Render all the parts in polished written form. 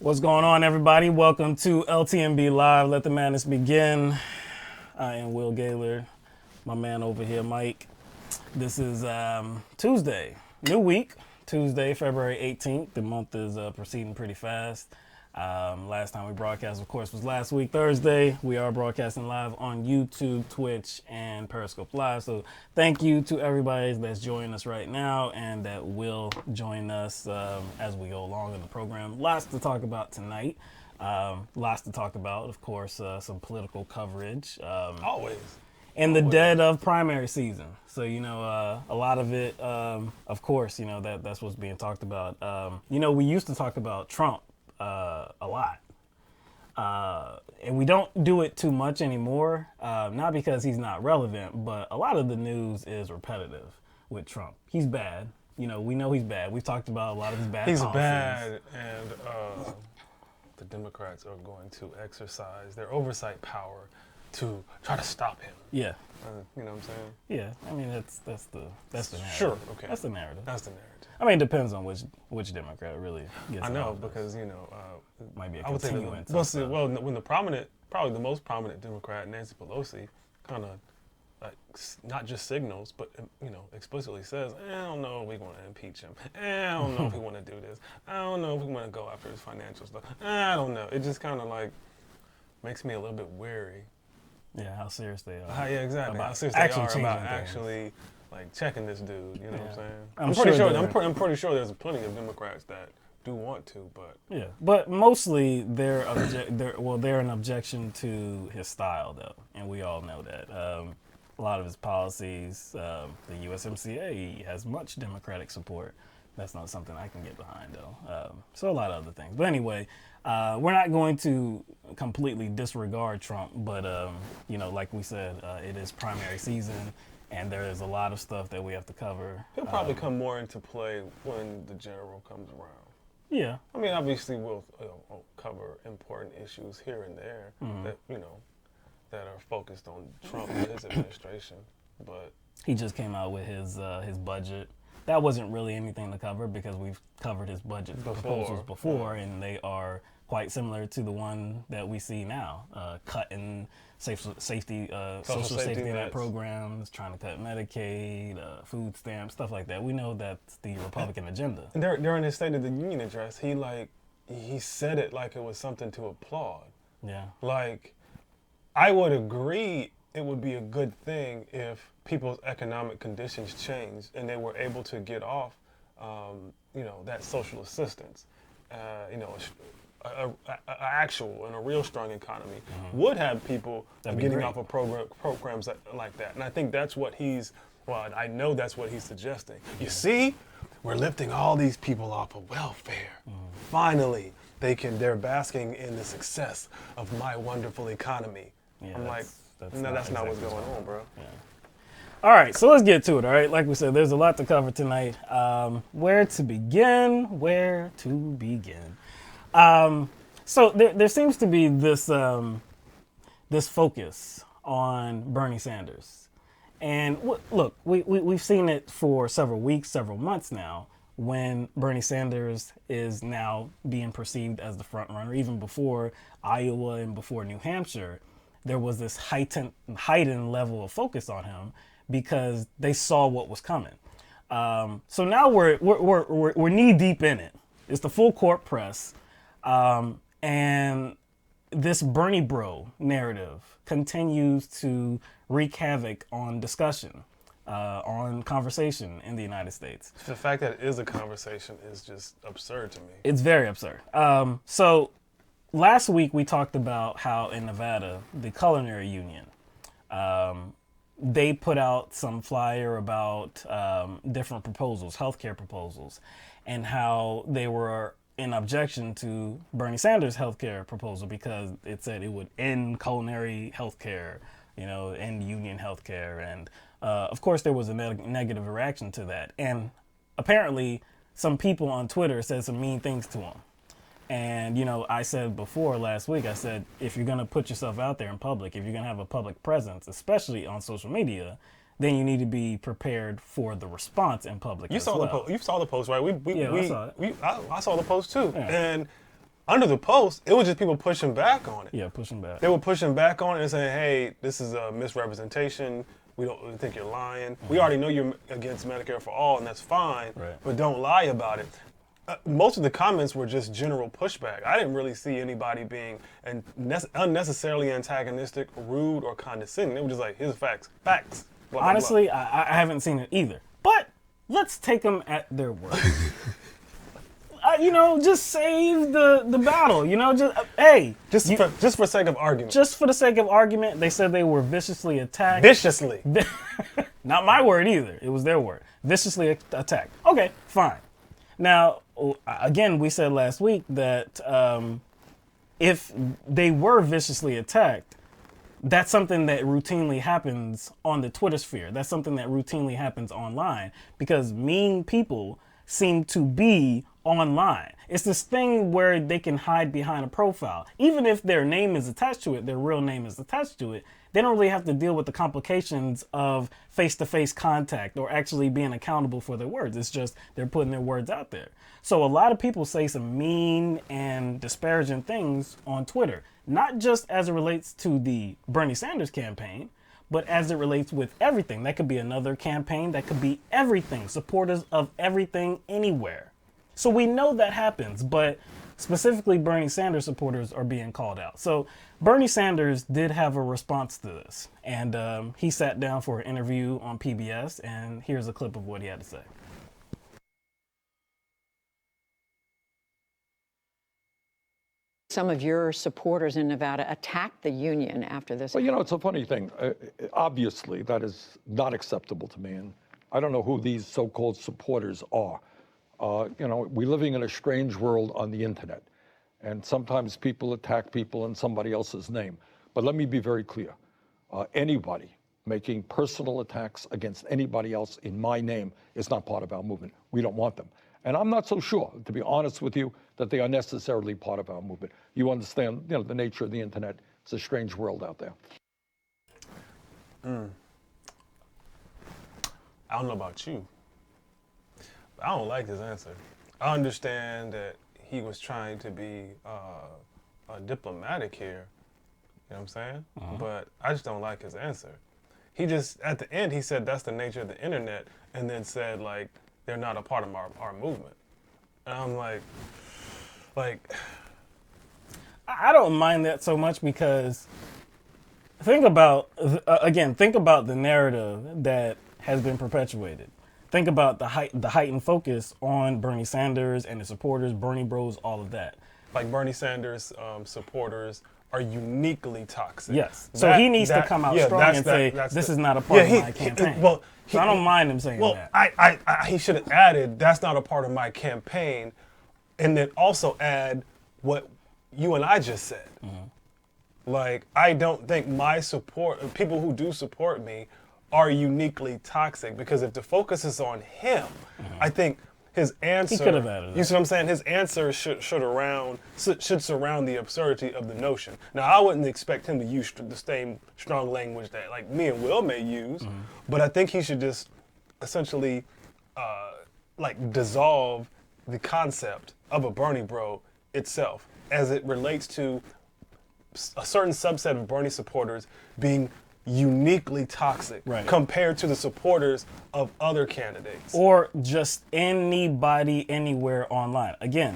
What's going on, everybody? Welcome to LTMB Live. Let the madness begin. I am Will Gaillard. My man over here, Mike. This is Tuesday, new week, Tuesday, February 18th. The month is proceeding pretty fast. Last time we broadcast, of course, was last week, Thursday. We are broadcasting live on YouTube, Twitch, and Periscope Live. So thank you to everybody that's joining us right now and that will join us as we go along in the program. Lots to talk about tonight. Lots to talk about, of course, some political coverage. Always. In the dead of primary season. So, you know, a lot of it, of course, you know, that's what's being talked about. You know, we used to talk about Trump a lot. And we don't do it too much anymore, not because he's not relevant, but a lot of the news is repetitive with Trump. He's bad. You know, we know he's bad. We've talked about a lot of his bad policies. He's bad, and the Democrats are going to exercise their oversight power to try to stop him. Yeah. You know what I'm saying? Yeah. I mean, that's the narrative. Sure. Okay. That's the narrative. That's the narrative. I mean, it depends on which Democrat really gets. I know office. Because you know, might be a I would say continuance. when probably the most prominent Democrat, Nancy Pelosi, kind of like not just signals, but you know, explicitly says, I don't know if we want to impeach him. I don't know if we want to do this. I don't know if we want to go after his financial stuff. I don't know. It just kind of like makes me a little bit wary. Yeah, how serious they are. Yeah, exactly. About How serious actually they are about changing actually like checking this dude. You know what I'm saying? I'm pretty sure there's plenty of Democrats that do want to, but yeah. But mostly they're an objection to his style, though, and we all know that. A lot of his policies, the USMCA has much Democratic support. That's not something I can get behind, though. So a lot of other things. But anyway, we're not going to completely disregard Trump, but, you know, like we said, it is primary season, and there is a lot of stuff that we have to cover. He'll probably come more into play when the general comes around. Yeah. I mean, obviously we'll cover important issues here and there that, you know, that are focused on Trump and his administration, but he just came out with his budget. That wasn't really anything to cover because we've covered his budget proposals before, and they are quite similar to the one that we see now. Cutting social safety net programs, trying to cut Medicaid, food stamps, stuff like that. We know that's the Republican agenda. And during his State of the Union address, he said it like it was something to applaud. Yeah. Like, I would agree it would be a good thing if people's economic conditions changed and they were able to get off, you know, that social assistance. You know, a actual and a real strong economy would have people getting off of programs like that. And I think that's what I know that's what he's suggesting. You see, we're lifting all these people off of welfare. Finally. they're basking in the success of my wonderful economy. Yeah, I'm like, that's no, that's not what's exactly going on, bro. Yeah. All right, so let's get to it, all right? Like we said, there's a lot to cover tonight. Where to begin? So there seems to be this this focus on Bernie Sanders. And look, we've seen it for several weeks, several months now, when Bernie Sanders is now being perceived as the front runner. Even before Iowa and before New Hampshire, there was this heightened level of focus on him because they saw what was coming. So now we're knee deep in it. It's the full court press, and this Bernie bro narrative continues to wreak havoc on discussion, on conversation in the United States. The fact that it is a conversation is just absurd to me. It's very absurd. So last week we talked about how in Nevada, the culinary union, they put out some flyer about different proposals, healthcare proposals, and how they were in objection to Bernie Sanders' healthcare proposal because it said it would end culinary healthcare, end union healthcare. And of course, there was a negative reaction to that. And apparently, some people on Twitter said some mean things to him. And, I said before last week, I said, if you're going to put yourself out there in public, if you're going to have a public presence, especially on social media, then you need to be prepared for the response in public. You saw the post, right? I saw it. I saw the post too. Yeah. And under the post, it was just people pushing back on it. Yeah, pushing back. They were pushing back on it and saying, hey, this is a misrepresentation. We don't think you're lying. We already know you're against Medicare for all, and that's fine, Right. but don't lie about it. Most of the comments were just general pushback. I didn't really see anybody being unnecessarily antagonistic, rude, or condescending. They were just like, here's facts. Facts. Blah, blah, Honestly, blah. I haven't seen it either. But let's take them at their word. Just save the battle. Just for sake of argument. Just for the sake of argument, they said they were viciously attacked. Viciously. Not my word either. It was their word. Viciously attacked. Okay, fine. Now, again, we said last week that if they were viciously attacked, that's something that routinely happens on the Twitter sphere. That's something that routinely happens online because mean people seem to be online. It's this thing where they can hide behind a profile. Even if their name is attached to it, their real name is attached to it, they don't really have to deal with the complications of face-to-face contact or actually being accountable for their words. It's just they're putting their words out there. So a lot of people say some mean and disparaging things on Twitter, not just as it relates to the Bernie Sanders campaign, but as it relates with everything. That could be another campaign. That could be everything. Supporters of everything anywhere. So we know that happens, but specifically Bernie Sanders supporters are being called out. So Bernie Sanders did have a response to this, and he sat down for an interview on PBS, and here's a clip of what he had to say. Some of your supporters in Nevada attacked the union after this. Well, it's a funny thing. Obviously, that is not acceptable to me, and I don't know who these so-called supporters are. We're living in a strange world on the internet, and sometimes people attack people in somebody else's name. But let me be very clear. Anybody making personal attacks against anybody else in my name is not part of our movement. We don't want them. And I'm not so sure, to be honest with you, that they are necessarily part of our movement. You understand, the nature of the internet. It's a strange world out there. I don't know about you. I don't like his answer. I understand that he was trying to be diplomatic here, you know what I'm saying? But I just don't like his answer. He just, at the end, he said that's the nature of the internet, and then said, like, they're not a part of our movement. And I'm like, I don't mind that so much because think about the narrative that has been perpetuated. Think about the heightened focus on Bernie Sanders and his supporters, Bernie Bros, all of that. Like Bernie Sanders supporters are uniquely toxic. Yes. So he needs to come out strong and say, this is not a part of my campaign. So I don't mind him saying that. He should have added, that's not a part of my campaign, and then also add, what you and I just said. Like, I don't think people who do support me are uniquely toxic, because if the focus is on him, I think his answer, He could have added it. you see what I'm saying? His answer should surround the absurdity of the notion. Now, I wouldn't expect him to use the same strong language that like me and Will may use, but I think he should just essentially like dissolve the concept of a Bernie bro itself as it relates to a certain subset of Bernie supporters being uniquely toxic compared to the supporters of other candidates. Or just anybody anywhere online. Again,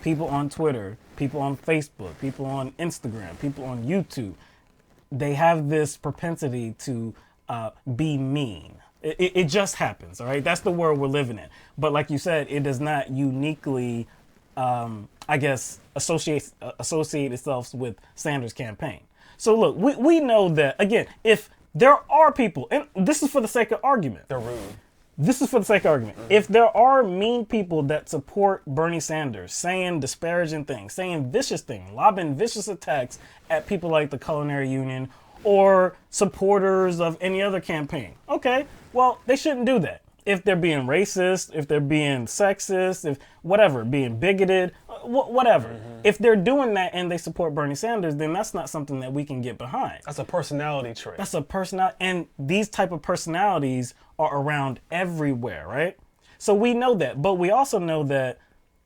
people on Twitter, people on Facebook, people on Instagram, people on YouTube, they have this propensity to be mean. It just happens, all right? That's the world we're living in. But like you said, it does not uniquely, I guess, associate itself with Sanders' campaign. So look, we know that, again, if there are people, and this is for the sake of argument. They're rude. This is for the sake of argument. If there are mean people that support Bernie Sanders, saying disparaging things, saying vicious things, lobbing vicious attacks at people like the Culinary Union or supporters of any other campaign, okay, well, they shouldn't do that. If they're being racist, if they're being sexist, if whatever, being bigoted, whatever. If they're doing that and they support Bernie Sanders, then that's not something that we can get behind. That's a personality trait. That's a personality, and these type of personalities are around everywhere, right? So we know that, but we also know that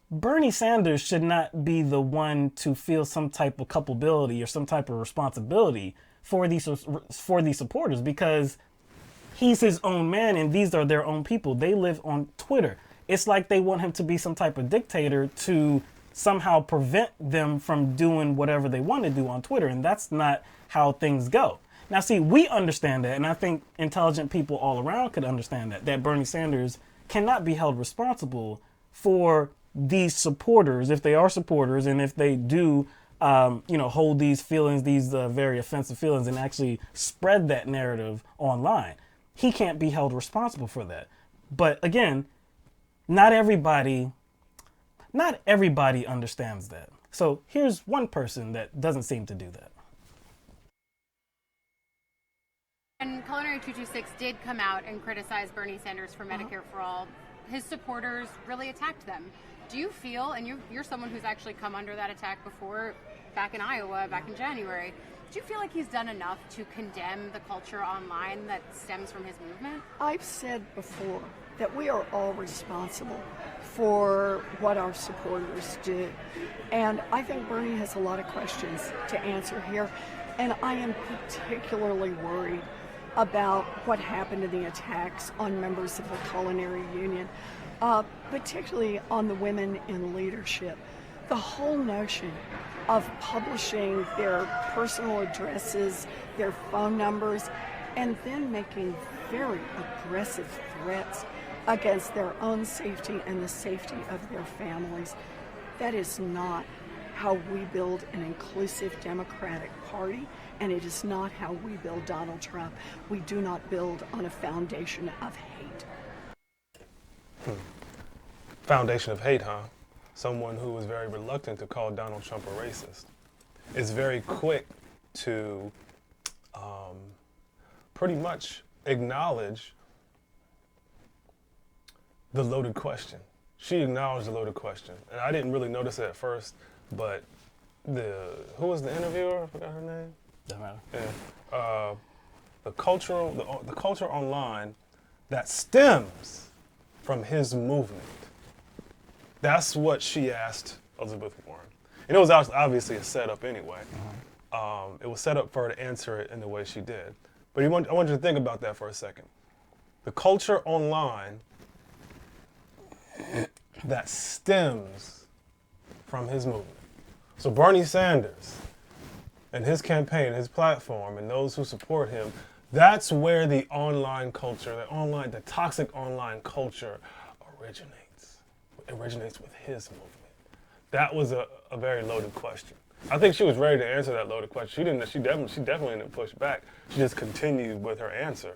Bernie Sanders should not be the one to feel some type of culpability or some type of responsibility for these supporters, because he's his own man and these are their own people. They live on Twitter. It's like they want him to be some type of dictator to somehow prevent them from doing whatever they want to do on Twitter, and that's not how things go. Now, see, we understand that, and I think intelligent people all around could understand that Bernie Sanders cannot be held responsible for these supporters, if they are supporters, and if they do, hold these feelings, these very offensive feelings, and actually spread that narrative online. He can't be held responsible for that. But again, not everybody understands that. So here's one person that doesn't seem to do that. And Culinary 226 did come out and criticize Bernie Sanders for Medicare for All. His supporters really attacked them. Do you feel, and you're someone who's actually come under that attack before, back in Iowa, back in January, do you feel like he's done enough to condemn the culture online that stems from his movement? I've said before that we are all responsible for what our supporters do. And I think Bernie has a lot of questions to answer here. And I am particularly worried about what happened in the attacks on members of the Culinary Union, particularly on the women in leadership. The whole notion of publishing their personal addresses, their phone numbers, and then making very aggressive threats against their own safety and the safety of their families. That is not how we build an inclusive Democratic Party, and it is not how we build Donald Trump. We do not build on a foundation of hate. Foundation of hate, huh? Someone who was very reluctant to call Donald Trump a racist is very quick to pretty much acknowledge the loaded question. She acknowledged the loaded question. And I didn't really notice it at first, but who was the interviewer? I forgot her name. Doesn't matter. Yeah. The culture online that stems from his movement. That's what she asked Elizabeth Warren. And it was obviously a setup anyway. It was set up for her to answer it in the way she did. But I want you to think about that for a second. The culture online that stems from his movement. So Bernie Sanders and his campaign, his platform, and those who support him, that's where the online culture, the toxic online culture originates. It originates with his movement. That was a very loaded question. I think she was ready to answer that loaded question. She definitely didn't push back. She just continued with her answer.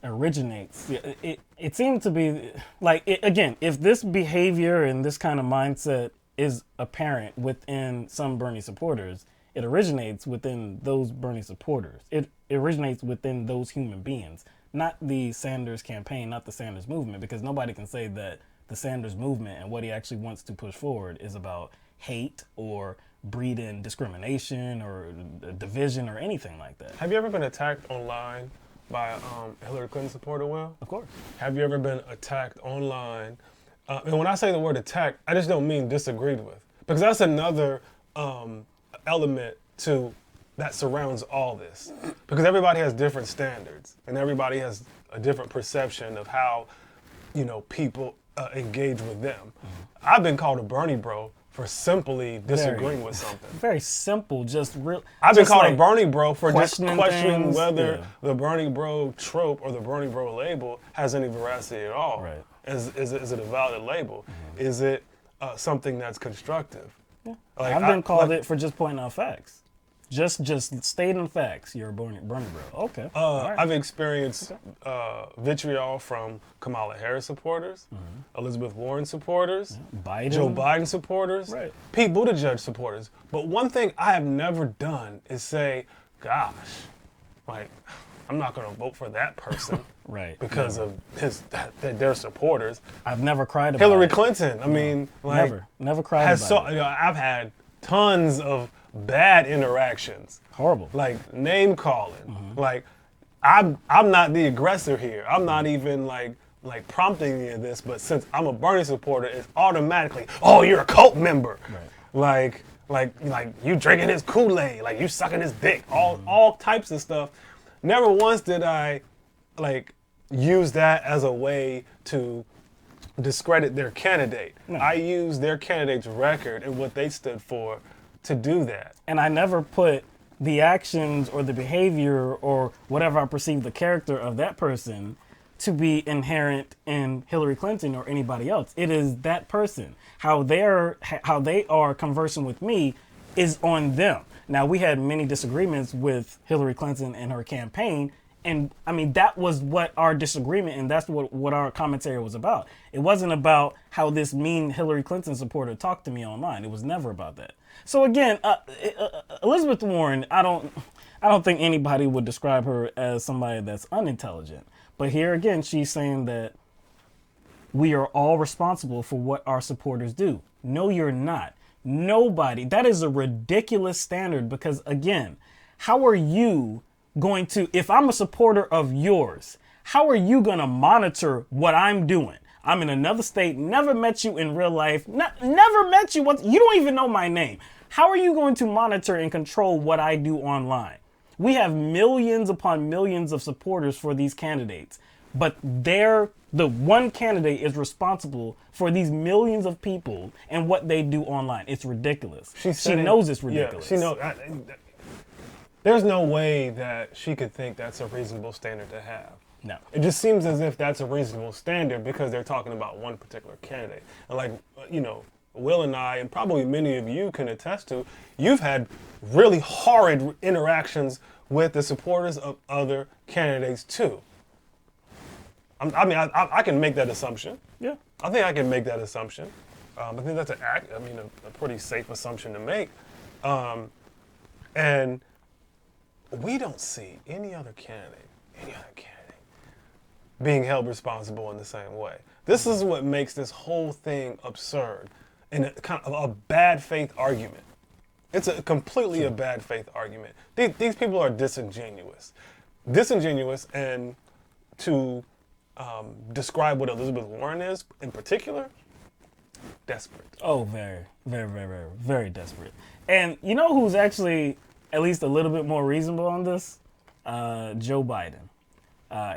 originates. It seemed to be like, again, if this behavior and this kind of mindset is apparent within some Bernie supporters, it originates within those Bernie supporters. It originates within those human beings, not the Sanders campaign, not the Sanders movement, because nobody can say that the Sanders movement and what he actually wants to push forward is about hate or breeding discrimination or division or anything like that. Have you ever been attacked online by a Hillary Clinton supporter, Will? Of course. Have you ever been attacked online? And when I say the word attack, I just don't mean disagreed with, because that's another element to that surrounds all this, because everybody has different standards and everybody has a different perception of how, you know, people engage with them. Mm-hmm. I've been called a Bernie bro for simply disagreeing with something. Very simple, just real. I've been just called like a Bernie bro for just questioning things, whether the Bernie bro trope or the Bernie bro label has any veracity at all. Right. Is it a valid label? Mm-hmm. Is it something that's constructive? Yeah. Like, I've been called it for just pointing out facts. Just stating facts. You're a Bernie bro. Okay. Right. I've experienced vitriol from Kamala Harris supporters, Elizabeth Warren supporters, Biden. Joe Biden supporters, Right. Pete Buttigieg supporters. But one thing I have never done is say, gosh, like, I'm not going to vote for that person. Right. Because of their supporters. I've never cried about Hillary it. Clinton. I mean, like, never cried about it. You know, I've had tons of bad interactions. Horrible. Like name calling. Like I'm not the aggressor here. I'm not even like prompting any of this, but since I'm a Bernie supporter, it's automatically, oh, you're a cult member. Right. Like you drinking his Kool-Aid, like you sucking his dick, all types of stuff. Never once did I like use that as a way to discredit their candidate. No. I used their candidate's record and what they stood for to do that. And I never put the actions or the behavior or whatever I perceive the character of that person to be inherent in Hillary Clinton or anybody else. It is that person. How they are conversing with me is on them. Now, we had many disagreements with Hillary Clinton and her campaign, and I mean, that was what our disagreement, and that's what our commentary was about. It wasn't about how this mean Hillary Clinton supporter talked to me online. It was never about that. So again, Elizabeth Warren, I don't think anybody would describe her as somebody that's unintelligent. But here again, she's saying that we are all responsible for what our supporters do. No, you're not. Nobody. That is a ridiculous standard, because again, how are you going to, if I'm a supporter of yours, how are you going to monitor what I'm doing? I'm in another state, never met you in real life, never met you. You don't even know my name. How are you going to monitor and control what I do online? We have millions upon millions of supporters for these candidates, but the one candidate is responsible for these millions of people and what they do online. It's ridiculous. She knows it's ridiculous. Yeah, she knows. There's no way that she could think that's a reasonable standard to have. No. It just seems as if that's a reasonable standard because they're talking about one particular candidate. And like, you know, Will and I, and probably many of you can attest to, you've had really horrid interactions with the supporters of other candidates too. I can make that assumption. Yeah. I think I can make that assumption. I think that's a pretty safe assumption to make. And we don't see any other candidate being held responsible in the same way. This is what makes this whole thing absurd and a kind of a bad faith argument. It's a completely a bad faith argument. These people are disingenuous. And to describe what Elizabeth Warren is in particular, desperate. Oh, very, very, very, very, very desperate. And you know who's actually at least a little bit more reasonable on this? Joe Biden.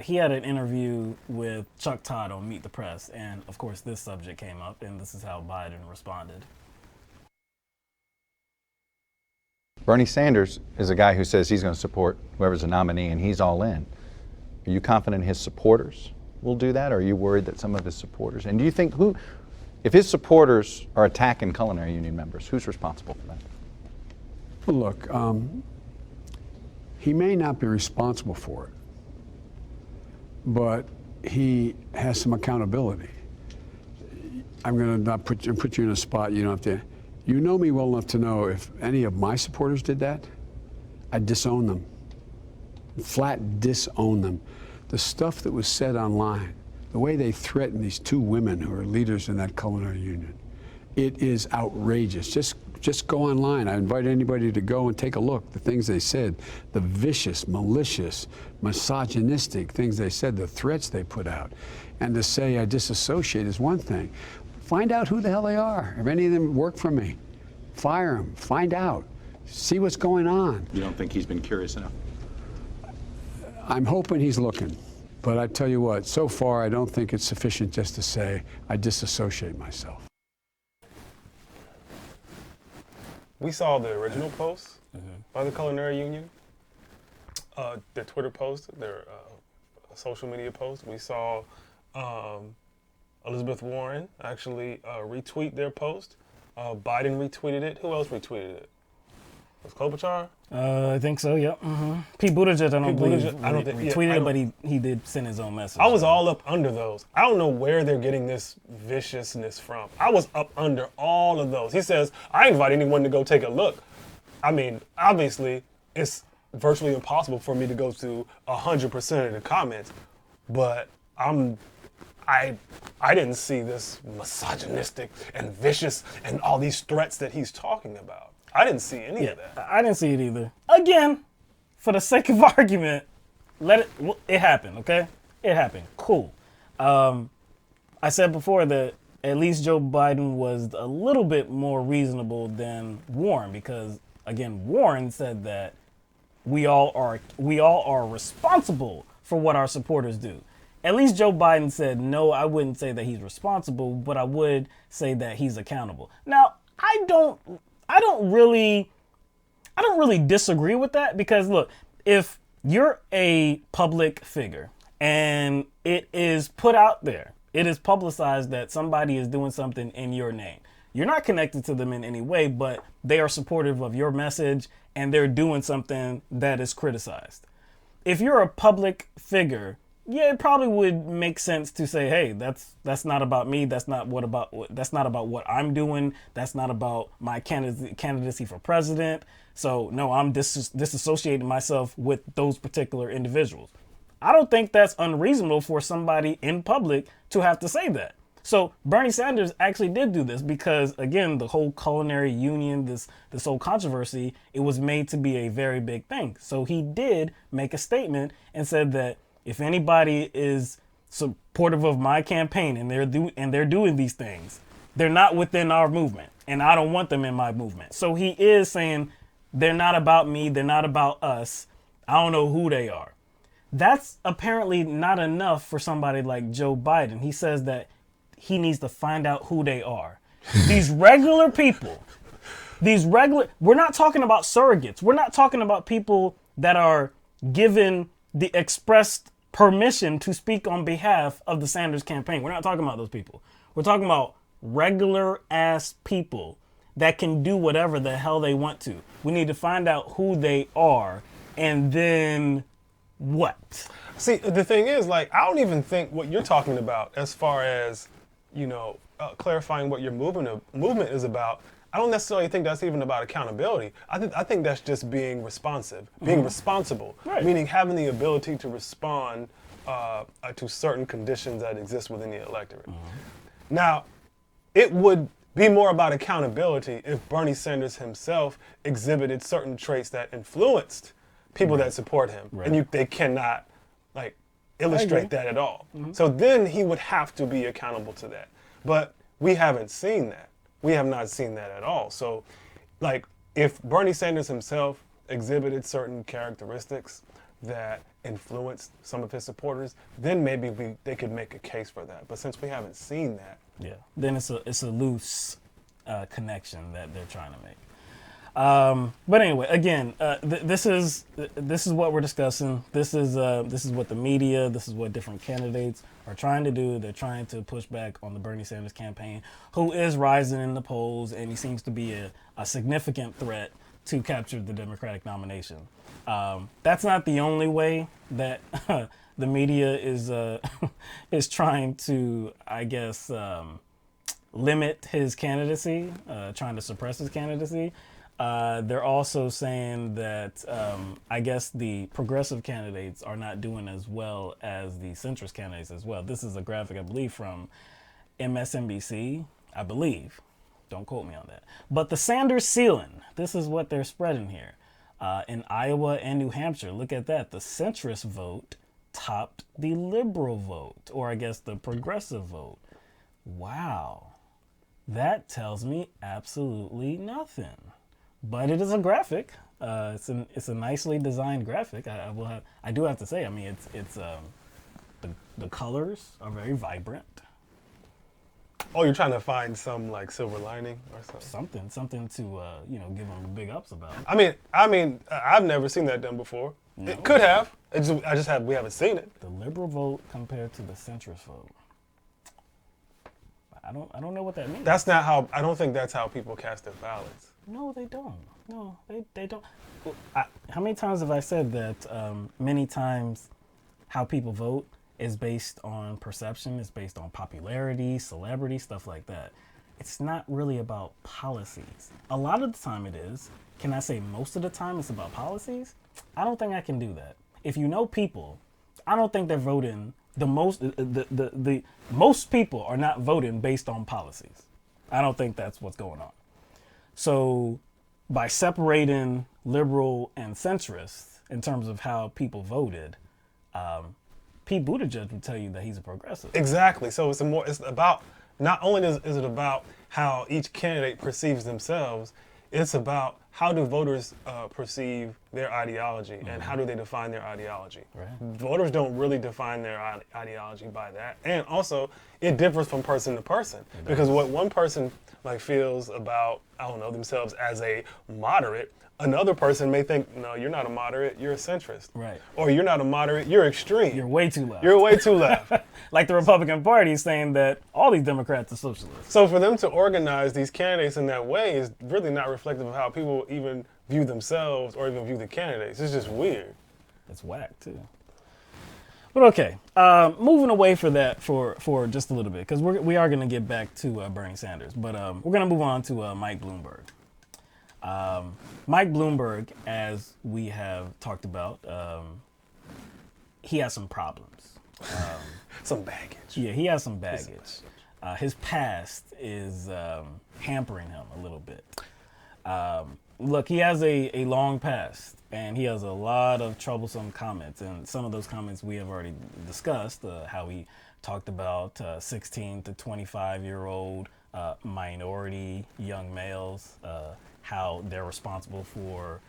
He had an interview with Chuck Todd on Meet the Press, and of course this subject came up, and this is how Biden responded. Bernie Sanders is a guy who says he's going to support whoever's a nominee, and he's all in. Are you confident his supporters will do that, or are you worried that some of his supporters, and do you think if his supporters are attacking culinary union members, who's responsible for that? Look, he may not be responsible for it, but he has some accountability. I'm going to not put you in a spot you don't have to. You know me well enough to know if any of my supporters did that, I'd disown them. Flat disown them. The stuff that was said online, the way they threatened these two women who are leaders in that culinary union, it is outrageous. Just go online. I invite anybody to go and take a look. The things they said, the vicious, malicious, misogynistic things they said, the threats they put out. And to say I disassociate is one thing. Find out who the hell they are. If any of them work for me, fire them. Find out. See what's going on. You don't think he's been curious enough? I'm hoping he's looking. But I tell you what, so far I don't think it's sufficient just to say I disassociate myself. We saw the original post by the Culinary Union, their Twitter post, their social media post. We saw Elizabeth Warren actually retweet their post. Biden retweeted it. Who else retweeted it? Was Klobuchar? I think so, yep. Pete Buttigieg, I don't believe, retweeted it, but he did send his own message. I was all up under those. I don't know where they're getting this viciousness from. I was up under all of those. He says, I invite anyone to go take a look. I mean, obviously, it's virtually impossible for me to go to 100% of the comments, but I didn't see this misogynistic and vicious and all these threats that he's talking about. I didn't see any of that. I didn't see it either. Again, for the sake of argument, it happened, okay? It happened. Cool. I said before that at least Joe Biden was a little bit more reasonable than Warren because, again, Warren said that we all are responsible for what our supporters do. At least Joe Biden said, no, I wouldn't say that he's responsible, but I would say that he's accountable. Now, I don't really disagree with that because look, if you're a public figure and it is put out there, it is publicized that somebody is doing something in your name. You're not connected to them in any way, but they are supportive of your message and they're doing something that is criticized. If you're a public figure, yeah, it probably would make sense to say, hey, that's not about me. That's not about what I'm doing. That's not about my candidacy for president. So no, I'm disassociating myself with those particular individuals. I don't think that's unreasonable for somebody in public to have to say that. So Bernie Sanders actually did do this because, again, the whole culinary union, this whole controversy, it was made to be a very big thing. So he did make a statement and said that if anybody is supportive of my campaign and they're doing these things, they're not within our movement, and I don't want them in my movement. So he is saying they're not about me, they're not about us. I don't know who they are. That's apparently not enough for somebody like Joe Biden. He says that he needs to find out who they are. These regular people, we're not talking about surrogates. We're not talking about people that are given the expressed permission to speak on behalf of the Sanders campaign. We're not talking about those people. We're talking about regular ass people that can do whatever the hell they want to. We need to find out who they are and then what? See, the thing is, like, I don't even think what you're talking about as far as, clarifying what your movement is about. I don't necessarily think that's even about accountability. I think that's just being responsive, being responsible, Right. Meaning having the ability to respond to certain conditions that exist within the electorate. Now, it would be more about accountability if Bernie Sanders himself exhibited certain traits that influenced people that support him, and they cannot illustrate that at all. So then he would have to be accountable to that. But we haven't seen that. We have not seen that at all. So, if Bernie Sanders himself exhibited certain characteristics that influenced some of his supporters, then maybe they could make a case for that. But since we haven't seen that, then it's a loose connection that they're trying to make. But anyway, again, this is what we're discussing. This is what the media, this is what different candidates are trying to do. They're trying to push back on the Bernie Sanders campaign, who is rising in the polls, and he seems to be a significant threat to capture the Democratic nomination. That's not the only way that the media is trying to, I guess, limit his candidacy, trying to suppress his candidacy. They're also saying that I guess the progressive candidates are not doing as well as the centrist candidates as well. This is a graphic, I believe, from MSNBC, I believe. Don't quote me on that. But the Sanders ceiling, this is what they're spreading here. In Iowa and New Hampshire, look at that. The centrist vote topped the liberal vote, or I guess the progressive vote. Wow. That tells me absolutely nothing. But it is a graphic. It's a nicely designed graphic. I do have to say. I mean, the colors are very vibrant. Oh, you're trying to find some like silver lining or something. Something to give them big ups about. I mean, I've never seen that done before. No. It could have. We haven't seen it. The liberal vote compared to the centrist vote. I don't know what that means. That's not how. I don't think that's how people cast their ballots. No, they don't. No, they don't. How many times have I said that many times how people vote is based on perception, it's based on popularity, celebrity, stuff like that. It's not really about policies. A lot of the time it is. Can I say most of the time it's about policies? I don't think I can do that. If you know people, I don't think they're voting the most people are not voting based on policies. I don't think that's what's going on. So by separating liberal and centrist in terms of how people voted, Pete Buttigieg would tell you that he's a progressive. Exactly. So it's about, not only is it about how each candidate perceives themselves, it's about how do voters perceive their ideology and how do they define their ideology. Right. Voters don't really define their ideology by that. And also, it differs from person to person. Because what one person feels about, I don't know, themselves as a moderate, another person may think, no, you're not a moderate, you're a centrist. Right. Or you're not a moderate, you're extreme. You're way too left. You're way too left. Like the Republican Party saying that all these Democrats are socialists. So for them to organize these candidates in that way is really not reflective of how people even view themselves or even view the candidates. It's just weird. It's whack too. But okay, moving away for that for just a little bit, because we are going to get back to Bernie Sanders, but we're going to move on to Mike Bloomberg. Mike Bloomberg, as we have talked about, he has some problems. Some baggage. Yeah, he has some baggage. His past is hampering him a little bit. Look, he has a long past, and he has a lot of troublesome comments, and some of those comments we have already discussed, how he talked about 16 to 25-year-old minority young males, how they're responsible for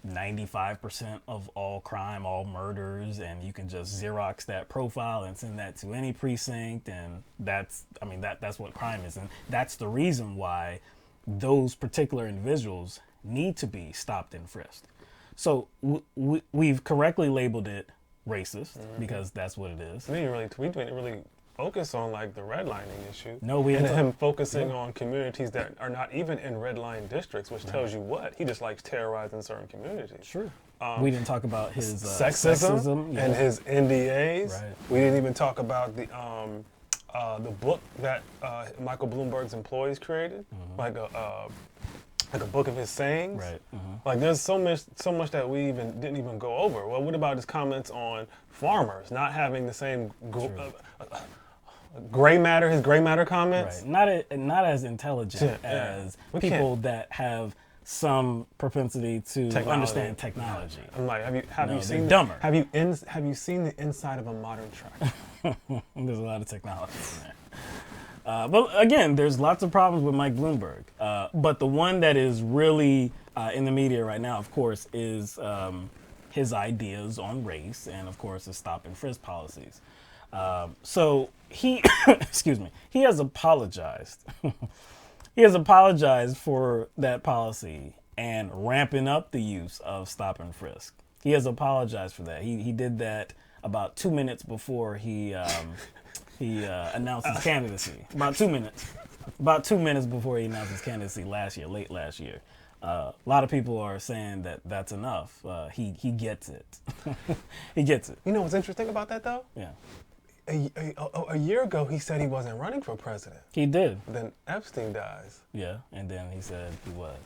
95% of all crime, all murders, and you can just Xerox that profile and send that to any precinct, and that's what crime is, and that's the reason why those particular individuals need to be stopped and frisked. So we've correctly labeled it racist because that's what it is. We didn't really focus on the redlining issue. No, we and him focusing on communities that are not even in red line districts, which tells you what he just likes terrorizing certain communities. Sure. We didn't talk about his sexism and his NDAs. Right. We didn't even talk about the book that Michael Bloomberg's employees created, like a book of his sayings. Right. There's so much that we didn't even go over. Well, what about his comments on farmers not having the same gray matter? His gray matter comments. Right. Not as intelligent as people that have some propensity to understand technology. I'm like, have you seen dumber? Have you seen the inside of a modern truck? There's a lot of technology in there. But again, there's lots of problems with Mike Bloomberg. But the one that is really in the media right now, of course, is his ideas on race and, of course, his stop and frisk policies. So he, excuse me, he has apologized. He has apologized for that policy and ramping up the use of stop and frisk. He has apologized for that. He did that about 2 minutes before he announced his candidacy. About 2 minutes. About 2 minutes before he announced his candidacy late last year. A lot of people are saying that that's enough. He gets it. He gets it. You know what's interesting about that, though? Yeah. A year ago, he said he wasn't running for president. He did. Then Epstein dies. Yeah, and then he said he was.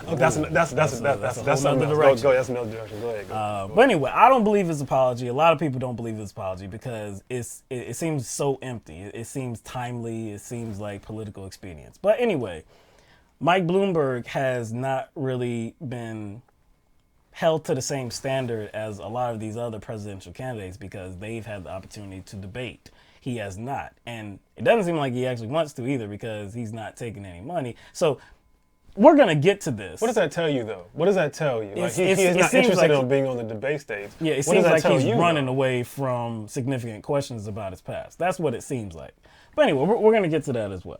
Oh, that's another direction. Go ahead. Go. But anyway, I don't believe his apology. A lot of people don't believe his apology because it seems so empty. It seems timely. It seems like political expedience. But anyway, Mike Bloomberg has not really been held to the same standard as a lot of these other presidential candidates because they've had the opportunity to debate. He has not. And it doesn't seem like he actually wants to either because he's not taking any money. So we're going to get to this. What does that tell you, though? What does that tell you? Like, he is it not seems interested like in being on the debate stage. Yeah, it What seems does that like tell he's you, running though? away from significant questions about his past. That's what it seems like. But anyway, we're going to get to that as well.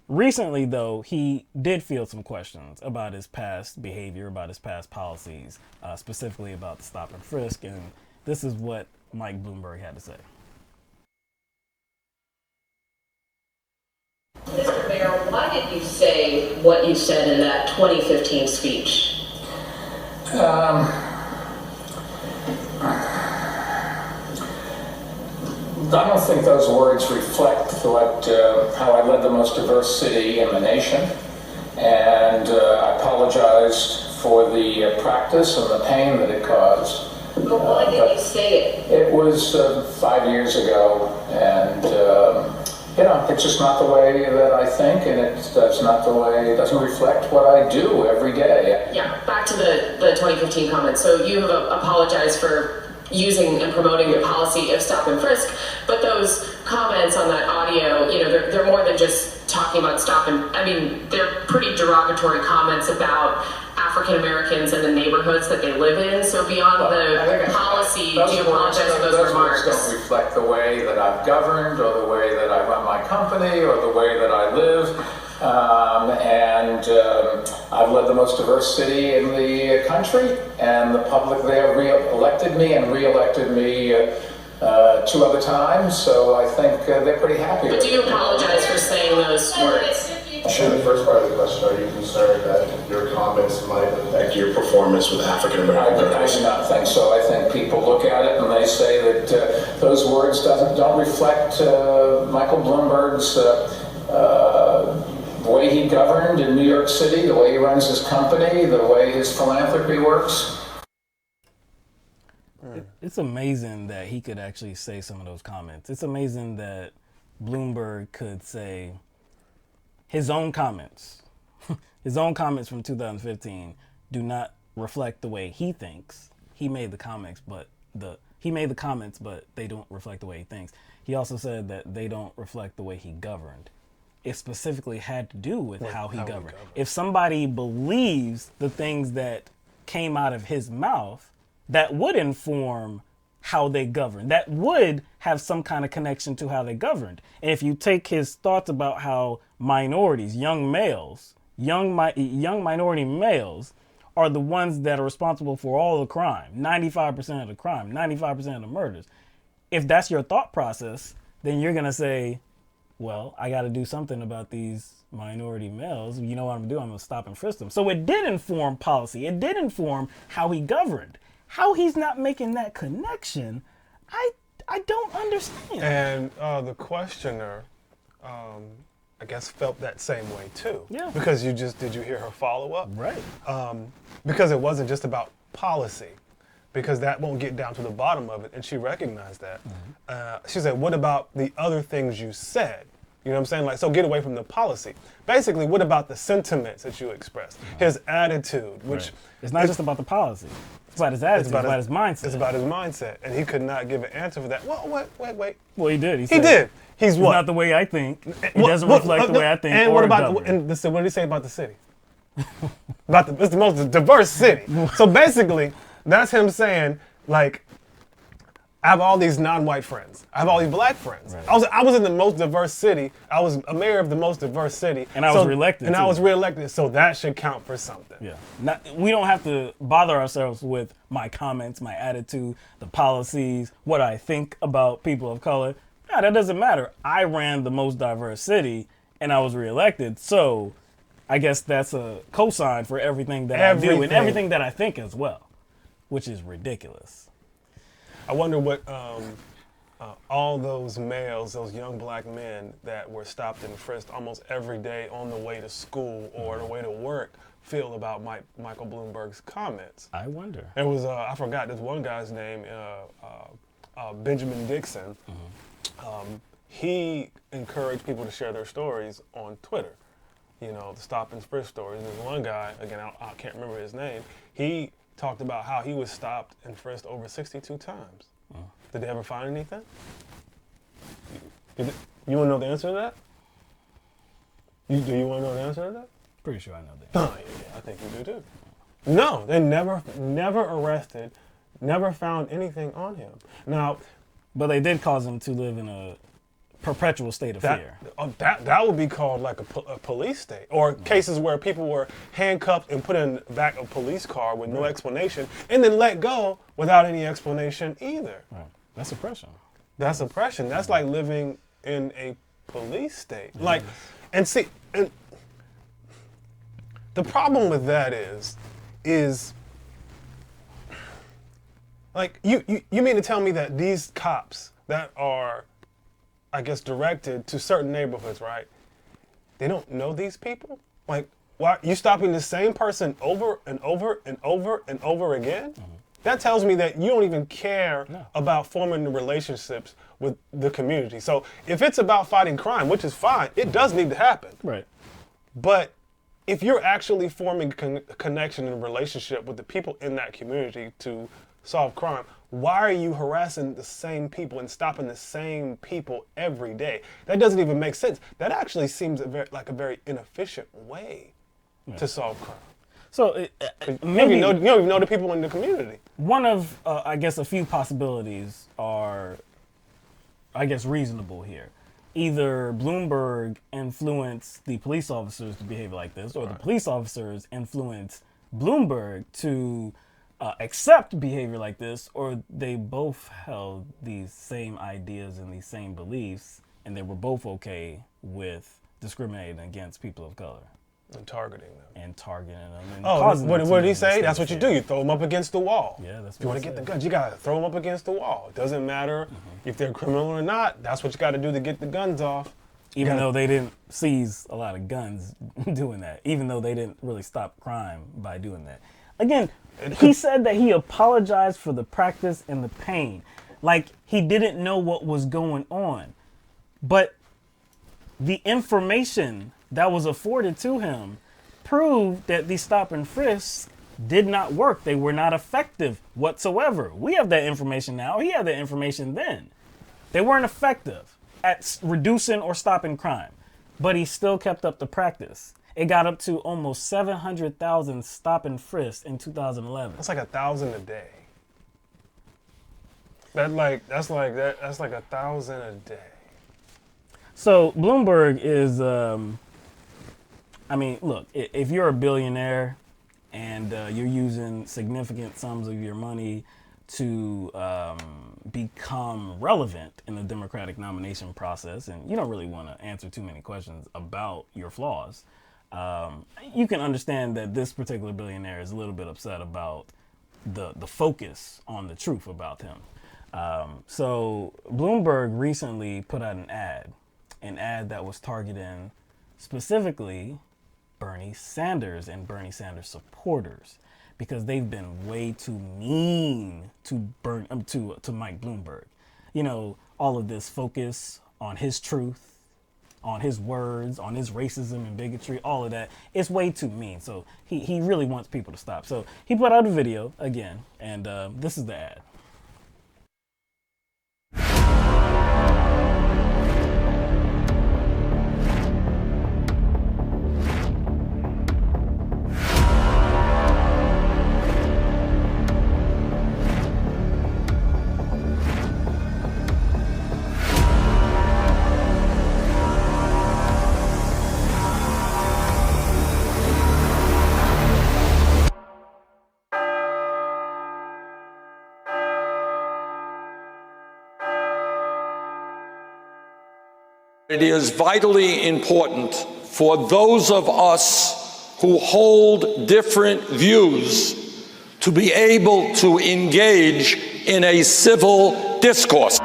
Recently, though, he did field some questions about his past behavior, about his past policies, specifically about the stop and frisk. And this is what Mike Bloomberg had to say. Mr. Mayor, why did you say what you said in that 2015 speech? I don't think those words reflect how I led the most diverse city in the nation, and I apologized for the practice and the pain that it caused. But why did you say it? It was 5 years ago, and it's just not the way that I think, and it doesn't reflect what I do every day. Yeah, back to the 2015 comments. So you have apologized for using and promoting the policy of stop and frisk, but those comments on that audio, they're more than just talking about they're pretty derogatory comments about African Americans and the neighborhoods that they live in. So beyond the policy, do you apologize for those remarks? Those words don't reflect the way that I've governed, or the way that I run my company, or the way that I live. I've led the most diverse city in the country, and the public there elected me 2 other times, so I think they're pretty happy. But do you apologize for saying those words? Sure, the first part of the question, are you concerned that your comments might affect your performance with African American voters? I do not think so. I think people look at it and they say that those words don't reflect Michael Bloomberg's the way he governed in New York City, the way he runs his company, the way his philanthropy works. It's amazing that he could actually say some of those comments. It's amazing that Bloomberg could say his own comments from 2015 do not reflect the way he thinks. He made the comments, but they don't reflect the way he thinks. He also said that they don't reflect the way he governed. It specifically had to do with how he governed. If somebody believes the things that came out of his mouth, that would inform how they govern. That would have some kind of connection to how they governed. And if you take his thoughts about how minorities, young minority males, are the ones that are responsible for all the crime, 95% of the crime, 95% of the murders. If that's your thought process, then you're going to say, well, I got to do something about these minority males. You know what I'm going to do? I'm going to stop and frisk them. So it did inform policy. It did inform how he governed. How he's not making that connection, I don't understand. And the questioner, I guess, felt that same way too. Yeah. Because did you hear her follow up? Right. Because it wasn't just about policy, because that won't get down to the bottom of it, and she recognized that. Mm-hmm. She said, what about the other things you said? You know what I'm saying? Like, so get away from the policy. Basically, what about the sentiments that you expressed? His attitude, which... Right. It's not just about the policy. It's about his attitude. It's about his mindset. It's about his mindset. And he could not give an answer for that. Well, wait. Well, he did. He did. He's what? Not the way I think. It doesn't reflect the way I think. And what about, and what did he say about the city? It's the most diverse city. So basically, that's him saying, like, I have all these non-white friends. I have all these black friends. Right. I was in the most diverse city. I was a mayor of the most diverse city. And I was reelected. I was reelected, so that should count for something. Yeah. We don't have to bother ourselves with my comments, my attitude, the policies, what I think about people of color. Yeah, that doesn't matter. I ran the most diverse city, and I was reelected, so I guess that's a cosign for everything that I do and everything that I think as well, which is ridiculous. I wonder what all those males, those young black men that were stopped and frisked almost every day on the way to school or the way to work feel about Michael Bloomberg's comments. I wonder. It was, I forgot this one guy's name, Benjamin Dixon. He encouraged people to share their stories on Twitter. You know, the stop and frisk stories. There's one guy, again, I can't remember his name, he talked about how he was stopped and frisked over 62 times. Did they ever find anything? You want to know the answer to that? Do you want to know the answer to that? Pretty sure I know that. Oh, yeah, I think you do too. No, they never arrested, never found anything on him. Now, but they did cause him to live in a perpetual state of fear. That would be called like a police state, or cases where people were handcuffed and put in the back of a police car with no explanation, and then let go without any explanation either. Right. That's oppression. That's oppression. That's like living in a police state. Like, and see, and the problem with that is like you mean to tell me that these cops that are, I guess, directed to certain neighborhoods, right? They don't know these people? Like, why you stopping the same person over and over and over and over again? That tells me that you don't even care about forming the relationships with the community. So if it's about fighting crime, which is fine, it does need to happen. Right. But if you're actually forming a connection and a relationship with the people in that community to solve crime, why are you harassing the same people and stopping the same people every day? That doesn't even make sense. That actually seems like a very inefficient way to solve crime. So maybe you don't even know the people in the community. One of, I guess, a few possibilities are, I guess, reasonable here. Either Bloomberg influenced the police officers to behave like this, or the police officers influenced Bloomberg to accept behavior like this, or they both held these same ideas and these same beliefs, and they were both okay with discriminating against people of color. And targeting them. And What did he say? That's what you do. You throw them up against the wall. Yeah, that's what if you want to get the guns, you got to throw them up against the wall. It doesn't matter if they're criminal or not. That's what you got to do to get the guns off. Even though they didn't seize a lot of guns doing that. Even though they didn't really stop crime by doing that. Again, he said that he apologized for the practice and the pain. Like he didn't know what was going on. But the information that was afforded to him proved that these stop and frisks did not work. They were not effective whatsoever. We have that information now. He had that information then. They weren't effective at reducing or stopping crime, but he still kept up the practice. It got up to almost 700,000 stop and frisks in 2011. That's like 1,000 a day. That's like 1,000 a day. So Bloomberg is, I mean, look, if you're a billionaire and you're using significant sums of your money to become relevant in the Democratic nomination process, and you don't really want to answer too many questions about your flaws, you can understand that this particular billionaire is a little bit upset about the focus on the truth about him. So Bloomberg recently put out an ad that was targeting specifically Bernie Sanders and Bernie Sanders supporters, because they've been way too mean to Mike Bloomberg. You know, all of this focus on his truth, on his words, on his racism and bigotry, all of that, it's way too mean. So he really wants people to stop. So he put out a video again, and this is the ad. It is vitally important for those of us who hold different views to be able to engage in a civil discourse.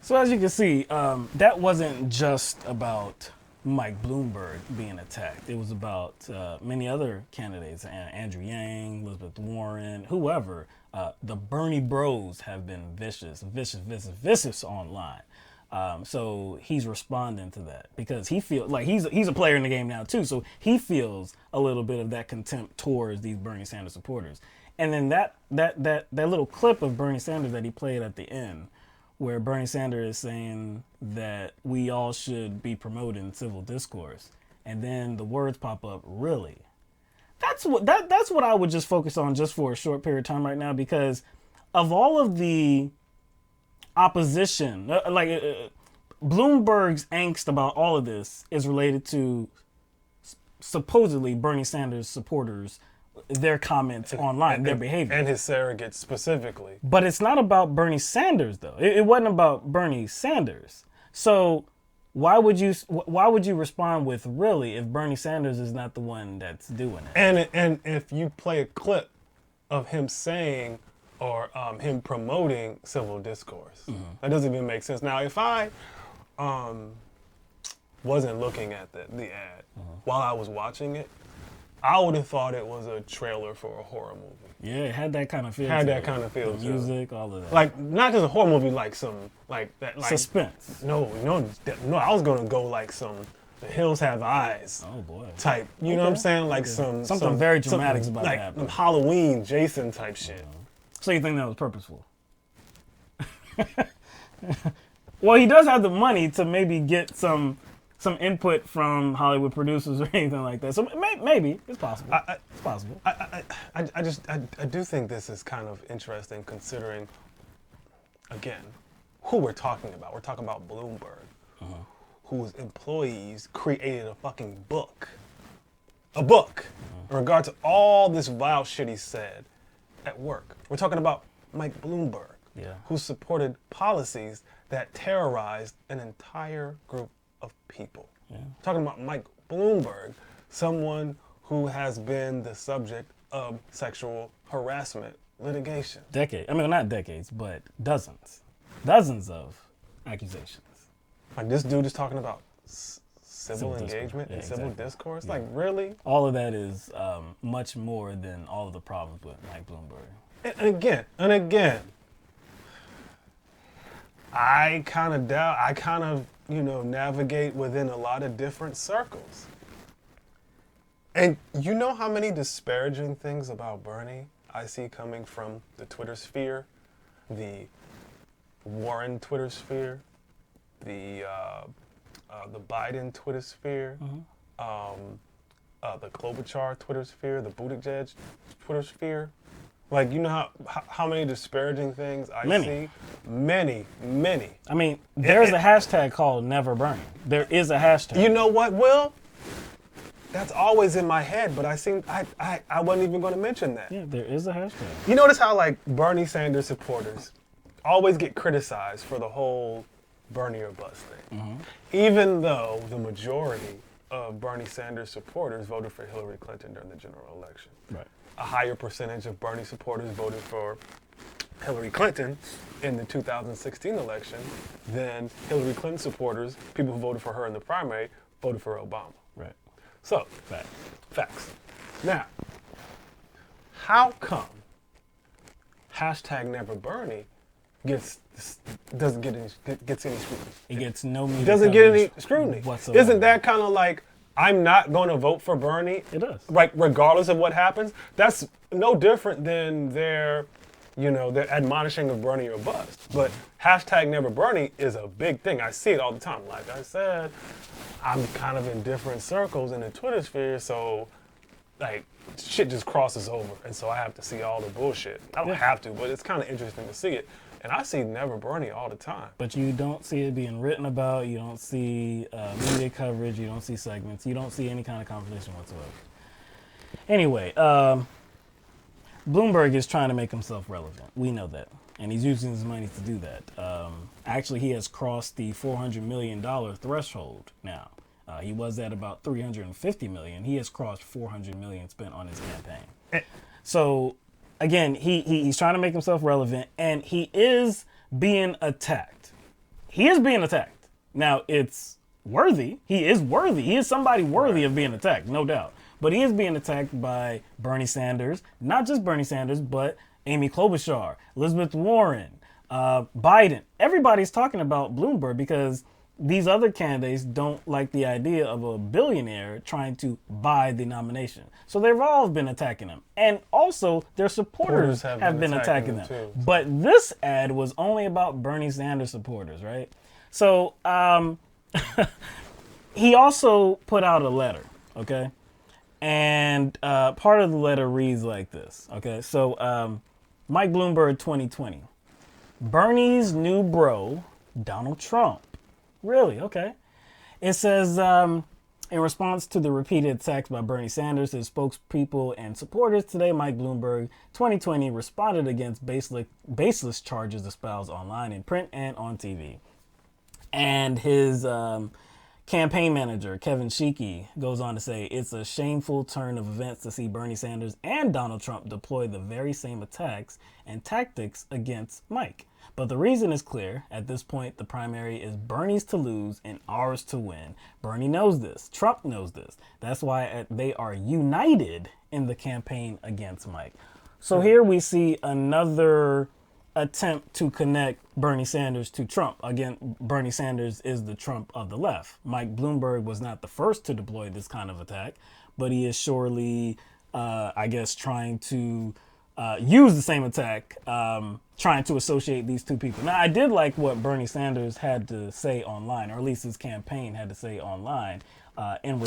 So as you can see, that wasn't just about Mike Bloomberg being attacked. It was about many other candidates, Andrew Yang, Elizabeth Warren, whoever. The Bernie bros have been vicious online. So he's responding to that because he feels like he's a player in the game now too. So he feels a little bit of that contempt towards these Bernie Sanders supporters. And then that little clip of Bernie Sanders that he played at the end, where Bernie Sanders is saying that we all should be promoting civil discourse, and then the words pop up, really. That's what I would just focus on just for a short period of time right now, because of all of the opposition, Bloomberg's angst about all of this is related to supposedly Bernie Sanders supporters, their comments online, their behavior. And his surrogates specifically. But it's not about Bernie Sanders, though. It wasn't about Bernie Sanders. So why would you respond with really if Bernie Sanders is not the one that's doing it? And if you play a clip of him saying or him promoting civil discourse, that doesn't even make sense. Now, if I wasn't looking at the ad while I was watching it, I would have thought it was a trailer for a horror movie. Yeah, it had that kind of feel. The music, all of that. Like not just a horror movie, like some like suspense. No. I was gonna go like some The Hills Have Eyes. Oh boy. Type. You know what I'm saying? Like something very dramatic about that. Like Halloween, Jason type shit. So you think that was purposeful? Well, he does have the money to maybe get some input from Hollywood producers or anything like that. So maybe it's possible. It's possible. I do think this is kind of interesting considering, again, who we're talking about. We're talking about Bloomberg, whose employees created a fucking book. A book in regard to all this vile shit he said at work. We're talking about Mike Bloomberg, who supported policies that terrorized an entire group of people. Talking about Mike Bloomberg, someone who has been the subject of sexual harassment litigation. Not decades, but dozens of accusations. Like this dude is talking about civil engagement and civil discourse. Like really? All of that is much more than all of the problems with Mike Bloomberg. And again, I kind of doubt. I kind of navigate within a lot of different circles. And you know how many disparaging things about Bernie I see coming from the Twitter sphere, the Warren Twitter sphere, the Biden Twitter sphere, the Klobuchar Twitter sphere, the Buttigieg Twitter sphere. Like, you know how many disparaging things I see? Many. I mean, there's a hashtag called Never Bernie. There is a hashtag. You know what, Will? That's always in my head, but I wasn't even going to mention that. Yeah, there is a hashtag. You notice how, like, Bernie Sanders supporters always get criticized for the whole Bernie or bust thing. Even though the majority of Bernie Sanders supporters voted for Hillary Clinton during the general election. Right. A higher percentage of Bernie supporters voted for Hillary Clinton in the 2016 election than Hillary Clinton supporters, people who voted for her in the primary, voted for Obama. Right. So, facts. Now, how come hashtag Never Bernie gets any scrutiny? It gets no media. Doesn't get any scrutiny whatsoever. Isn't that kind of like, I'm not going to vote for Bernie? It does. Like, regardless of what happens? That's no different than their admonishing of Bernie or bust. But hashtag Never Bernie is a big thing. I see it all the time. Like I said, I'm kind of in different circles in the Twitter sphere, so like shit just crosses over. And so I have to see all the bullshit. I don't have to, but it's kind of interesting to see it. And I see Never Bernie all the time. But you don't see it being written about. You don't see media coverage. You don't see segments. You don't see any kind of conversation whatsoever. Anyway, Bloomberg is trying to make himself relevant. We know that. and he's using his money to do that. Actually, he has crossed the $400 million threshold now. He was at about $350 million. He has crossed $400 million spent on his campaign. So, again, he's trying to make himself relevant, and he is being attacked. He is being attacked. Now, it's worthy. He is worthy. He is somebody worthy of being attacked, no doubt. But he is being attacked by Bernie Sanders, not just Bernie Sanders, but Amy Klobuchar, Elizabeth Warren, Biden. Everybody's talking about Bloomberg because these other candidates don't like the idea of a billionaire trying to buy the nomination. So they've all been attacking him. And also their supporters have been attacking them. Too. But this ad was only about Bernie Sanders supporters, right? So he also put out a letter, okay? And part of the letter reads like this, okay? So Mike Bloomberg 2020. Bernie's new bro, Donald Trump. Really? Okay. It says, in response to the repeated attacks by Bernie Sanders, his spokespeople and supporters today, Mike Bloomberg 2020 responded against baseless charges espoused online, in print, and on TV. And his campaign manager, Kevin Sheekey, goes on to say, it's a shameful turn of events to see Bernie Sanders and Donald Trump deploy the very same attacks and tactics against Mike. But the reason is clear. At this point, the primary is Bernie's to lose and ours to win. Bernie knows this. Trump knows this. That's why they are united in the campaign against Mike. So here we see another attempt to connect Bernie Sanders to Trump. Again, Bernie Sanders is the Trump of the left. Mike Bloomberg was not the first to deploy this kind of attack, but he is surely, I guess, trying to use the same attack, trying to associate these two people. Now, I did like what Bernie Sanders had to say online, or at least his campaign had to say online, in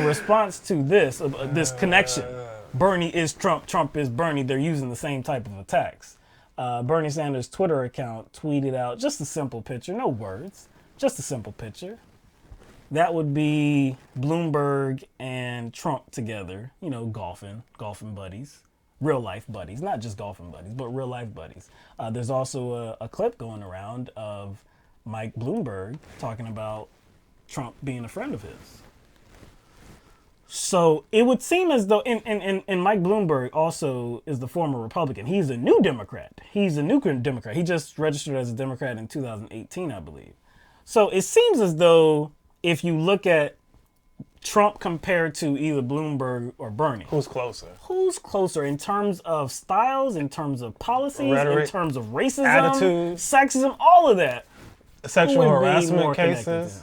response to this connection. Bernie is Trump, Trump is Bernie. They're using the same type of attacks. Bernie Sanders' Twitter account tweeted out just a simple picture, no words, just a simple picture. That would be Bloomberg and Trump together, you know, golfing buddies, real life buddies, not just golfing buddies, but real life buddies. There's also a clip going around of Mike Bloomberg talking about Trump being a friend of his. So it would seem as though, and Mike Bloomberg also is the former Republican. He's a new Democrat. He just registered as a Democrat in 2018, I believe. So it seems as though if you look at Trump compared to either Bloomberg or Bernie. Who's closer? Who's closer in terms of styles, in terms of policies, rhetoric, in terms of racism, attitude, sexism, all of that. Sexual harassment cases.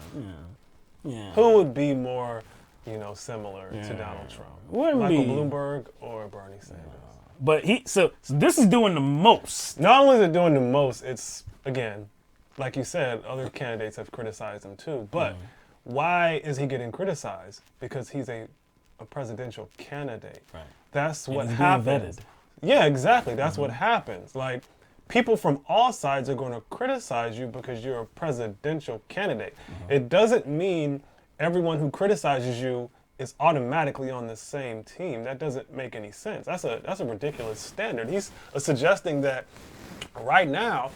Yeah. Who would be more, similar to Donald Trump? Michael Bloomberg or Bernie Sanders? But so this is doing the most. Not only is it doing the most, it's, again, like you said, other candidates have criticized him too. But why is he getting criticized? Because he's a presidential candidate. Right. That's what happens. Yeah, exactly. That's what happens. Like, people from all sides are going to criticize you because you're a presidential candidate. It doesn't mean everyone who criticizes you is automatically on the same team. That doesn't make any sense. That's a ridiculous standard. He's suggesting that right now,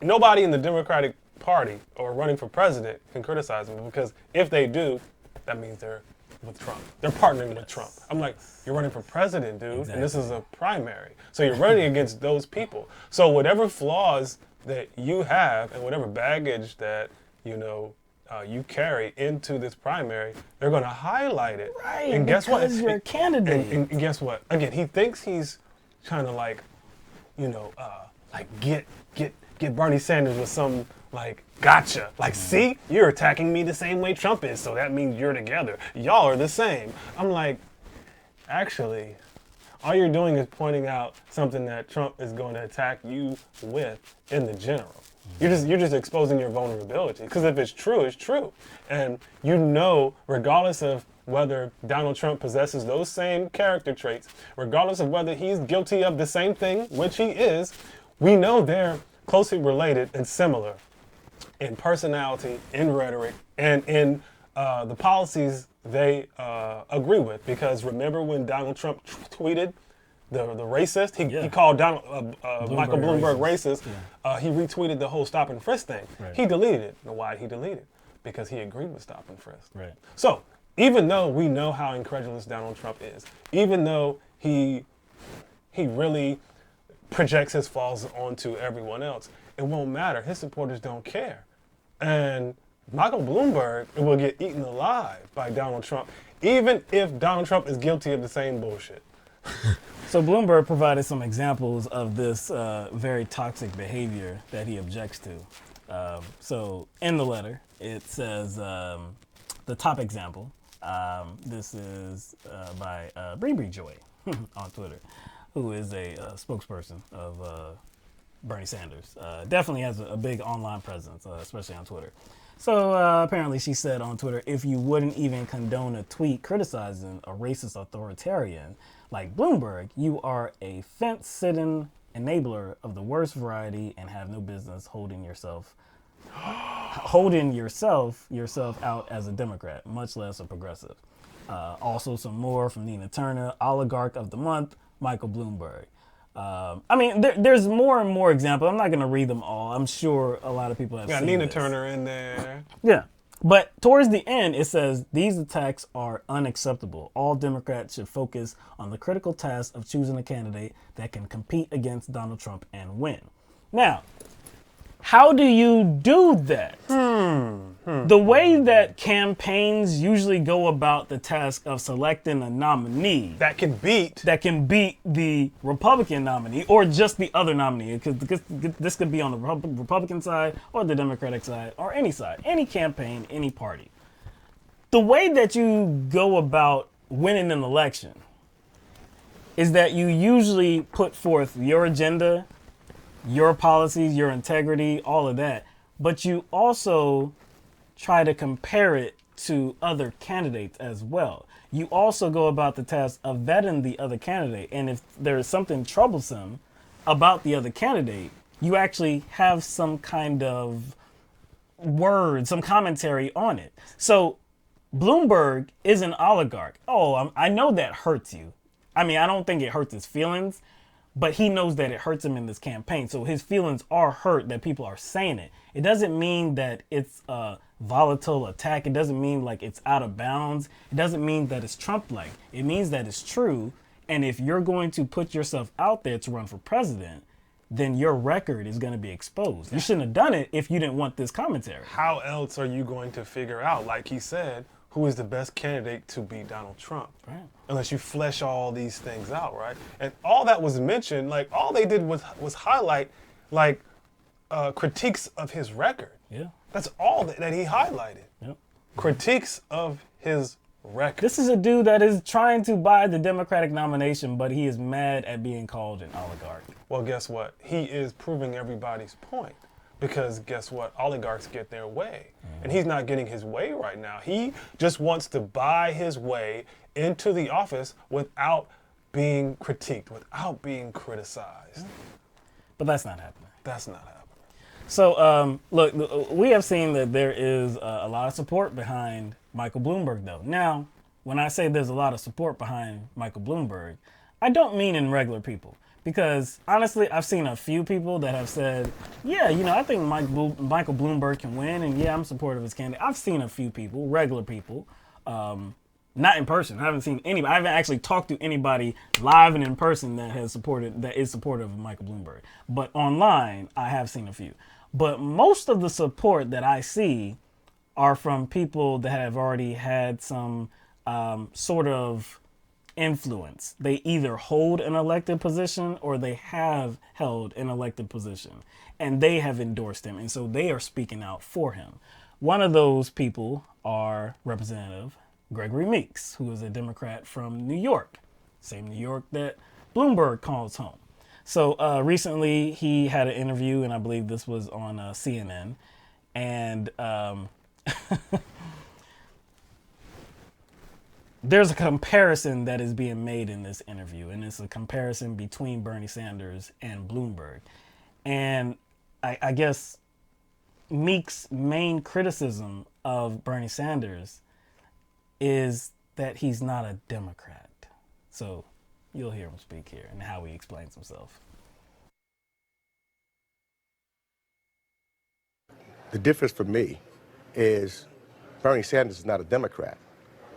nobody in the Democratic Party or running for president can criticize him, because if they do, that means they're with Trump. They're partnering with Trump. I'm like, you're running for president, dude, and this is a primary. So you're running against those people. So whatever flaws that you have and whatever baggage that, you carry into this primary, they're going to highlight it. Right, and guess what? Because you're a candidate. And guess what? Again, he thinks he's trying to get Bernie Sanders with some gotcha. See, you're attacking me the same way Trump is, so that means you're together. Y'all are the same. I'm like, actually, all you're doing is pointing out something that Trump is going to attack you with in the general. You're just exposing your vulnerability, because if it's true, it's true. And regardless of whether Donald Trump possesses those same character traits, regardless of whether he's guilty of the same thing, which he is, we know they're closely related and similar in personality, in rhetoric, and in the policies they agree with. Because remember when Donald Trump tweeted the racist. He called Michael Bloomberg racist. He retweeted the whole stop and frisk thing. Right. He deleted it. And why did he delete it? Because he agreed with stop and frisk. Right. So even though we know how incredulous Donald Trump is, even though he really projects his flaws onto everyone else, it won't matter. His supporters don't care. And Michael Bloomberg will get eaten alive by Donald Trump, even if Donald Trump is guilty of the same bullshit. So Bloomberg provided some examples of this very toxic behavior that he objects to. So in the letter, it says the top example. This is by Bree Joy on Twitter, who is a spokesperson of Bernie Sanders. Definitely has a big online presence, especially on Twitter. So apparently she said on Twitter, if you wouldn't even condone a tweet criticizing a racist authoritarian like Bloomberg, you are a fence-sitting enabler of the worst variety and have no business holding yourself out as a Democrat, much less a progressive. Also some more from Nina Turner, oligarch of the month, Michael Bloomberg. I mean, there's more and more examples. I'm not going to read them all. I'm sure a lot of people have seen Nina this. Turner in there. Yeah. But towards the end, it says, these attacks are unacceptable. All Democrats should focus on the critical task of choosing a candidate that can compete against Donald Trump and win. Now, how do you do that? The way that campaigns usually go about the task of selecting a nominee that can beat the Republican nominee or just the other nominee, because this could be on the Republican side or the Democratic side or any side, any campaign, any party. The way that you go about winning an election is that you usually put forth your agenda, your policies, your integrity, all of that, but you also try to compare it to other candidates as well. You also go about the task of vetting the other candidate, and if there is something troublesome about the other candidate, you actually have some kind of word, some commentary on it. So Bloomberg is an oligarch. Oh, I know that hurts you. I mean, I don't think it hurts his feelings, but he knows that it hurts him in this campaign. So his feelings are hurt that people are saying it. It doesn't mean that it's a volatile attack. It doesn't mean like it's out of bounds. It doesn't mean that it's Trump-like. It means that it's true. And if you're going to put yourself out there to run for president, then your record is going to be exposed. You shouldn't have done it if you didn't want this commentary. How else are you going to figure out, like he said, who is the best candidate to beat Donald Trump? Right. Unless you flesh all these things out, right? And all that was mentioned, like all they did was highlight like critiques of his record. Yeah. That's all that he highlighted. Yep. Critiques of his record. This is a dude that is trying to buy the Democratic nomination, but he is mad at being called an oligarch. Well, guess what? He is proving everybody's point. Because guess what? Oligarchs get their way. And he's not getting his way right now. He just wants to buy his way into the office without being critiqued, without being criticized. But that's not happening. That's not happening. So, look, we have seen that there is a lot of support behind Michael Bloomberg, though. Now, when I say there's a lot of support behind Michael Bloomberg, I don't mean in regular people. Because, honestly, I've seen a few people that have said, yeah, you know, I think Michael Bloomberg can win, and yeah, I'm supportive of his candidate. I've seen a few people, regular people, not in person. I haven't seen anybody. I haven't actually talked to anybody live and in person that is supportive of Michael Bloomberg. But online, I have seen a few. But most of the support that I see are from people that have already had some sort of influence. They either hold an elected position or they have held an elected position, and they have endorsed him, and so they are speaking out for him. One of those people are Representative Gregory Meeks, who is a Democrat from New York, same New York that Bloomberg calls home. So recently he had an interview, and I believe this was on CNN, and there's a comparison that is being made in this interview, and it's a comparison between Bernie Sanders and Bloomberg. And I guess Meek's main criticism of Bernie Sanders is that he's not a Democrat. So You'll hear him speak here and how he explains himself. The difference for me is Bernie Sanders is not a Democrat.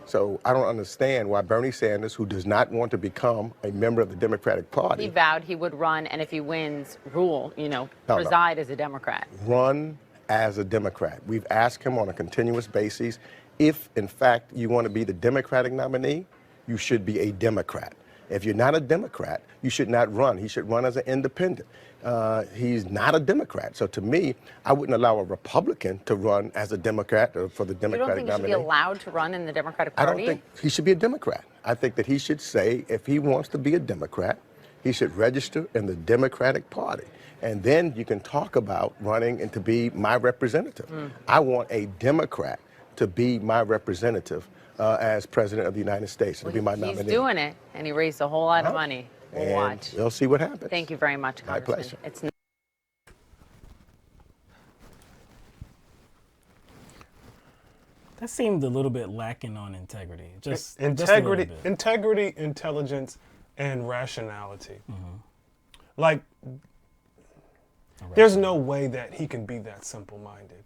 So I don't understand why Bernie Sanders, who does not want to become a member of the Democratic Party, He vowed he would run, and if he wins, reside as a Democrat. Run as a Democrat. We've asked him on a continuous basis, if in fact you want to be the Democratic nominee, you should be a Democrat. If you're not a Democrat, you should not run. He should run as an independent. He's not a Democrat. So to me, I wouldn't allow a Republican to run as a Democrat or for the Democratic nominee. You don't think he should be allowed to run in the Democratic Party? I don't think he should be a Democrat. I think that he should say if he wants to be a Democrat, he should register in the Democratic Party. And then you can talk about running and to be my representative. I want a Democrat to be my representative as President of the United States, to be my nominee. He's doing it, and he raised a whole lot of money. We'll watch. We'll see what happens. Thank you very much, My Congressman. pleasure. That seemed a little bit lacking on integrity. Just integrity, just a little bit. integrity, intelligence, and rationality. Like, there's no way that he can be that simple-minded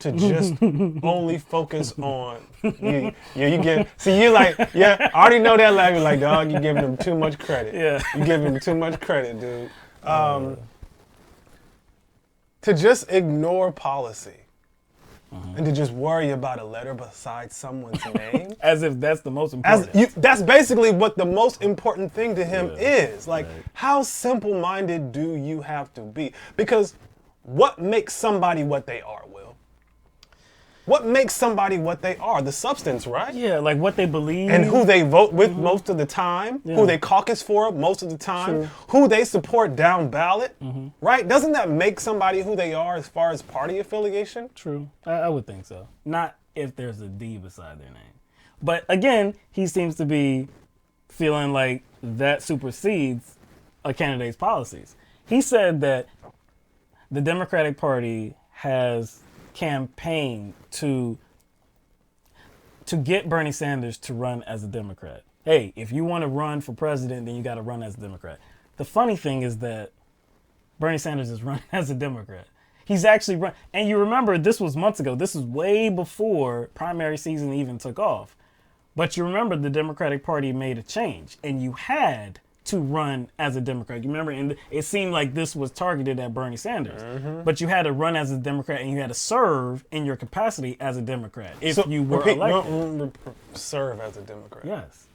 to just only focus on you get. See, you like, I already know that. Like, dog, you giving him too much credit. Yeah, you giving him too much credit, dude. To just ignore policy. And to just worry about a letter beside someone's name. As if that's the most important. That's basically what the most important thing to him is. Like, how simple-minded do you have to be? Because what makes somebody what they are, Will? What makes somebody what they are? The substance, right? Yeah, like what they believe. And who they vote with most of the time, who they caucus for most of the time, who they support down ballot, right? Doesn't that make somebody who they are as far as party affiliation? True. I would think so. Not if there's a D beside their name. But again, he seems to be feeling like that supersedes a candidate's policies. He said that the Democratic Party has campaigned to get Bernie Sanders to run as a Democrat. Hey, if you want to run for president, then you got to run as a Democrat. The funny thing is that Bernie Sanders is running as a Democrat. He's actually run, and you remember this was months ago. This was way before primary season even took off. But you remember the Democratic Party made a change, and you had to run as a Democrat. You remember, and it seemed like this was targeted at Bernie Sanders. But you had to run as a Democrat, and you had to serve in your capacity as a Democrat if you were elected. Serve as a Democrat. Yes.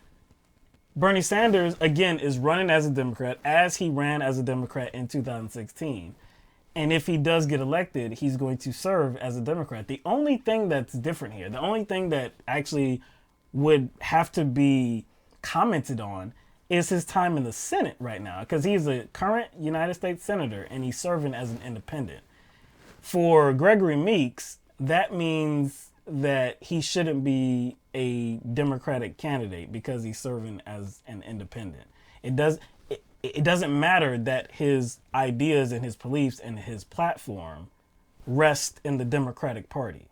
Bernie Sanders, again, is running as a Democrat as he ran as a Democrat in 2016. And if he does get elected, he's going to serve as a Democrat. The only thing that's different here, the only thing that actually would have to be commented on is his time in the Senate right now, because he's a current United States Senator and he's serving as an independent. For Gregory Meeks, that means that he shouldn't be a Democratic candidate because he's serving as an independent. It doesn't matter that his ideas and his beliefs and his platform rest in the Democratic Party.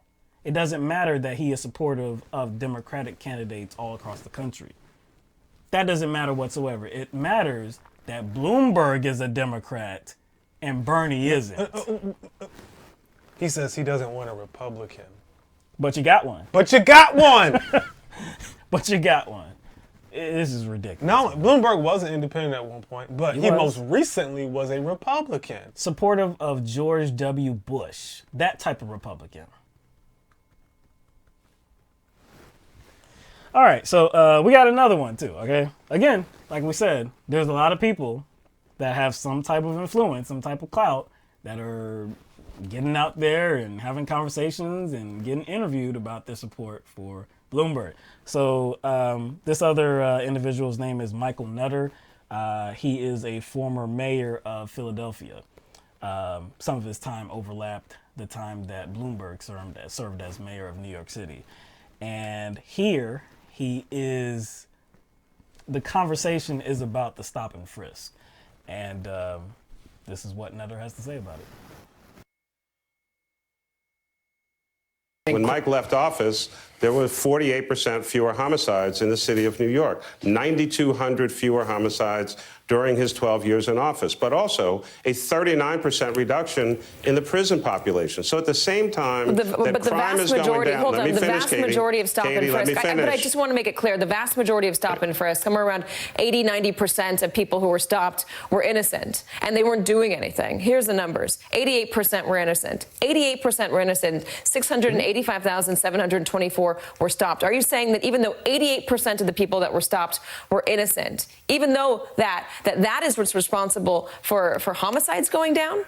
It doesn't matter that he is supportive of Democratic candidates all across the country. That doesn't matter whatsoever. It matters that Bloomberg is a Democrat and Bernie isn't. He says he doesn't want a Republican. But you got one. But you got one! But you got one. This is ridiculous. No, Bloomberg was an independent at one point, but he most recently was a Republican. Supportive of George W. Bush. That type of Republican. All right, so we got another one too, okay? Again, like we said, there's a lot of people that have some type of influence, some type of clout, that are getting out there and having conversations and getting interviewed about their support for Bloomberg. So this other individual's name is Michael Nutter. He is a former mayor of Philadelphia. Some of his time overlapped the time that Bloomberg served as mayor of New York City. And here the conversation is about the stop and frisk. And this is what Nutter has to say about it. When Mike left office, there were 48% fewer homicides in the city of New York, 9,200 fewer homicides during his 12 years in office, but also a 39% reduction in the prison population. So at the same time that crime is going down, hold on, the vast majority of stop and frisk, but I just want to make it clear, the vast majority of stop and frisk, somewhere around 80, 90% of people who were stopped were innocent, and they weren't doing anything. Here's the numbers. 88% were innocent. 88% were innocent. 685,724 were stopped. Are you saying that even though 88% of the people that were stopped were innocent, even though that is what's responsible for homicides going down?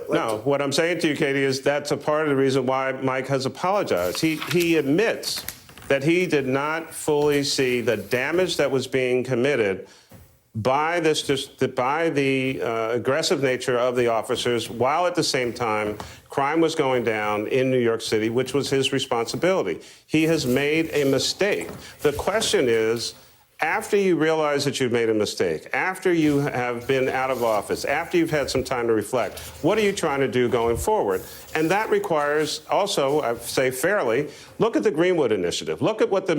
No, what I'm saying to you, Katie, is that's a part of the reason why Mike has apologized. He admits that he did not fully see the damage that was being committed by the aggressive nature of the officers, while at the same time crime was going down in New York City, which was his responsibility. He has made a mistake. The question is, after you realize that you've made a mistake, after you have been out of office, after you've had some time to reflect, what are you trying to do going forward? And that requires also, I say fairly, look at the Greenwood Initiative. Look at what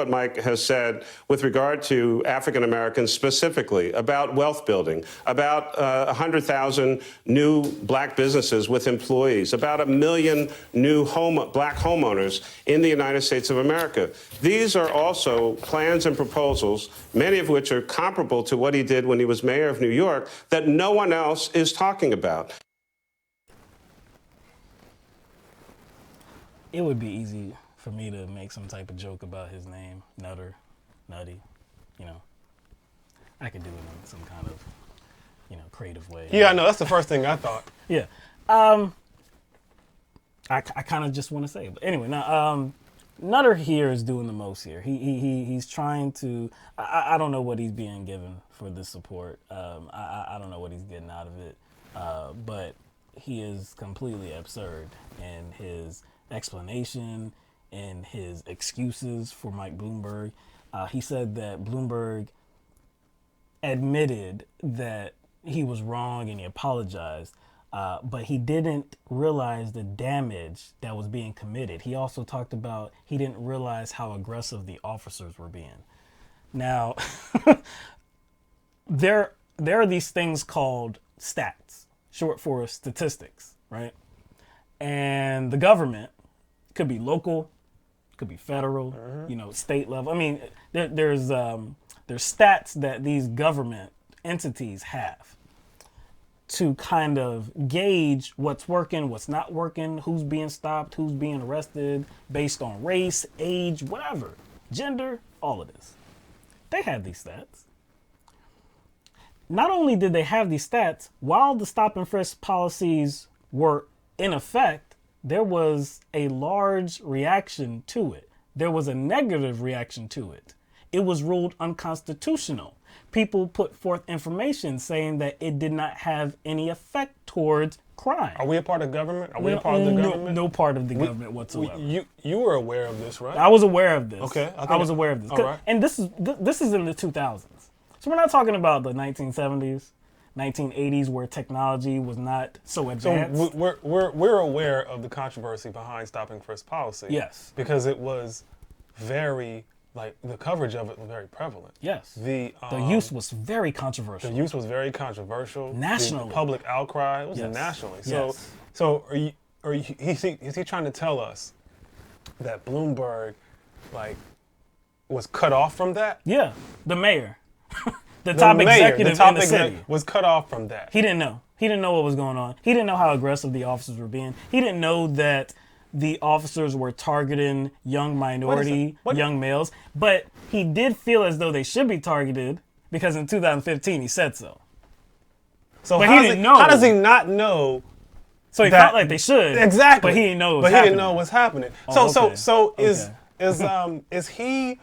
Mike has said with regard to African Americans specifically, about wealth building, about 100,000 new black businesses with employees, about 1 million new black homeowners in the United States of America. These are also plans and proposals, many of which are comparable to what he did when he was mayor of New York, that no one else is talking about. It would be easy for me to make some type of joke about his name, Nutter, Nutty, you know. I could do it in some kind of, creative way. Yeah, I know. That's the first thing I thought. Yeah. I kind of just want to say it. But anyway, now, Nutter here is doing the most here. He's trying to, I don't know what he's being given for this support. I don't know what he's getting out of it. But he is completely absurd in his explanation and his excuses for Mike Bloomberg. He said that Bloomberg admitted that he was wrong and he apologized, but he didn't realize the damage that was being committed. He also talked about he didn't realize how aggressive the officers were being. Now, there are these things called stats, short for statistics, right? And the government, could be local, could be federal, state level. I mean, there's stats that these government entities have to kind of gauge what's working, what's not working, who's being stopped, who's being arrested based on race, age, whatever, gender, all of this. They have these stats. Not only did they have these stats, while the stop and frisk policies were in effect, there was a large reaction to it. There was a negative reaction to it. It was ruled unconstitutional. People put forth information saying that it did not have any effect towards crime. Are we a part of government? Are we a part of the government? No part of the government whatsoever. You were aware of this, right? I was aware of this. Okay. I was aware of this. All right. And this is in the 2000s. So we're not talking about the 1970s. 1980s, where technology was not so advanced. So we're aware of the controversy behind stop and frisk policy. Yes. Because it was the coverage of it was very prevalent. Yes. The use was very controversial. The use was very controversial. Nationally. The public outcry was nationally. So is he trying to tell us that Bloomberg was cut off from that? Yeah, the mayor. The top executive in the city was cut off from that. He didn't know. He didn't know what was going on. He didn't know how aggressive the officers were being. He didn't know that the officers were targeting young young males. But he did feel as though they should be targeted because in 2015 he said so. So but he didn't know. How does he not know? So he felt like they should. Exactly. But he didn't know. He didn't know what's happening. Is he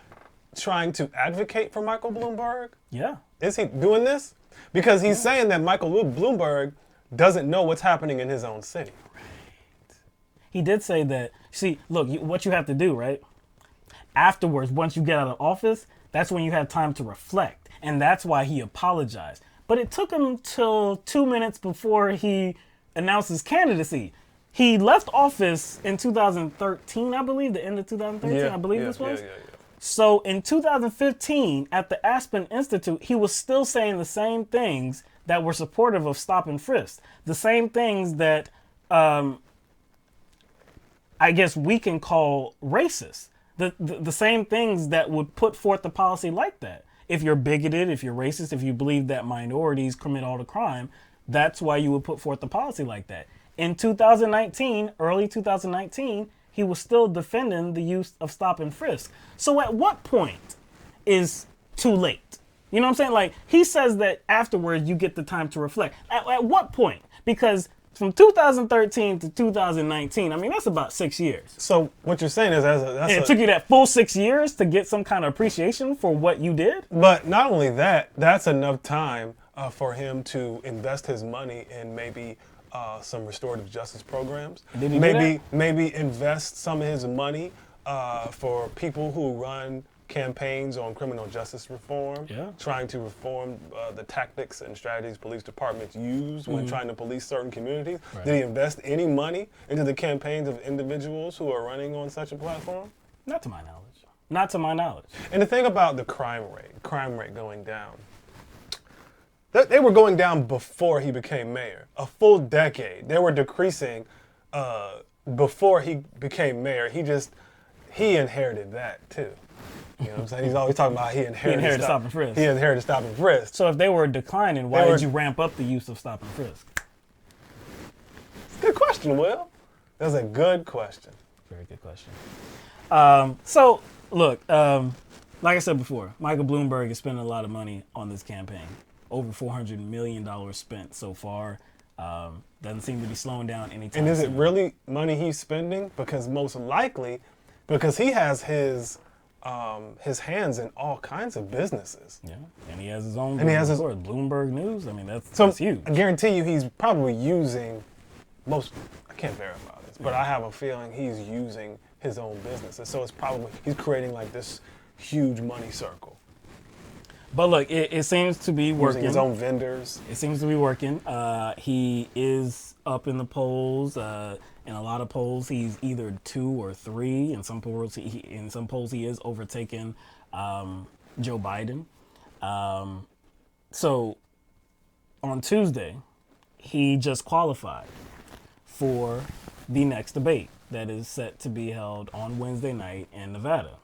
trying to advocate for Michael Bloomberg? Yeah. Is he doing this? Because he's saying that Michael Bloomberg doesn't know what's happening in his own city. Right. He did say that, see, look, what you have to do, right? Afterwards, once you get out of office, that's when you have time to reflect. And that's why he apologized. But it took him till 2 minutes before he announced his candidacy. he left office in 2013, I believe, the end of 2013, I believe this was. So in 2015, at the Aspen Institute, he was still saying the same things that were supportive of stop and frisk. The same things that I guess we can call racist. The same things that would put forth a policy like that. If you're bigoted, if you're racist, if you believe that minorities commit all the crime, that's why you would put forth a policy like that. In 2019, early 2019, he was still defending the use of stop and frisk. So at what point is too late? You know what I'm saying? Like, he says that afterwards you get the time to reflect. At what point? Because from 2013 to 2019, I mean, that's about 6 years. So what you're saying is it took you that full 6 years to get some kind of appreciation for what you did? But not only that, that's enough time for him to invest his money in maybe some restorative justice programs. Did he do that? Maybe invest some of his money for people who run campaigns on criminal justice reform, trying to reform the tactics and strategies police departments use when trying to police certain communities. Right. Did he invest any money into the campaigns of individuals who are running on such a platform? Not to my knowledge. Not to my knowledge. And the thing about the crime rate going down, they were going down before he became mayor. A full decade. They were decreasing before he became mayor. He inherited that too. You know what I'm saying? He's always talking about he inherited stop and frisk. He inherited stop and frisk. So if they were declining, why did you ramp up the use of stop and frisk? Good question, Will. That's a good question. Very good question. So, look, like I said before, Michael Bloomberg is spending a lot of money on this campaign. Over $400 million spent so far. Doesn't seem to be slowing down anytime soon. And is it soon. really money he's spending? Because most likely, because he has his hands in all kinds of businesses. Yeah, and he has his own. And he has his Bloomberg News. I mean, that's huge. I guarantee you, he's probably using most. I can't verify this, but I have a feeling he's using his own businesses. So it's probably he's creating like this huge money circle. But look, it seems to be working. Using his own vendors. It seems to be working. He is up in the polls. In a lot of polls, he's either 2 or 3. In some polls, he is overtaking Joe Biden. So on Tuesday, he just qualified for the next debate that is set to be held on Wednesday night in Nevada.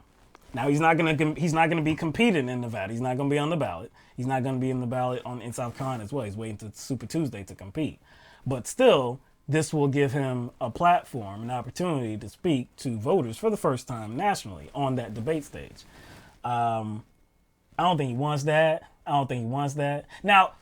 Now he's not gonna be competing in Nevada. He's not gonna be on the ballot. He's not gonna be in the ballot in South Carolina as well. He's waiting to Super Tuesday to compete. But still, this will give him a platform, an opportunity to speak to voters for the first time nationally on that debate stage. I don't think he wants that. Now,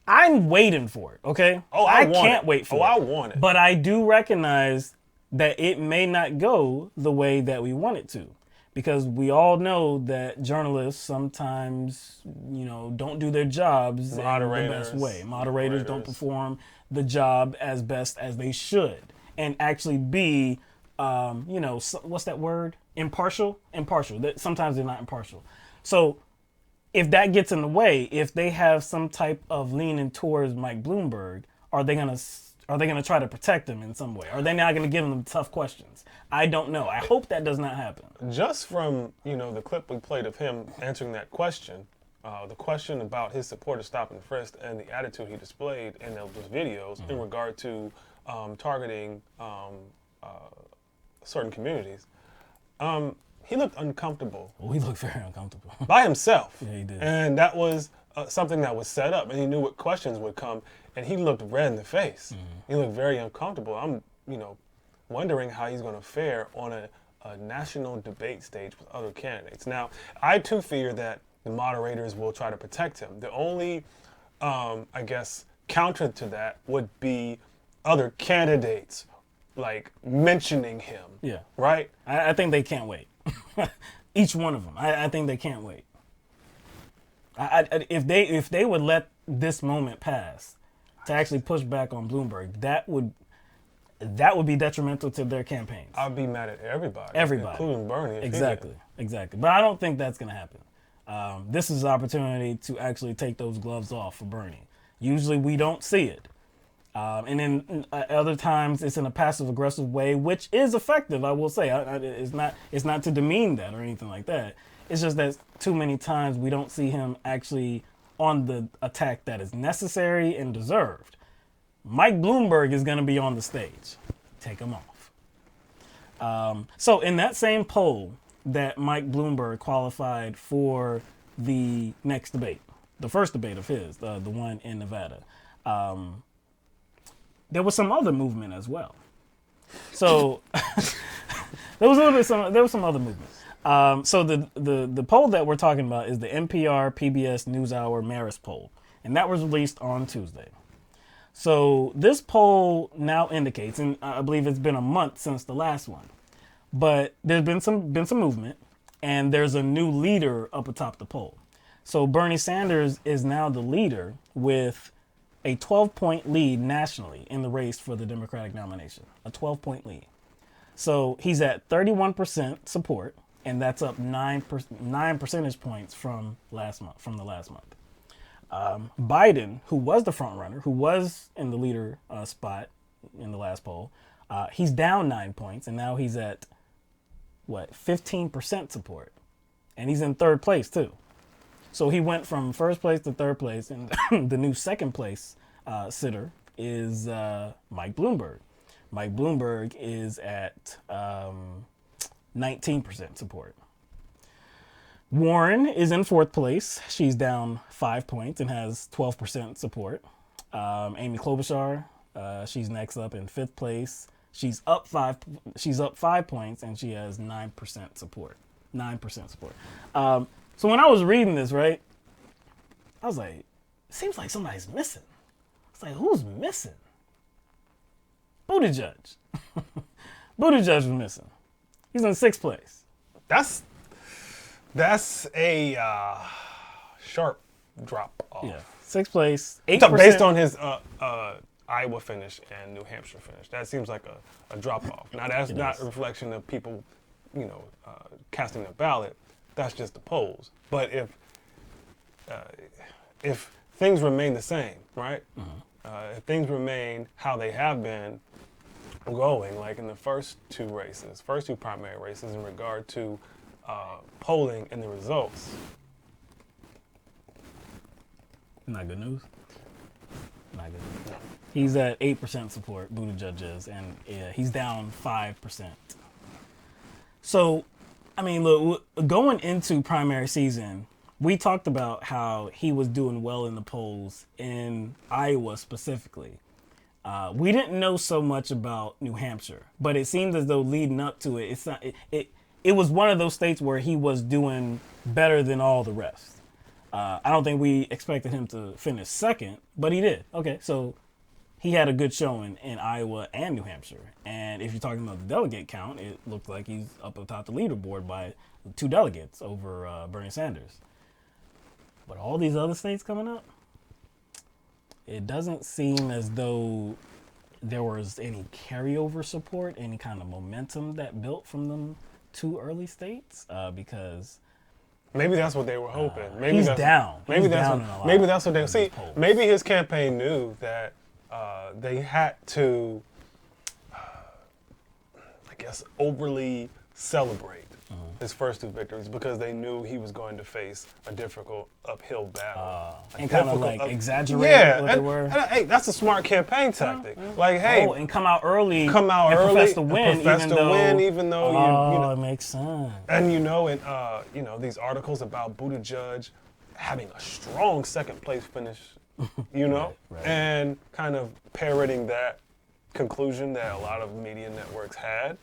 I'm waiting for it, okay? I can't wait for it. I want it. But I do recognize that it may not go the way that we want it to. Because we all know that journalists sometimes, don't do their jobs in the best way. Moderators don't perform the job as best as they should, and actually be, what's that word? Impartial. That sometimes they're not impartial. So, if that gets in the way, if they have some type of leaning towards Mike Bloomberg, are they gonna try to protect him in some way? Are they not gonna give him tough questions? I don't know. I hope that does not happen. Just from the clip we played of him answering that question, the question about his support of stop and frisk and the attitude he displayed in those videos in regard to targeting certain communities, he looked uncomfortable. Well, he looked very uncomfortable. By himself. Yeah, he did. And that was something that was set up, and he knew what questions would come, and he looked red in the face. He looked very uncomfortable. I'm, wondering how he's going to fare on a national debate stage with other candidates. Now, I too fear that the moderators will try to protect him. The only, counter to that would be other candidates, like, mentioning him. Yeah. Right? I think they can't wait. Each one of them. I think they can't wait. If they would let this moment pass to actually push back on Bloomberg, that would be detrimental to their campaigns. I'd be mad at everybody. Including Bernie. Exactly. But I don't think that's going to happen. This is an opportunity to actually take those gloves off for Bernie. Usually we don't see it. And then other times it's in a passive aggressive way, which is effective, I will say. It's not to demean that or anything like that. It's just that too many times we don't see him actually on the attack that is necessary and deserved. Mike Bloomberg is going to be on the stage. Take him off. So in that same poll that Mike Bloomberg qualified for the next debate, the first debate of his, the one in Nevada, there was some other movement as well. So there was some other movement. So the poll that we're talking about is the NPR PBS NewsHour Marist poll, and that was released on Tuesday. So this poll now indicates, and I believe it's been a month since the last one, but there's been some movement, and there's a new leader up atop the poll. So Bernie Sanders is now the leader with a 12-point lead nationally in the race for the Democratic nomination, a 12-point lead. So he's at 31% support, and that's up 9 percentage points from the last month. Biden, who was the front runner, who was in the leader spot in the last poll, he's down 9 points, and now he's at 15% support, and he's in third place too. So he went from first place to third place, and the new second place sitter is Mike Bloomberg. Mike Bloomberg is at 19% support. Warren is in fourth place. She's down 5 points and has 12% support. Amy Klobuchar, she's next up in fifth place. She's up 5 points and she has 9% support. 9% support. So when I was reading this, right, I was like, it seems like somebody's missing. It's like, who's missing? Buttigieg. Buttigieg was missing. He's in sixth place. That's a sharp drop off. Yeah, sixth place, 8%. Based on his Iowa finish and New Hampshire finish, that seems like a drop off. Now that's not a reflection of people, casting a ballot. That's just the polls. But if things remain the same, right? Mm-hmm. If things remain how they have been going, like in the first two primary races in regard to polling and the results. Not good news. Not good news. No. He's at 8% support, Buttigieg is, and he's down 5%. So, I mean, look, going into primary season, we talked about how he was doing well in the polls in Iowa specifically. We didn't know so much about New Hampshire, but it seemed as though leading up to it, it was one of those states where he was doing better than all the rest. I don't think we expected him to finish second, but he did. Okay, so he had a good showing in Iowa and New Hampshire. And if you're talking about the delegate count, it looked like he's up atop the leaderboard by 2 delegates over Bernie Sanders. But all these other states coming up, it doesn't seem as though there was any carryover support, any kind of momentum that built from them 2 early states, because maybe that's what they were hoping. Maybe he's that's, down. Maybe he's that's down what, maybe that's what they see. Maybe his campaign knew that they had to, I guess, overly celebrate his first 2 victories because they knew he was going to face a difficult uphill battle. And kind of like exaggerate what they were. And, hey, that's a smart campaign tactic. Like, hey, and come out early. Profess to win, even though it makes sense. And these articles about Buttigieg having a strong second place finish, right. And kind of parroting that conclusion that a lot of media networks had.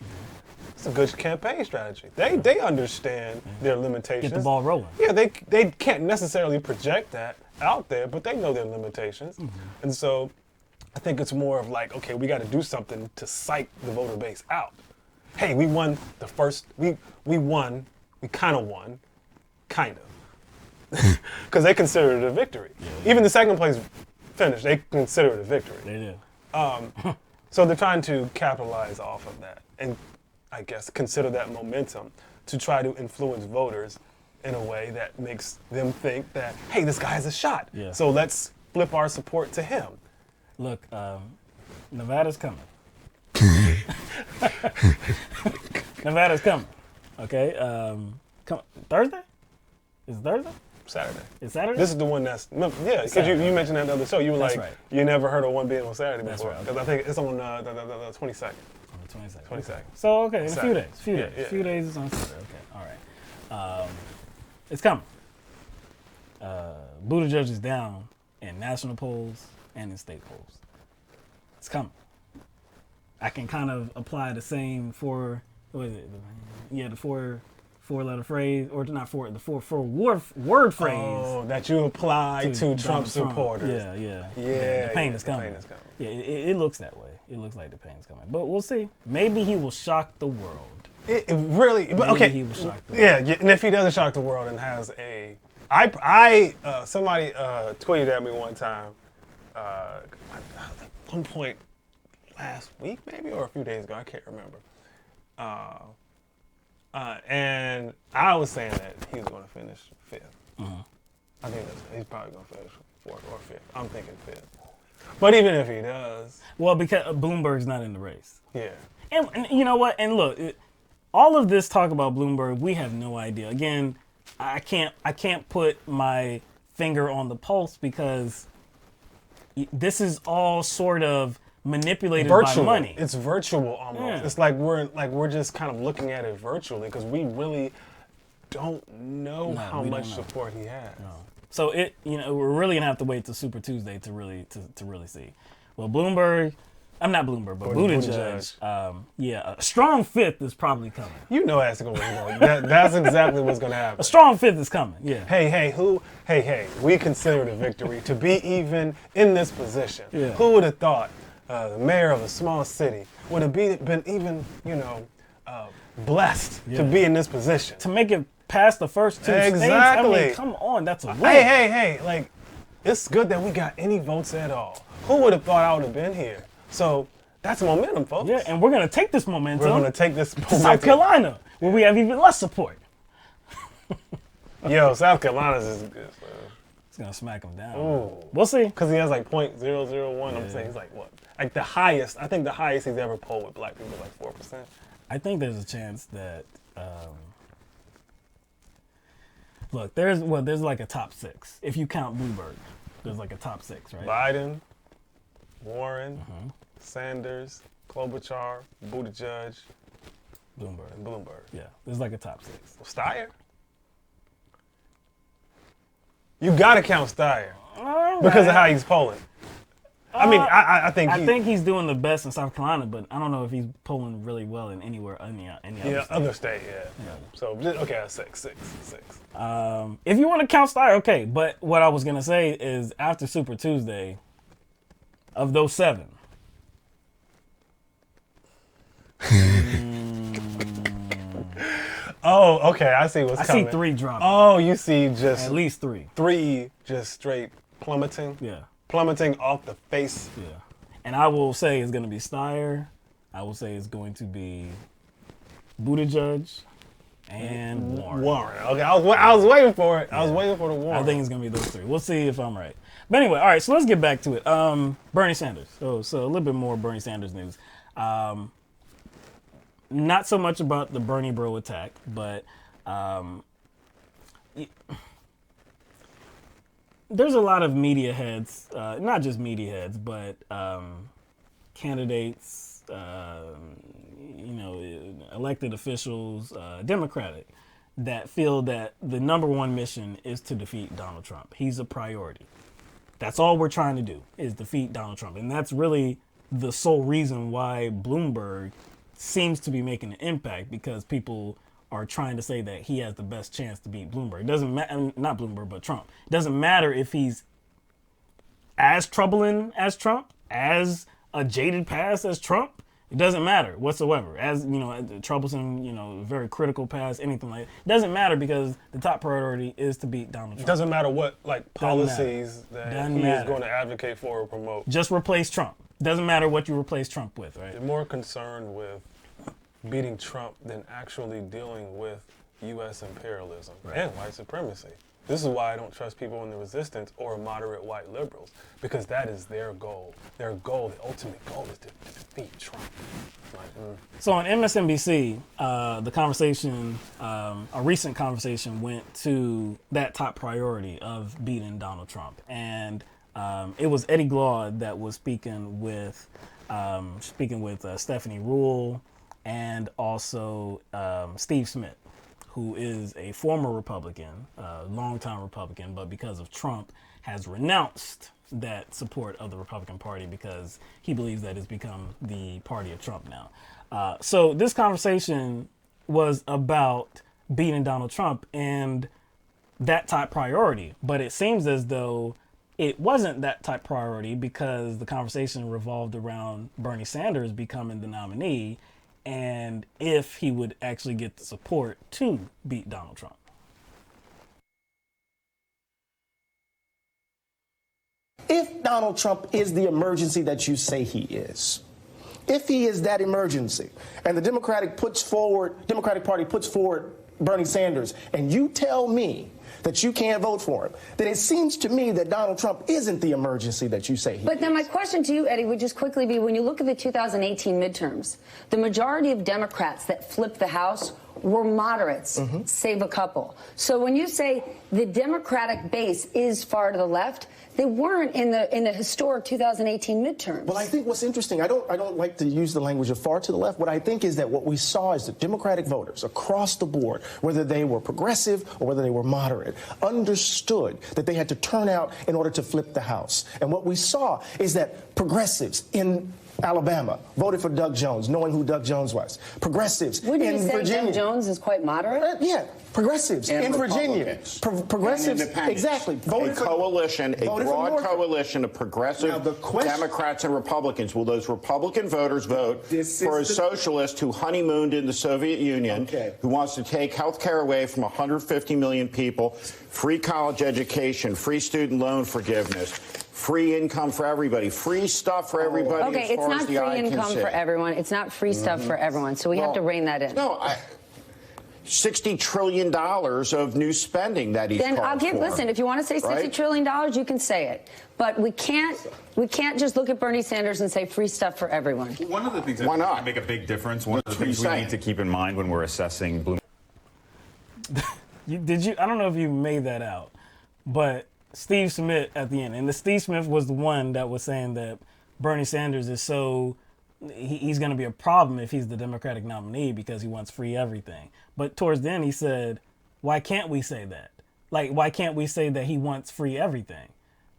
It's a good campaign strategy. They understand their limitations. Get the ball rolling. Yeah, they can't necessarily project that out there, but they know their limitations. Mm-hmm. And so I think it's more of like, okay, we got to do something to psych the voter base out. Hey, we won the first, we kind of won, because they consider it a victory. Yeah. Even the second place finish, they consider it a victory. They do. So they're trying to capitalize off of that and I guess consider that momentum to try to influence voters in a way that makes them think that, hey, this guy has a shot. Yeah. So let's flip our support to him. Look, Nevada's coming. Nevada's coming. Okay. Thursday? Is it Thursday? Saturday. It's Saturday? This is the one that's, yeah, because you mentioned that in the other show. You were That's like, right. you never heard of one being on Saturday That's before. right. Because I think it's on the 22nd. On the 22nd. 22nd. So, okay, in a Saturday. few days. A few days is on Saturday. Okay, all right. It's coming. Buttigieg is down in national polls and in state polls. It's coming. I can kind of apply the same the four-letter phrase, or not four, the four word phrase. Oh, that you apply to Trump supporters. Yeah. The pain is coming. Yeah, it looks that way. It looks like the pain's coming. But we'll see. Maybe he will shock the world. It really, but Maybe okay. he will shock the world. Yeah, and if he doesn't shock the world and has somebody tweeted at me one time, at one point last week maybe, or a few days ago, I can't remember. And I was saying that he was going to finish 5th. I think he's probably going to finish 4th or 5th. I'm thinking 5th. But even if he does, well, because Bloomberg's not in the race. yeah. And you know what? And look, all of this talk about Bloomberg, we have no idea. Again, I can't put my finger on the pulse because this is all sort of manipulated by money. It's virtual almost. Yeah. It's like we're just kind of looking at it virtually because we really don't know how much support he has. No. So we're really gonna have to wait till Super Tuesday to really see. Well, Bloomberg. I'm not Bloomberg, but Buttigieg. A strong 5th is probably coming. You know that's going to go. That's exactly what's going to happen. A strong 5th is coming. Yeah. Hey, we consider it a victory to be even in this position. Yeah. Who would have thought the mayor of a small city would have been even, blessed to be in this position. To make it past the first 2 states. Exactly. I mean, come on, that's a win. Hey, like, it's good that we got any votes at all. Who would have thought I would have been here? So that's momentum, folks. Yeah, and we're going to take this momentum. We're going to take this momentum to South Carolina, where we have even less support. Yo, South Carolina's is good. It's going to smack him down. Ooh. We'll see. Because he has like .001. I'm saying he's like what? Like the highest. I think the highest he's ever polled with black people is like 4%. I think there's a chance that, look, there's like a top 6. If you count Bloomberg, there's like a top 6, right? Biden, Warren, Sanders, Klobuchar, Buttigieg, Bloomberg. Yeah, there's like a top 6. Steyer? You gotta count Steyer because of how he's polling. I mean, I think he's doing the best in South Carolina, but I don't know if he's polling really well in any other state. Yeah. So okay, 6. If you want to count Steyer, okay. But what I was gonna say is after Super Tuesday, of those 7. Oh, okay. I see what's coming. I see 3 dropping. Oh, you see just at least 3. 3 just straight plummeting. Yeah. Plummeting off the face. Yeah. And I will say it's going to be Steyer. I will say it's going to be Buttigieg and Warren. Okay, I was waiting for it. I was waiting for the Warren. I think it's going to be those 3. We'll see if I'm right. But anyway, all right, so let's get back to it. Bernie Sanders. So a little bit more Bernie Sanders news. Not so much about the Bernie Bro attack, but there's a lot of media heads, not just media heads, but candidates, elected officials, Democratic, that feel that the number one mission is to defeat Donald Trump. He's a priority. That's all we're trying to do, is defeat Donald Trump. And that's really the sole reason why Bloomberg seems to be making an impact, because people are trying to say that he has the best chance to beat Bloomberg. It doesn't matter, not Bloomberg, but Trump. It doesn't matter if he's as troubling as Trump, as a jaded past as Trump. It doesn't matter whatsoever. As, troublesome, very critical past, anything like that. It doesn't matter, because the top priority is to beat Donald Trump. It doesn't matter what policies that he's going to advocate for or promote. Just replace Trump. Doesn't matter what you replace Trump with, right? They're more concerned with beating Trump than actually dealing with U.S. imperialism and white supremacy. This is why I don't trust people in the resistance or moderate white liberals, because that is their goal. Their goal, the ultimate goal, is to defeat Trump. So on MSNBC, the conversation, a recent conversation went to that top priority of beating Donald Trump. And it was Eddie Gaillard that was speaking with Stephanie Ruhle and also Steve Smith, who is a former Republican, longtime Republican, but because of Trump has renounced that support of the Republican Party because he believes that it's become the party of Trump now. So this conversation was about beating Donald Trump and that top priority, but it seems as though it wasn't that top priority because the conversation revolved around Bernie Sanders becoming the nominee and if he would actually get the support to beat Donald Trump. If Donald Trump is the emergency that you say he is, if he is that emergency, and the Democratic Party puts forward Bernie Sanders, and you tell me that you can't vote for him, then it seems to me that Donald Trump isn't the emergency that you say he is. But then my question to you, Eddie, would just quickly be, when you look at the 2018 midterms, the majority of Democrats that flipped the House were moderates, save a couple. So when you say the Democratic base is far to the left, they weren't in the historic 2018 midterms. Well, I think what's interesting, I don't like to use the language of far to the left. What I think is that what we saw is that Democratic voters across the board, whether they were progressive or whether they were moderate, understood that they had to turn out in order to flip the House. And what we saw is that progressives in Alabama voted for Doug Jones, knowing who Doug Jones was. Progressives Wouldn't in you say Virginia. Doug Jones is quite moderate? Yeah, progressives and in Virginia. Republicans Progressives, and independents. exactly. A coalition, a broad coalition of progressive Democrats and Republicans. Will those Republican voters vote for a socialist who honeymooned in the Soviet Union, who wants to take health care away from 150 million people, free college education, free student loan forgiveness, free income for everybody, free stuff for everybody. Okay, as it's far not as the free eye can income see. for everyone. It's not free stuff for everyone. So we have to rein that in. No, $60 trillion of new spending that he's Then I'll give. for. Listen, if you want to say $60 trillion, you can say it. But we can't just look at Bernie Sanders and say free stuff for everyone. One of the things that make a big difference, one of the things we need to keep in mind when we're assessing Bloomberg. I don't know if you made that out, but Steve Smith at the end, and Steve Smith was the one that was saying that Bernie Sanders is he's going to be a problem if he's the Democratic nominee because he wants free everything. But towards the end, he said, why can't we say that? Like, why can't we say that he wants free everything?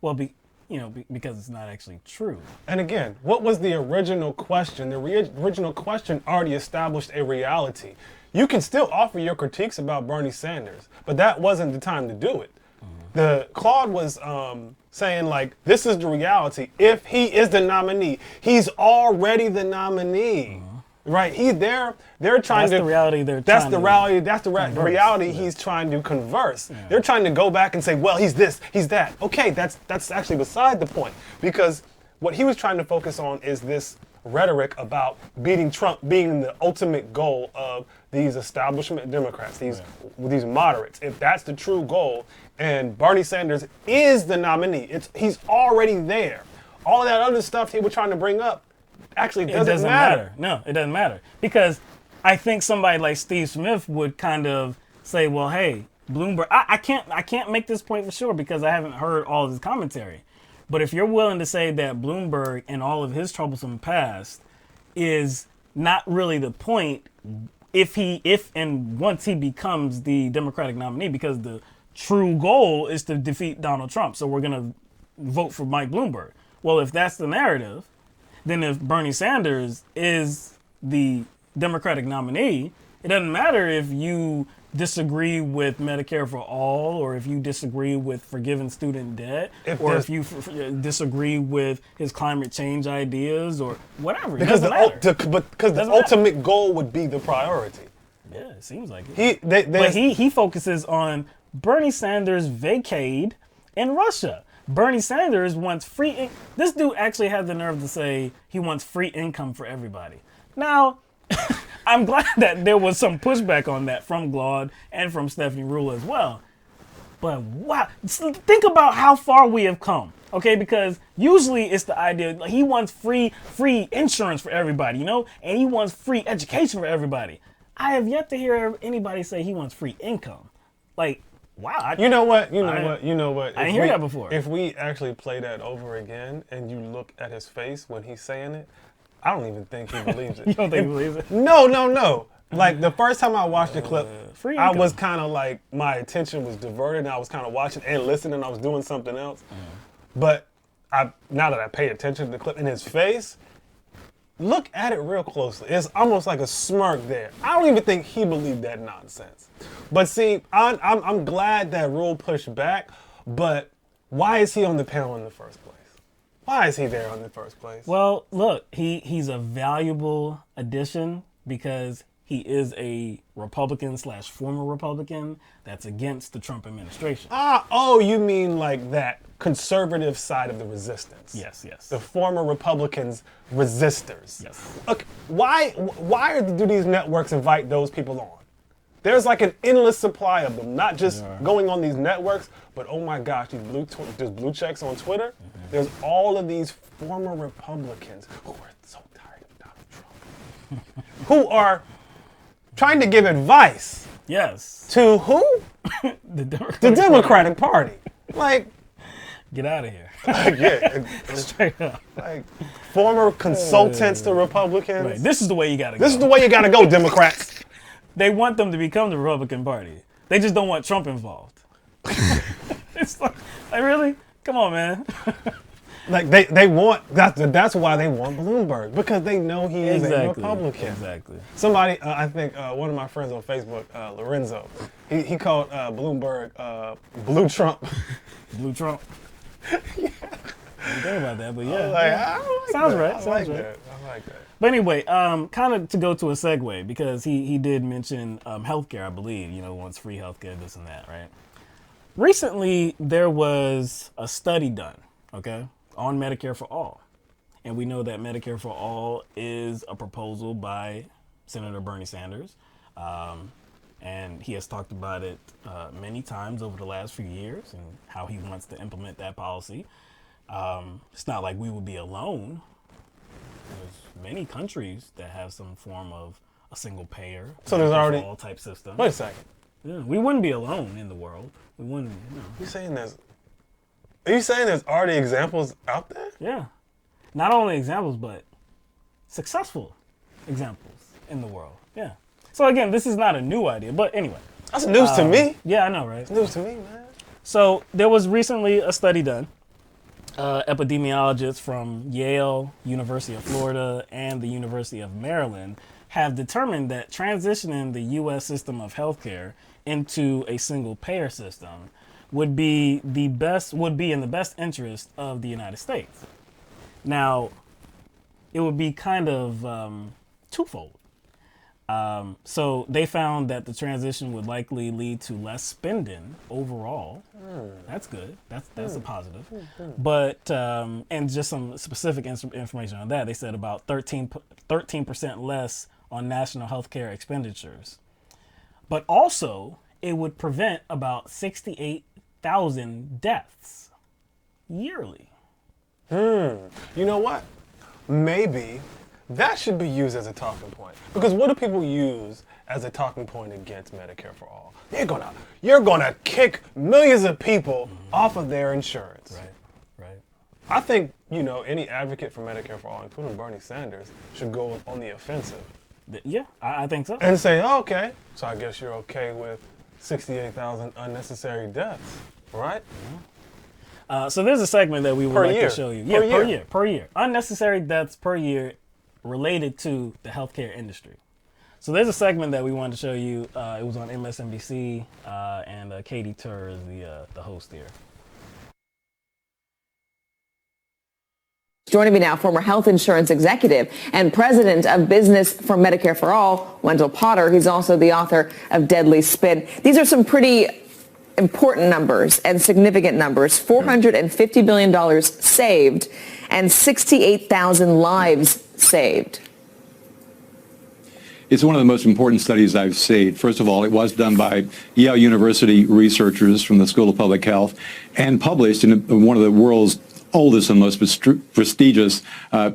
Well, because it's not actually true. And again, what was the original question? The original question already established a reality. You can still offer your critiques about Bernie Sanders, but that wasn't the time to do it. Claude was saying, like, this is the reality. If he is the nominee, he's already the nominee, right? They're trying that's the reality. That's the reality. That's the reality he's trying to converse. Yeah. They're trying to go back and say, well, he's this, he's that. Okay, that's actually beside the point, because what he was trying to focus on is this rhetoric about beating Trump being the ultimate goal of these establishment Democrats, these moderates. If that's the true goal, and Bernie Sanders is the nominee, he's already there. All of that other stuff he was trying to bring up actually doesn't matter. No, it doesn't matter. Because I think somebody like Steve Smith would kind of say, well, hey, Bloomberg, I can't make this point for sure because I haven't heard all of his commentary. But if you're willing to say that Bloomberg and all of his troublesome past is not really the point if and once he becomes the Democratic nominee, because the true goal is to defeat Donald Trump. So we're going to vote for Mike Bloomberg. Well, if that's the narrative, then if Bernie Sanders is the Democratic nominee, it doesn't matter if you disagree with Medicare for all, or if you disagree with forgiving student debt, or if you disagree with his climate change ideas, or whatever. Because the ultimate goal would be the priority. Yeah, it seems like it. He focuses on Bernie Sanders' vacade in Russia. Bernie Sanders wants free. This dude actually had the nerve to say he wants free income for everybody. Now, I'm glad that there was some pushback on that from Gaillard and from Stephanie Ruhle as well. But wow, think about how far we have come. Okay, because usually it's the idea like he wants free insurance for everybody, you know, and he wants free education for everybody. I have yet to hear anybody say he wants free income. Like, wow. You know what? I didn't hear that before. If we actually play that over again and you look at his face when he's saying it, I don't even think he believes it. You don't think he believes it? No. Like the first time I watched the clip, free I income. was kind of like, my attention was diverted and I was kind of watching and listening. I was doing something else. But now that I pay attention to the clip in his face, look at it real closely. It's almost like a smirk there. I don't even think he believed that nonsense. But see, I'm glad that Rule pushed back, but why is he on the panel in the first place? Why is he there in the first place? Well, look, he's a valuable addition because he is a Republican / former Republican that's against the Trump administration. You mean like that conservative side of the resistance? Yes. The former Republicans resistors. Yes. Okay, why do these networks invite those people on? There's like an endless supply of them, not just going on these networks, but oh my gosh, these blue checks on Twitter. There's all of these former Republicans who are so tired of Donald Trump, who are trying to give advice. Yes. To who? The Democratic Party. Like, get out of here. Yeah. Straight up. Like, former consultants to Republicans. Right. This is the way you gotta go. This is the way you gotta go, Democrats. They want them to become the Republican Party. They just don't want Trump involved. It's like really? Come on, man. Like they want that's why they want Bloomberg, because they know he is a Republican. Exactly. Somebody, I think one of my friends on Facebook, Lorenzo, he called Bloomberg Blue Trump. Blue Trump. Yeah. I didn't think about that, but yeah. I like sounds that. right. I Sounds like right. that. I like that. But anyway, kind of to go to a segue, because he did mention healthcare, I believe, wants free healthcare, this and that, right? Recently, there was a study done, okay, on Medicare for All. And we know that Medicare for All is a proposal by Senator Bernie Sanders. And he has talked about it many times over the last few years and how he wants to implement that policy. It's not like we will be alone. There's many countries that have some form of a single payer, so there's already all type system. Wait a second. Yeah, we wouldn't be alone in the world. We wouldn't. Are you saying there's already examples out there? Yeah, not only examples, but successful examples in the world. Yeah. So again, this is not a new idea, but anyway. That's news to me. Yeah, I know, right? It's news to me, man. So there was recently a study done. Epidemiologists from Yale, University of Florida, and the University of Maryland have determined that transitioning the U.S. system of healthcare into a single payer system would be in the best interest of the United States. Now, it would be kind of twofold. So they found that the transition would likely lead to less spending overall. That's good. That's a positive. But and just some specific information on that, they said about 13% less on national healthcare expenditures. But also, it would prevent about 68,000 deaths yearly. You know what? Maybe that should be used as a talking point. Because what do people use as a talking point against Medicare for All? You're gonna kick millions of people off of their insurance. Right. I think, any advocate for Medicare for All, including Bernie Sanders, should go on the offensive. Yeah, I think so. And say, oh, okay, so I guess you're okay with 68,000 unnecessary deaths, right? So there's a segment that we would like to show you. Yeah, per year. Unnecessary deaths per year related to the healthcare industry. So there's a segment that we wanted to show you. It was on MSNBC, and Katie Tur is the host here. Joining me now, former health insurance executive and president of Business for Medicare for All, Wendell Potter. He's also the author of Deadly Spin. These are some pretty important numbers and significant numbers. $450 billion saved and 68,000 lives saved. It's one of the most important studies I've seen. First of all, it was done by Yale University researchers from the School of Public Health and published in one of the world's oldest and most prestigious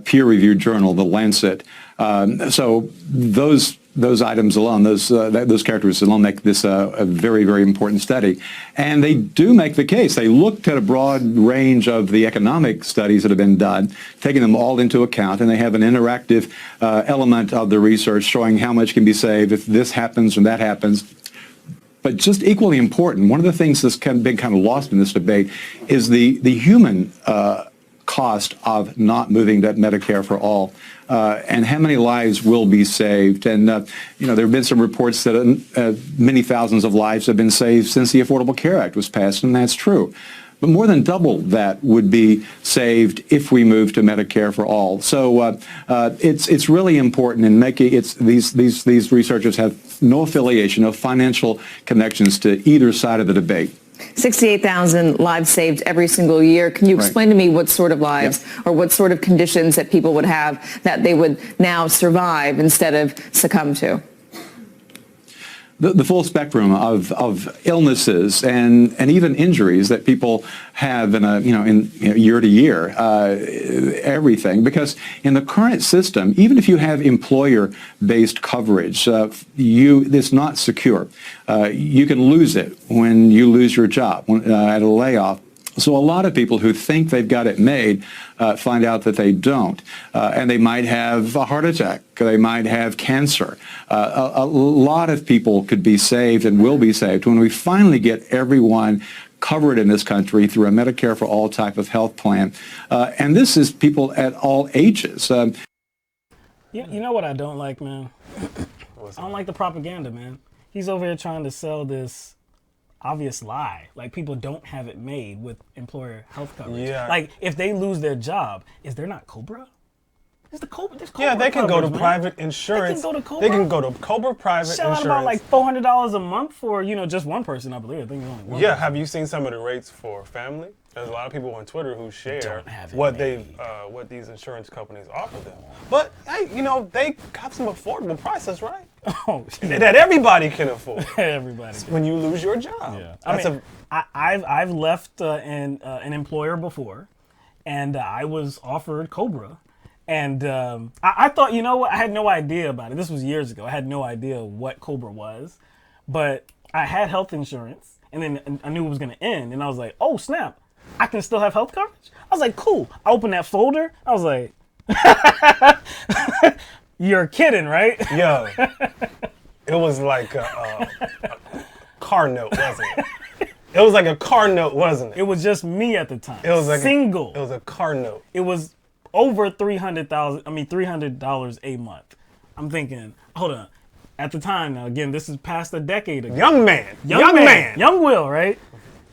peer-reviewed journal, The Lancet. So those items alone, those characteristics alone make this a very, very important study. And they do make the case. They looked at a broad range of the economic studies that have been done, taking them all into account, and they have an interactive element of the research showing how much can be saved if this happens and that happens. But just equally important, one of the things that's been kind of lost in this debate is the human cost of not moving to Medicare for all, and how many lives will be saved. And there have been some reports that many thousands of lives have been saved since the Affordable Care Act was passed, and that's true. But more than double that would be saved if we move to Medicare for all. So it's really important in making these researchers have no affiliation, no financial connections to either side of the debate. 68,000 lives saved every single year. Can you explain to me what sort of lives or what sort of conditions that people would have that they would now survive instead of succumb to? The full spectrum of illnesses and even injuries that people have in year to year, everything. Because in the current system, even if you have employer-based coverage, it's not secure. You can lose it when you lose your job at a layoff. So a lot of people who think they've got it made find out that they don't. And they might have a heart attack. They might have cancer. A lot of people could be saved and will be saved when we finally get everyone covered in this country through a Medicare for all type of health plan. And this is people at all ages. You know what I don't like, man? I don't like the propaganda, man. He's over here trying to sell this obvious lie. Like, people don't have it made with employer health coverage. Yeah. Like, if they lose their job, is there not COBRA? There's Cobra yeah, they can go to man. private insurance. They can go to COBRA. They can go to COBRA private Shell insurance. out about like $400 a month for, just one person, I believe. I think it's only one. Yeah, person. have you seen some of the rates for family? There's a lot of people on Twitter who share what these insurance companies offer them. But hey, they got some affordable prices, right? Oh, that everybody can afford. Everybody. When you lose your job. Yeah. I've left an employer before, and I was offered COBRA. And I thought, I had no idea about it. This was years ago. I had no idea what COBRA was. But I had health insurance, and then I knew it was going to end. And I was like, oh, snap. I can still have health coverage? I was like, cool. I opened that folder. I was like, you're kidding, right? Yo, it was like a car note, wasn't it? It was like a car note, wasn't it? It was just me at the time. It was like single. It was a car note. It was over $300 a month. I'm thinking, hold on. At the time, now again, this is past a decade ago. Young man. Young Will, right?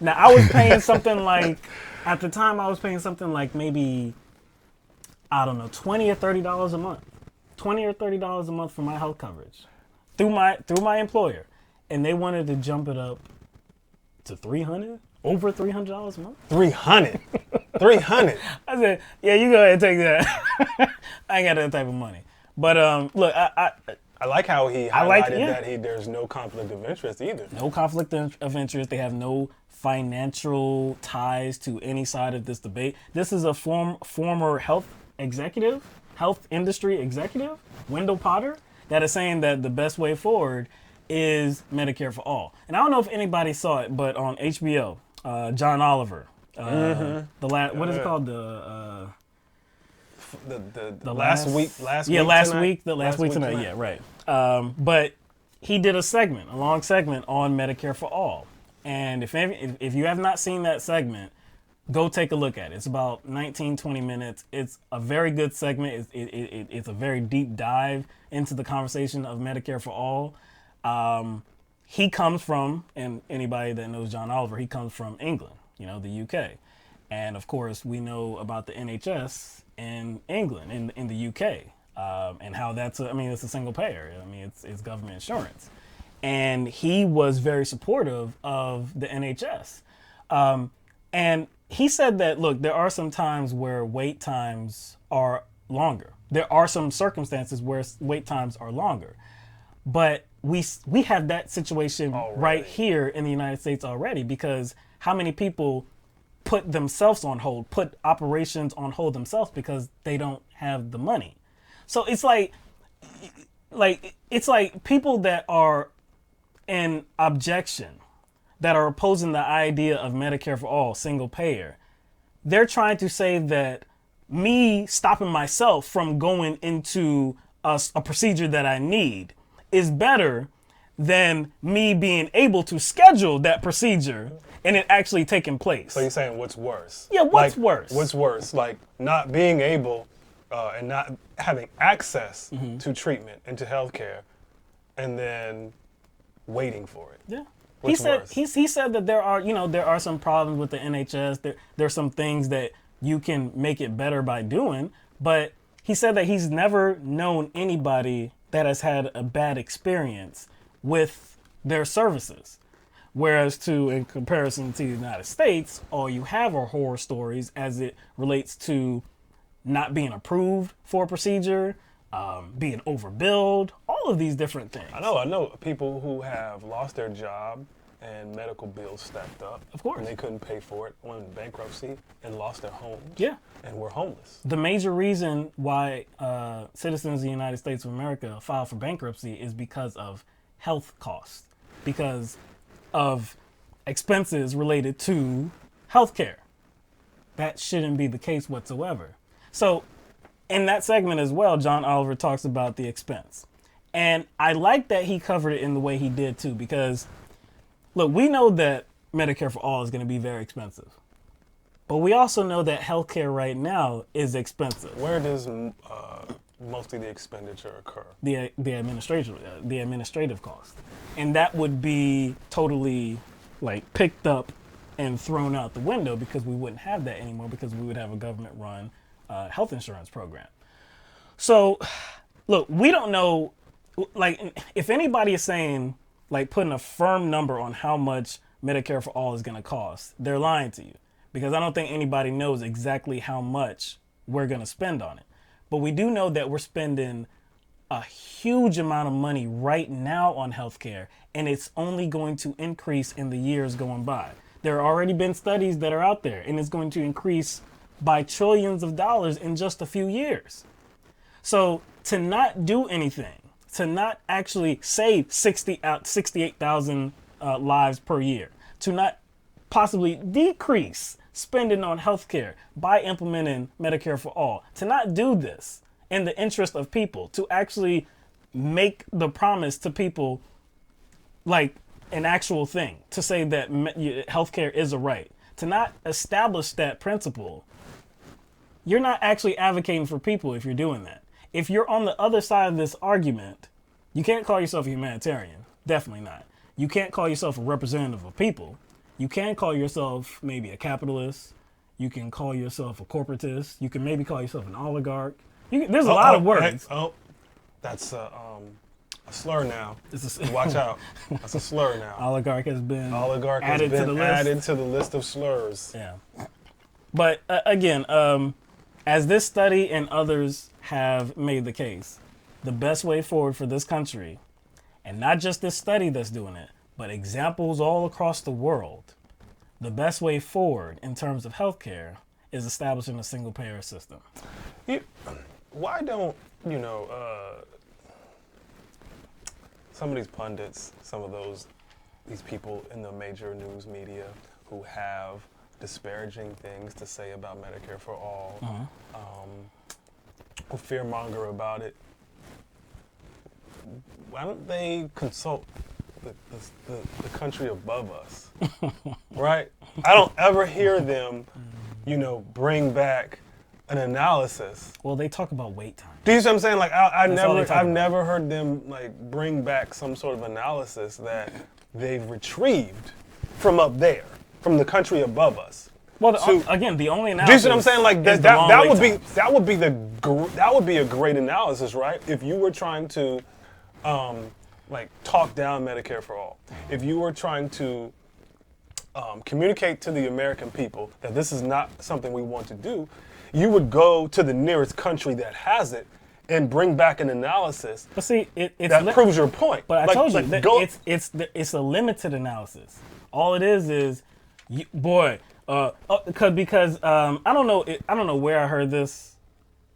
Now I was paying something like, at the time I was paying something like maybe, I don't know, $20 or $30 a month. $20 or $30 a month for my health coverage through my employer. And they wanted to jump it up to $300, over $300 a month. 300. I said, yeah, you go ahead and take that. I ain't got that type of money. But look, I like how he highlighted that there's no conflict of interest either. No conflict of interest. They have no financial ties to any side of this debate. This is a former health industry executive, Wendell Potter, that is saying that the best way forward is Medicare for all. And I don't know if anybody saw it, but on HBO, John Oliver, what is it called? The last week tonight. Yeah, right. But he did a long segment on Medicare for all. And if you have not seen that segment, go take a look at it. It's about 19, 20 minutes. It's a very good segment. It's a very deep dive into the conversation of Medicare for all. He comes from, and anybody that knows John Oliver, he comes from England, the UK. And of course, we know about the NHS in England, in the UK, and how it's a single payer. It's government insurance. And he was very supportive of the NHS. And he said that, look, there are some times where wait times are longer. There are some circumstances where wait times are longer. But we have that situation right here in the United States already, because how many people put themselves on hold, put operations on hold themselves because they don't have the money. So it's like people that are in objection, that are opposing the idea of Medicare for all, single payer, they're trying to say that me stopping myself from going into a procedure that I need is better than me being able to schedule that procedure and it actually taking place. So you're saying what's worse? Yeah, what's worse? What's worse? Like not being able and not having access to treatment and to healthcare, and then waiting for it. Yeah. What's worse? He said that there are some problems with the NHS. There's some things that you can make it better by doing, but he said that he's never known anybody that has had a bad experience with their services. Whereas in comparison to the United States, all you have are horror stories as it relates to not being approved for a procedure, being overbilled, all of these different things. I know people who have lost their job and medical bills stacked up. Of course. And they couldn't pay for it, went into bankruptcy and lost their homes. Yeah. And were homeless. The major reason why citizens of the United States of America file for bankruptcy is because of health costs, because of expenses related to healthcare. That shouldn't be the case whatsoever. So in that segment as well, John Oliver talks about the expense. And I like that he covered it in the way he did too, because look, we know that Medicare for all is going to be very expensive. But we also know that healthcare right now is expensive. Where does most of the expenditure occur? The administrative cost. And that would be totally like picked up and thrown out the window, because we wouldn't have that anymore, because we would have a government run health insurance program. So look, we don't know, like if anybody is saying, like putting a firm number on how much Medicare for all is going to cost, they're lying to you, because I don't think anybody knows exactly how much we're going to spend on it. But we do know that we're spending a huge amount of money right now on healthcare, and it's only going to increase in the years going by. There have already been studies that are out there, and it's going to increase by trillions of dollars in just a few years. So to not do anything, to not actually save 68,000 lives per year, to not possibly decrease spending on healthcare by implementing Medicare for all, to not do this in the interest of people, to actually make the promise to people like an actual thing, to say that healthcare is a right, to not establish that principle, you're not actually advocating for people if you're doing that. If you're on the other side of this argument, you can't call yourself a humanitarian. Definitely not. You can't call yourself a representative of people. You can call yourself maybe a capitalist. You can call yourself a corporatist. You can maybe call yourself an oligarch. There's a lot of words. That's a slur now. Watch out. That's a slur now. Oligarch has been added to the list of slurs. Yeah. But again, as this study and others have made the case, the best way forward for this country, and not just this study that's doing it, but examples all across the world, the best way forward in terms of healthcare is establishing a single payer system. Why don't, some of these pundits, these people in the major news media who have disparaging things to say about Medicare for all, who fearmonger about it, why don't they consult the country above us, right? I don't ever hear them, bring back an analysis. Well, they talk about wait time. Do you see what I'm saying? Like I've never heard them like bring back some sort of analysis that they've retrieved from up there, from the country above us. Well, again, the only analysis. Do you see what I'm saying? Like that would be a great analysis, right? If you were trying to talk down Medicare for all, if you were trying to communicate to the American people that this is not something we want to do, you would go to the nearest country that has it and bring back an analysis but see, it's that proves your point. But I told you, that it's a limited analysis. All it is because I don't know where I heard this.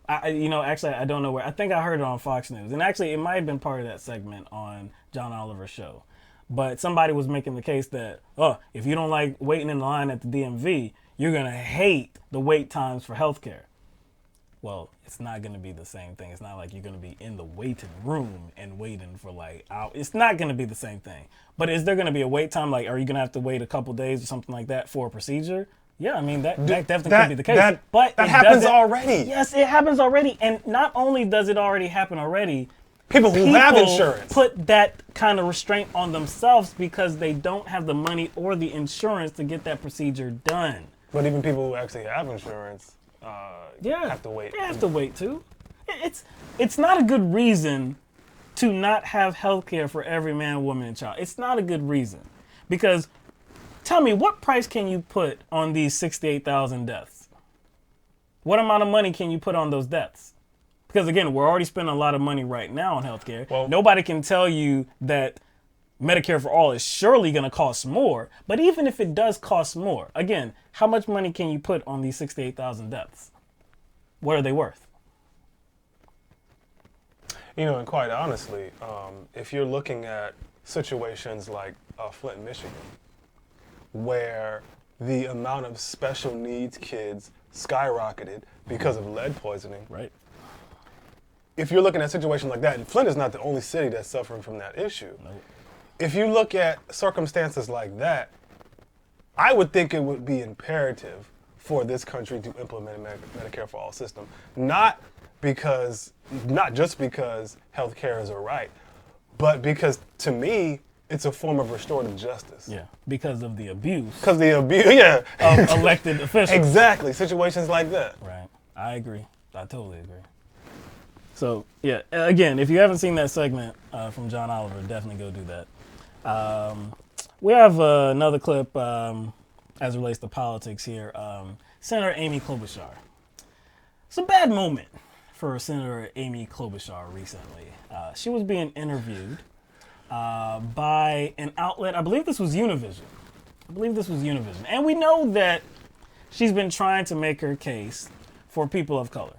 Actually, I don't know where. I think I heard it on Fox News, and actually, it might have been part of that segment on John Oliver's show. But somebody was making the case that, if you don't like waiting in line at the DMV, you're gonna hate the wait times for healthcare. Well, it's not gonna be the same thing. It's not like you're gonna be in the waiting room and waiting for hours. It's not gonna be the same thing. But is there gonna be a wait time? Like, are you gonna have to wait a couple days or something like that for a procedure? Yeah, I mean, that definitely could be the case. But that happens already. Yes, it happens already. And not only does it already happen already, people who have insurance put that kind of restraint on themselves because they don't have the money or the insurance to get that procedure done. But even people who actually have insurance have to wait. They have to wait too. It's not a good reason to not have health care for every man, woman, and child. It's not a good reason. Because tell me, what price can you put on these 68,000 deaths? What amount of money can you put on those deaths? Because again, we're already spending a lot of money right now on healthcare. Well, nobody can tell you that Medicare for all is surely going to cost more. But even if it does cost more, again, how much money can you put on these 68,000 deaths? What are they worth? And quite honestly, if you're looking at situations like Flint, Michigan, where the amount of special needs kids skyrocketed because of lead poisoning. Right. If you're looking at situations like that, and Flint is not the only city that's suffering from that issue. Nope. If you look at circumstances like that, I would think it would be imperative for this country to implement a Medicare for all system. Not just because healthcare is a right, but because to me, it's a form of restorative justice. Yeah, because of the abuse. Because the abuse, yeah. Of elected officials. Exactly, situations like that. Right, I agree. I totally agree. So, yeah, again, if you haven't seen that segment from John Oliver, definitely go do that. We have another clip as it relates to politics here. Senator Amy Klobuchar. It's a bad moment for Senator Amy Klobuchar recently. She was being interviewed by an outlet. I believe this was Univision. And we know that she's been trying to make her case for people of color.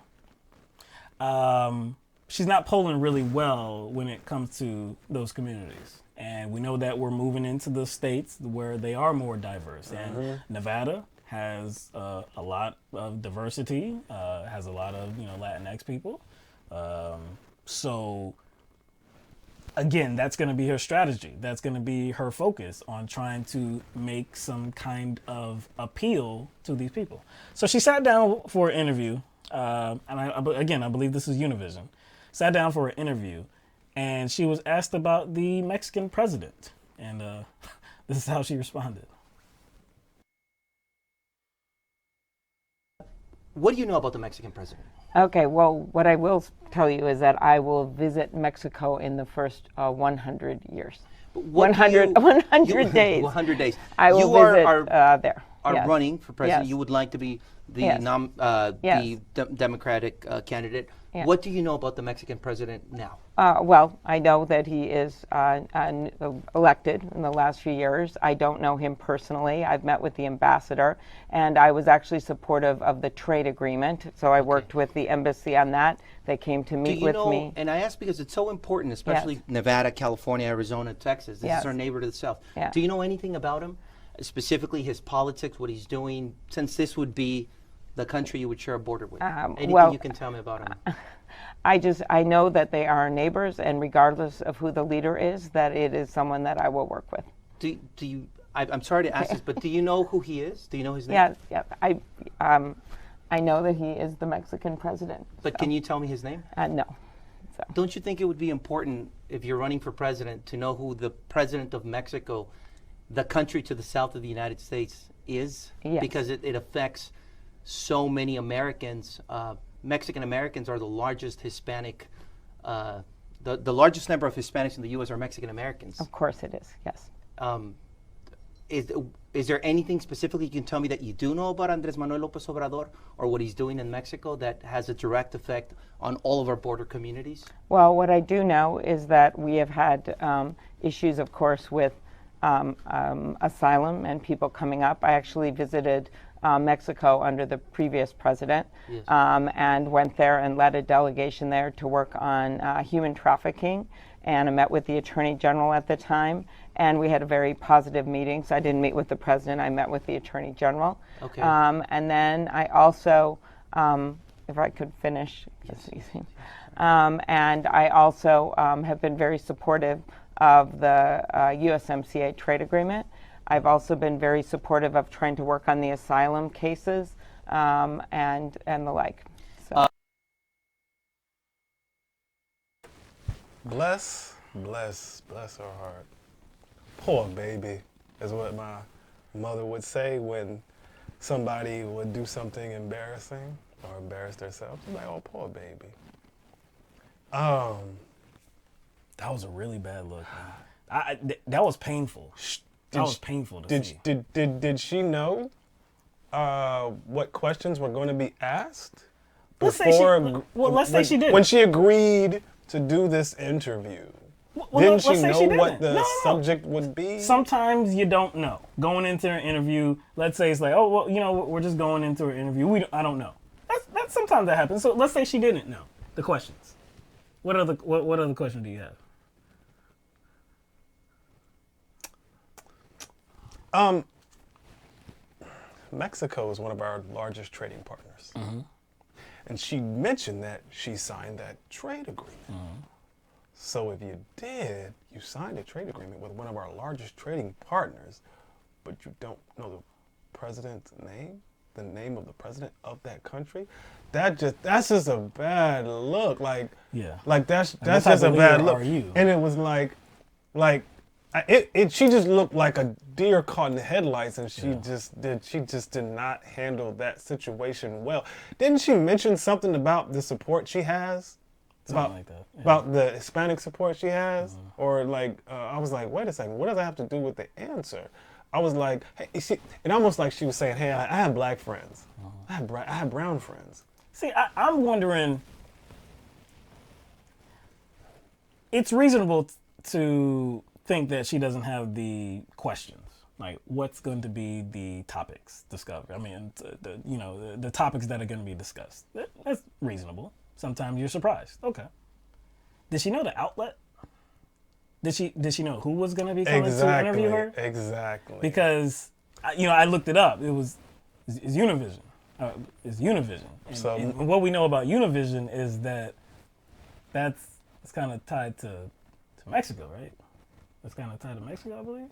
She's not polling really well when it comes to those communities. And we know that we're moving into the states where they are more diverse. And Nevada has a lot of diversity, has a lot of Latinx people. So again, that's going to be her strategy. That's going to be her focus on trying to make some kind of appeal to these people. So she sat down for an interview, and I believe this is Univision. Sat down for an interview, and she was asked about the Mexican president, and this is how she responded. What do you know about the Mexican president? Okay, well, what I will tell you is that I will visit Mexico in the first 100 years. 100 days. 100 days. I will visit there. Are running for president. Yes. You would like to be the Democratic candidate. Yes. What do you know about the Mexican president now? Well, I know that he is elected in the last few years. I don't know him personally. I've met with the ambassador, and I was actually supportive of the trade agreement. So I worked with the embassy on that. They came to meet with me. And I ask because it's so important, especially Nevada, California, Arizona, Texas. This is our neighbor to the south. Yeah. Do you know anything about him? Specifically his politics, what he's doing, since this would be the country you would share a border with? Anything you can tell me about him? I know that they are neighbors, and regardless of who the leader is, that it is someone that I will work with. Do you? I'm sorry to ask this, but do you know who he is? Do you know his name? Yeah. I know that he is the Mexican president. But can you tell me his name? No. So. Don't you think it would be important if you're running for president to know who the president of Mexico, the country to the south of the United States, is? Yes. Because it affects so many Americans. Mexican Americans are the largest Hispanic, the largest number of Hispanics in the U.S. are Mexican Americans. Of course it is, yes. is there anything specifically you can tell me that you do know about Andrés Manuel López Obrador or what he's doing in Mexico that has a direct effect on all of our border communities? Well, what I do know is that we have had issues, of course, with asylum and people coming up. I actually visited Mexico under the previous president, yes. And went there and led a delegation there to work on human trafficking. And I met with the Attorney General at the time, and we had a very positive meeting. So I didn't meet with the president, I met with the Attorney General. Okay. And then I also, if I could finish, yes. And I also have been very supportive of the USMCA trade agreement. I've also been very supportive of trying to work on the asylum cases and the like. So. Bless her heart. Poor baby, is what my mother would say when somebody would do something embarrassing or embarrass themselves. Like, oh, poor baby. That was a really bad look, man. That was painful. That was painful to see. Did she know what questions were going to be asked? Let's say she did. When she agreed to do this interview, didn't she know what the subject would be? Sometimes you don't know. Going into an interview, let's say it's like, oh, well, you know, we're just going into an interview. I don't know. That's sometimes that happens. So let's say she didn't know the questions. What other question do you have? Mexico is one of our largest trading partners. Mm-hmm. And she mentioned that she signed that trade agreement. Mm-hmm. So if you signed a trade agreement with one of our largest trading partners, but you don't know the president's name, the name of the president of that country, that's just a bad look. Like that's just a bad look. And it was she just looked like a deer caught in the headlights, and she just did not handle that situation well. Didn't she mention something about the support she has? About the Hispanic support she has? Mm-hmm. Or I was like, wait a second, what does that have to do with the answer? I was like, hey, it almost like she was saying, hey, I have black friends. Mm-hmm. I have brown friends. See, I'm wondering, it's reasonable to think that she doesn't have the questions. Like, what's going to be the topics discovered? I mean, the topics that are going to be discussed. That's reasonable. Sometimes you're surprised. Okay. Did she know the outlet? Did she know who was going to be coming to interview her? Exactly. Because, I looked it up. It's Univision. It's Univision. And what we know about Univision is that it's kind of tied to Mexico, right? It's kind of tied to Mexico, I believe.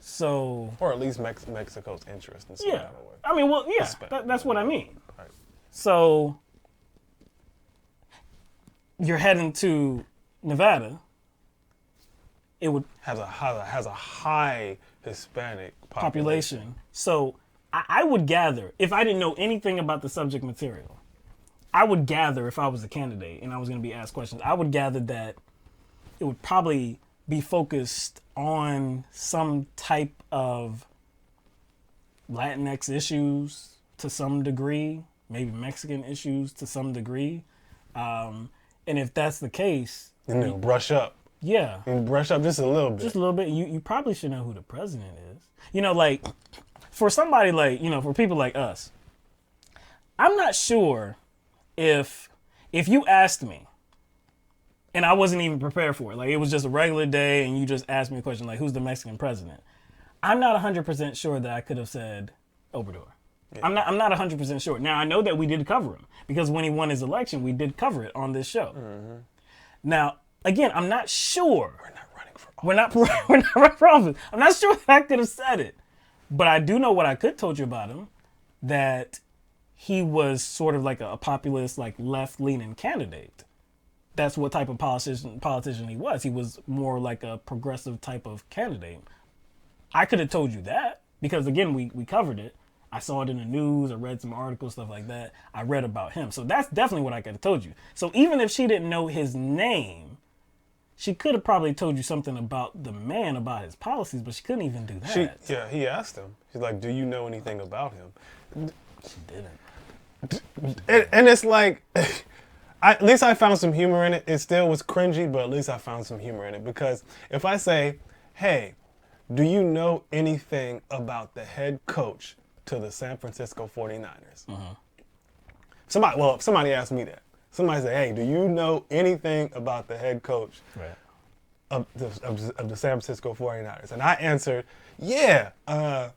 So, or at least Mexico's interest in some kind of way. I mean, well, yeah, that's what I mean. Right. So, you're heading to Nevada. It would has a high Hispanic population. So, I would gather, if I didn't know anything about the subject material, I would gather, if I was a candidate and I was going to be asked questions, I would gather that it would probably be focused on some type of Latinx issues to some degree, maybe Mexican issues to some degree. And if that's the case... And then brush up. Yeah. And brush up just a little bit. Just a little bit. You probably should know who the president is. For somebody for people like us, I'm not sure if you asked me, and I wasn't even prepared for it. Like, it was just a regular day and you just asked me a question like, who's the Mexican president? I'm not 100% sure that I could have said Obrador. Yeah. I'm not 100% sure. Now, I know that we did cover him because when he won his election, we did cover it on this show. Mm-hmm. Now, again, I'm not sure. We're not running for office. We're not running for office. I'm not sure that I could have said it. But I do know what I could told you about him, that he was sort of like a populist, like left-leaning candidate. That's what type of politician he was. He was more like a progressive type of candidate. I could have told you that because, again, we covered it. I saw it in the news. I read some articles, stuff like that. I read about him. So that's definitely what I could have told you. So even if she didn't know his name, she could have probably told you something about the man, about his policies, but she couldn't even do that. He asked him. She's like, do you know anything about him? She didn't. And it's like, at least I found some humor in it. It still was cringy, but at least I found some humor in it. Because if I say, hey, do you know anything about the head coach to the San Francisco 49ers? If somebody asked me that. Somebody say, hey, do you know anything about the head coach of the San Francisco 49ers? And I answered, yeah, I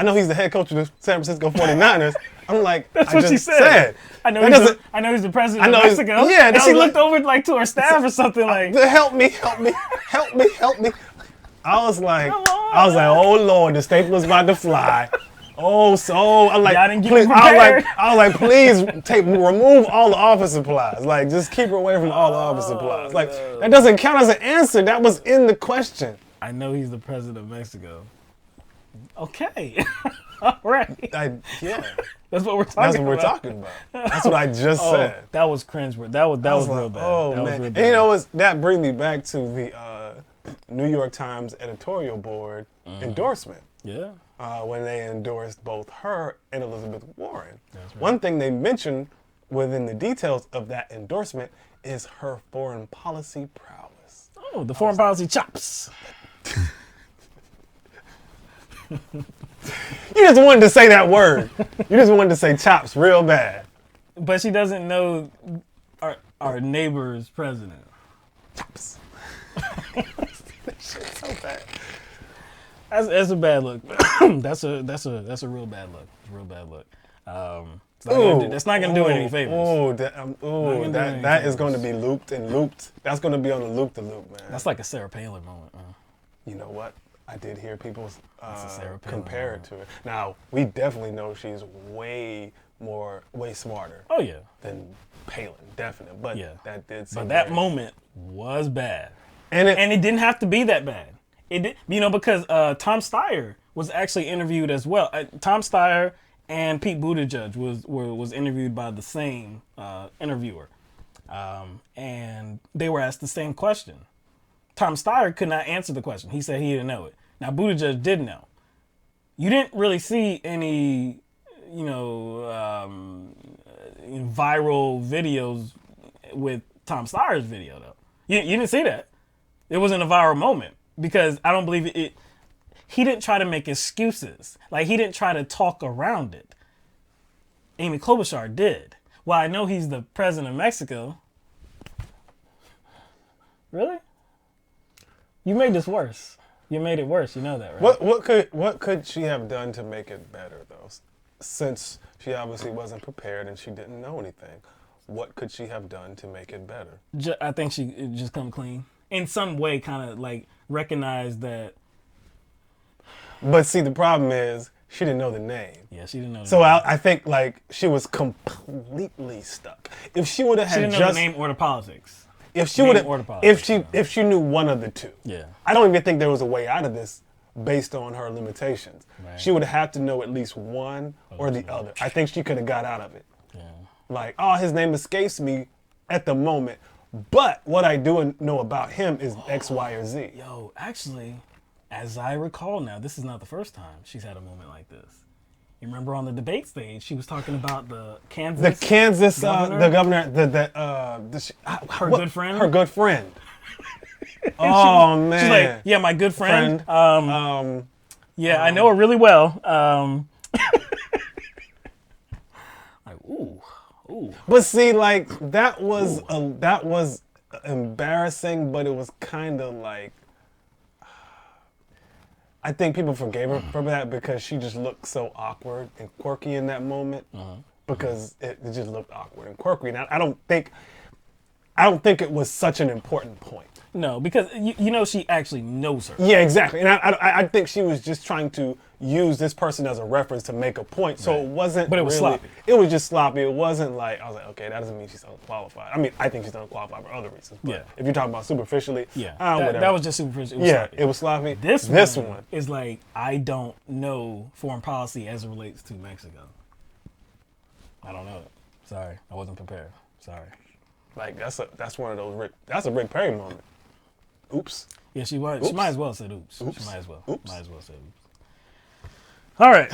know he's the head coach of the San Francisco 49ers. I'm like, that's what she said. I know he's the president of Mexico. Yeah, and she looked over like to her staff or something like, help me. I was like, oh Lord, the stapler's about to fly. I'm like, please, I was like, please remove all the office supplies. Like, just keep her away from all the office supplies. Like, that doesn't count as an answer. That was in the question. I know he's the president of Mexico. Okay. All right. Yeah. That's what we're talking about. That's what we're talking about. That's what I just said. That was cringe. That was real bad. Oh, man. Real bad. And you know, that brings me back to the New York Times editorial board endorsement. Yeah. When they endorsed both her and Elizabeth Warren. That's right. One thing they mentioned within the details of that endorsement is her foreign policy prowess. Oh, the foreign policy chops. You just wanted to say that word. You just wanted to say chops real bad. But she doesn't know our neighbor's president. Chops. That shit's so bad. That's a bad look. that's a real bad look. It's a real bad look. That's not gonna do it any favors. That is going to be looped and looped. That's going to be on the loop man. That's like a Sarah Palin moment. You know what? I did hear people compare it to it. Now, we definitely know she's way smarter. Oh yeah. Than Palin, definitely. But that did seem But that moment was bad. And it didn't have to be that bad. It did, because Tom Steyer was actually interviewed as well. Tom Steyer and Pete Buttigieg was interviewed by the same interviewer. And they were asked the same question. Tom Steyer could not answer the question. He said he didn't know it. Now, Buttigieg did know. You didn't really see any, viral videos with Tom Steyer's video, though. You didn't see that. It wasn't a viral moment because I don't believe it. He didn't try to make excuses. Like, he didn't try to talk around it. Amy Klobuchar did. Well, I know he's the president of Mexico. Really? You made this worse. You made it worse. You know that, right? What could she have done to make it better, though? Since she obviously wasn't prepared and she didn't know anything, what could she have done to make it better? I think she just come clean in some way, kind of like recognize that. But see, the problem is she didn't know the name. Yeah, she didn't know. So I think like she was completely stuck. If she would have had she didn't know the name or the politics. If she would have, if she knew one of the two, I don't even think there was a way out of this based on her limitations. Right. She would have to know at least one or the other. I think she could have got out of it. Yeah. Like, his name escapes me at the moment, but what I do know about him is X, Y, or Z. Yo, actually, as I recall now, this is not the first time she's had a moment like this. You remember on the debate stage, she was talking about the Kansas governor? The governor, her good friend? Her good friend. Man. She's like, yeah, my good friend. I know her really well. Like, ooh. But see, like, that was embarrassing, but it was kind of like, I think people forgave her for that because she just looked so awkward and quirky in that moment. Because it just looked awkward and quirky. And I don't think it was such an important point. No, because she actually knows her. Yeah, exactly. And I think she was just trying to use this person as a reference to make a point. So it wasn't. But it was sloppy. It was just sloppy. It wasn't like I was like, okay, that doesn't mean she's unqualified. I mean, I think she's unqualified for other reasons. But if you're talking about superficially, whatever. That was just superficial. It was sloppy. This one is like, I don't know foreign policy as it relates to Mexico. I don't know it. Sorry, I wasn't prepared. Sorry. Like that's one of those. That's a Rick Perry moment. oops. Yeah, she might. Oops. She might as well have said oops. Oops. She might as well. Oops. Might as well say oops. All right.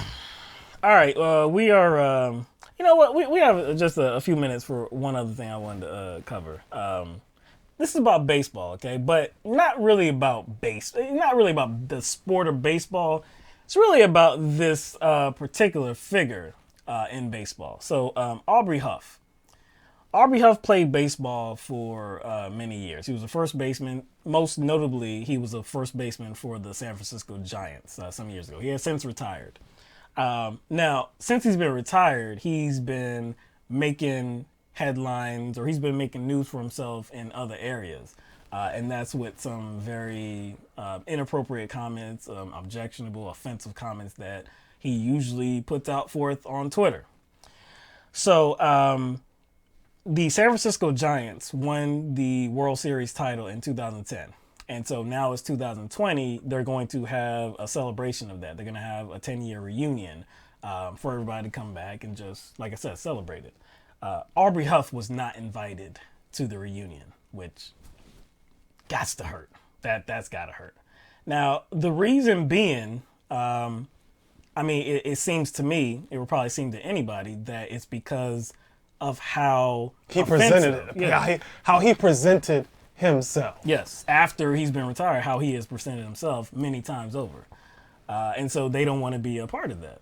We are. You know what? We have just a few minutes for one other thing I wanted to cover. This is about baseball, okay? But not really about Not really about the sport of baseball. It's really about this particular figure in baseball. So Aubrey Huff. Aubrey Huff played baseball for many years. He was a first baseman. Most notably, he was a first baseman for the San Francisco Giants some years ago. He has since retired. Now, since he's been retired, he's been making headlines, or he's been making news for himself in other areas. And that's with some very inappropriate comments, objectionable, offensive comments that he usually puts out forth on Twitter. So, the San Francisco Giants won the World Series title in 2010. And so now it's 2020. They're going to have a celebration of that. They're going to have a 10-year reunion for everybody to come back and just, like I said, celebrate it. Aubrey Huff was not invited to the reunion, which gots to hurt. That's got to hurt. Now, the reason being, it seems to me, it would probably seem to anybody, that it's because of how he presented it. Yeah. How he presented himself. Yes, after he's been retired, how he has presented himself many times over. And so they don't want to be a part of that.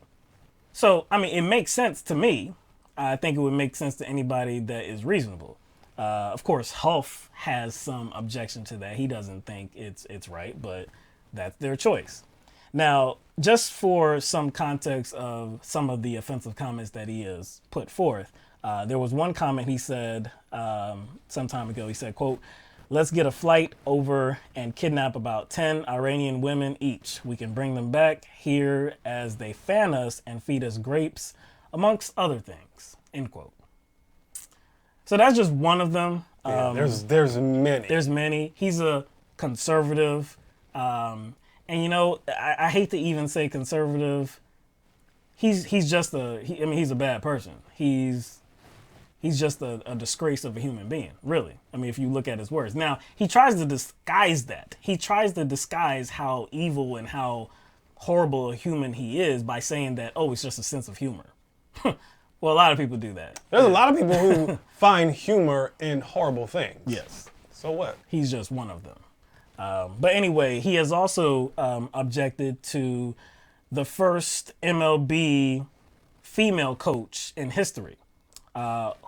So, it makes sense to me. I think it would make sense to anybody that is reasonable. Of course, Huff has some objection to that. He doesn't think it's right, but that's their choice. Now, just for some context of some of the offensive comments that he has put forth, there was one comment he said some time ago. He said, quote, "Let's get a flight over and kidnap about 10 Iranian women each. We can bring them back here as they fan us and feed us grapes, amongst other things," end quote. So that's just one of them. There's many. There's many. He's a conservative. And I hate to even say conservative. He's just he's a bad person. He's just a disgrace of a human being, really. If you look at his words. Now, he tries to disguise that. He tries to disguise how evil and how horrible a human he is by saying that, oh, it's just a sense of humor. Well, a lot of people do that. There's a lot of people who find humor in horrible things. Yes. So what? He's just one of them. But anyway, he has also objected to the first MLB female coach in history.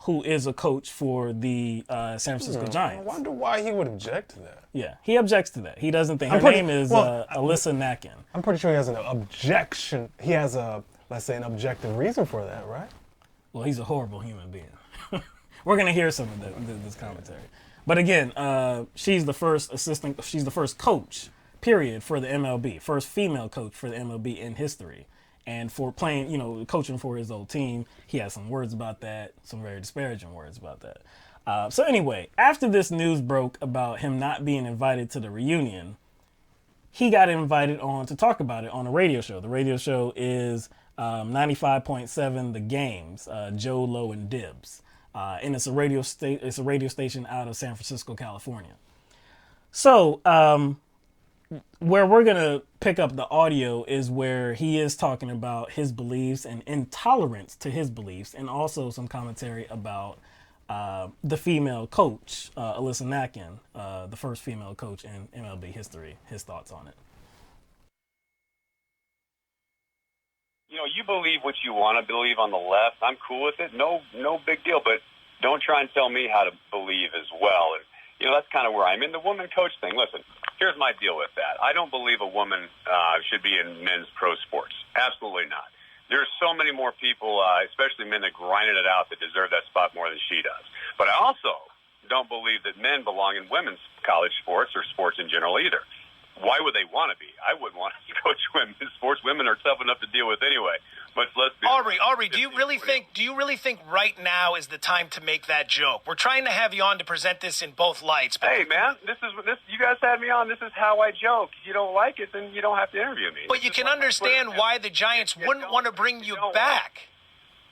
Who is a coach for the San Francisco Giants. I wonder why he would object to that. Yeah, he objects to that. He doesn't think her name is Alyssa Nakin. I'm pretty sure he has an objection. He has let's say, an objective reason for that, right? Well, he's a horrible human being. We're gonna hear some of this commentary. But again, she's the first coach, period, for the MLB. First female coach for the MLB in history. And for playing, coaching for his old team, he has some words about that, some very disparaging words about that. So anyway, after this news broke about him not being invited to the reunion, he got invited on to talk about it on a radio show. The radio show is 95.7 The Games, Joe, Low, and Dibs. And it's a radio station out of San Francisco, California. So, where we're going to pick up the audio is where he is talking about his beliefs and intolerance to his beliefs, and also some commentary about the female coach, Alyssa Nakin, the first female coach in MLB history, his thoughts on it. You believe what you want to believe on the left. I'm cool with it. No big deal. But don't try and tell me how to believe as well. And, that's kind of where I'm in the woman coach thing. Listen, here's my deal with that. I don't believe a woman should be in men's pro sports. Absolutely not. There's so many more people, especially men that grinded it out, that deserve that spot more than she does. But I also don't believe that men belong in women's college sports or sports in general either. Why would they want to be? I wouldn't want to coach women's sports. Women are tough enough to deal with anyway. But let's be Aubrey, do you really think right now is the time to make that joke? We're trying to have you on to present this in both lights. But hey, man, this. You guys had me on. This is how I joke. If you don't like it, then you don't have to interview me. But you can understand why the Giants wouldn't want to bring you back.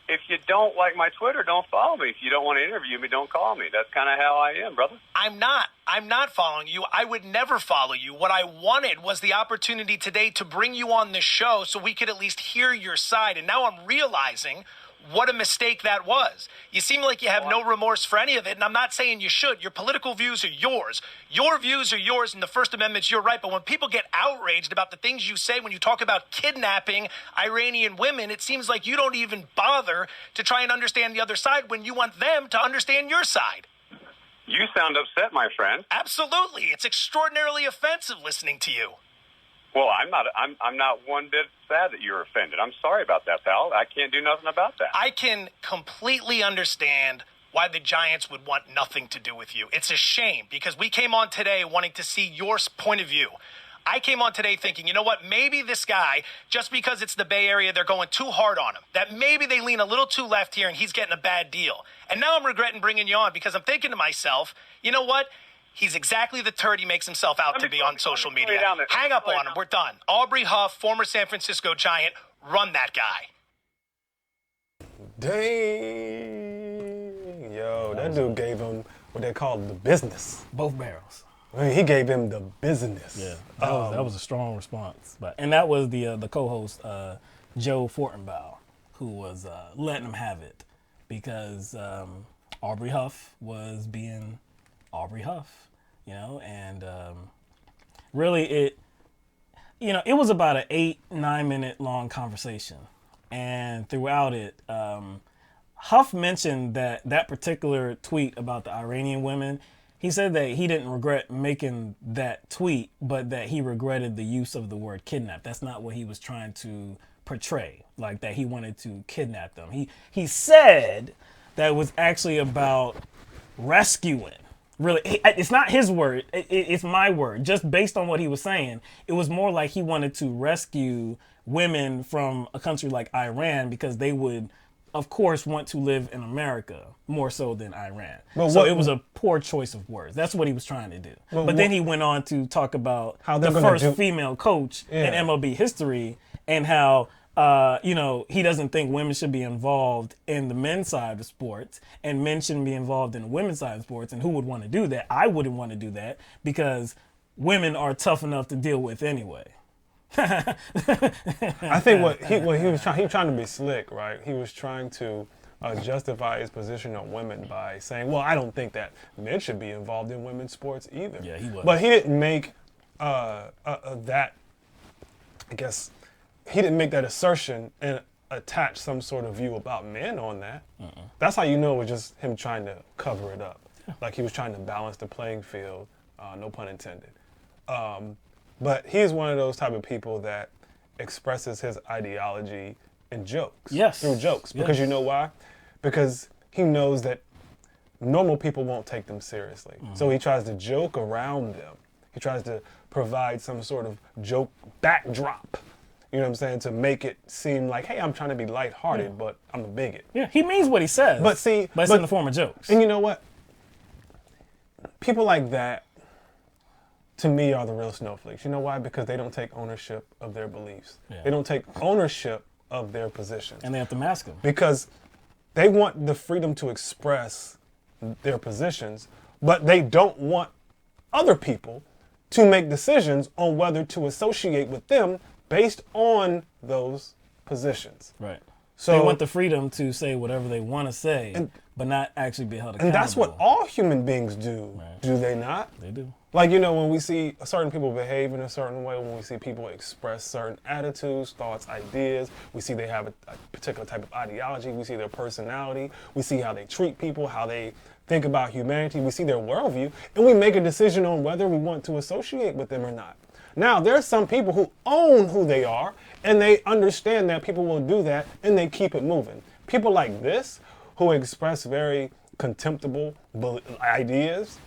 if you don't like my Twitter, don't follow me. If you don't want to interview me, don't call me. That's kind of how I am, brother. I'm not following you. I would never follow you. What I wanted was the opportunity today to bring you on the show so we could at least hear your side. And now I'm realizing what a mistake that was. You seem like you have no remorse for any of it, and I'm not saying you should. Your political views are yours. Your views are yours, and the First Amendment's your right. But when people get outraged about the things you say when you talk about kidnapping Iranian women, it seems like you don't even bother to try and understand the other side when you want them to understand your side. You sound upset, my friend. Absolutely. It's extraordinarily offensive listening to you. Well, I'm not one bit sad that you're offended. I'm sorry about that, pal. I can't do nothing about that. I can completely understand why the Giants would want nothing to do with you. It's a shame because we came on today wanting to see your point of view. I came on today thinking, you know what, maybe this guy, just because it's the Bay Area, they're going too hard on him. That maybe they lean a little too left here and he's getting a bad deal. And now I'm regretting bringing you on because I'm thinking to myself, you know what? He's exactly the turd he makes himself out to be on social media. Hang up on him. We're done. Aubrey Huff, former San Francisco Giant, run that guy. Dang. Yo, that dude gave him what they call the business. Both barrels. He gave him the business. Yeah, that was a strong response. And that was the co-host, Joe Fortenbaugh, who was letting him have it because Aubrey Huff was being Aubrey Huff. And really it was about an 8-9 minute long conversation. And throughout it, Huff mentioned that particular tweet about the Iranian women. He said that he didn't regret making that tweet, but that he regretted the use of the word kidnap. That's not what he was trying to portray, like that he wanted to kidnap them. He said that it was actually about rescuing. Really, it's not his word. It's my word. Just based on what he was saying, it was more like he wanted to rescue women from a country like Iran because they would, of course, want to live in America more so than Iran. So it was a poor choice of words. That's what he was trying to do. But then he went on to talk about the first female coach in MLB history and how he doesn't think women should be involved in the men's side of sports and men shouldn't be involved in the women's side of sports. And who would want to do that? I wouldn't want to do that because women are tough enough to deal with anyway. I think what he was trying to be slick, right? He was trying to justify his position on women by saying, well, I don't think that men should be involved in women's sports either. Yeah, he was. But he didn't make that, I guess, he didn't make that assertion and attach some sort of view about men on that. That's how you know it was just him trying to cover it up. Like he was trying to balance the playing field, no pun intended. But he's one of those type of people that expresses his ideology in jokes. Yes. Through jokes. Because you know why? Because he knows that normal people won't take them seriously. So he tries to joke around them. He tries to provide some sort of joke backdrop. You know what I'm saying? To make it seem like, hey, I'm trying to be lighthearted, but I'm a bigot. Yeah, he means what he says. But see, it's in the form of jokes. And you know what? People like that, to me, are the real snowflakes. You know why? Because they don't take ownership of their beliefs. Yeah. They don't take ownership of their positions. And they have to mask them. Because they want the freedom to express their positions, but they don't want other people to make decisions on whether to associate with them based on those positions. Right. So they want the freedom to say whatever they want to say, but not actually be held accountable. And that's what all human beings do, right. Do they not? They do. Like, when we see certain people behave in a certain way, when we see people express certain attitudes, thoughts, ideas, we see they have a particular type of ideology, we see their personality, we see how they treat people, how they think about humanity, we see their worldview, and we make a decision on whether we want to associate with them or not. Now, there are some people who own who they are, and they understand that people will do that, and they keep it moving. People like this, who express very contemptible ideas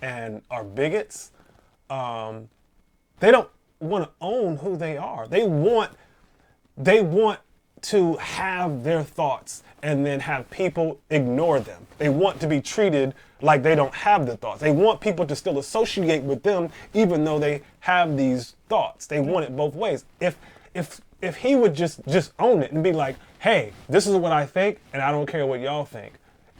and are bigots, they don't want to own who they are. They want to have their thoughts and then have people ignore them. They want to be treated like they don't have the thoughts. They want people to still associate with them even though they have these thoughts. They want it both ways. If he would just own it and be like, hey, this is what I think, and I don't care what y'all think.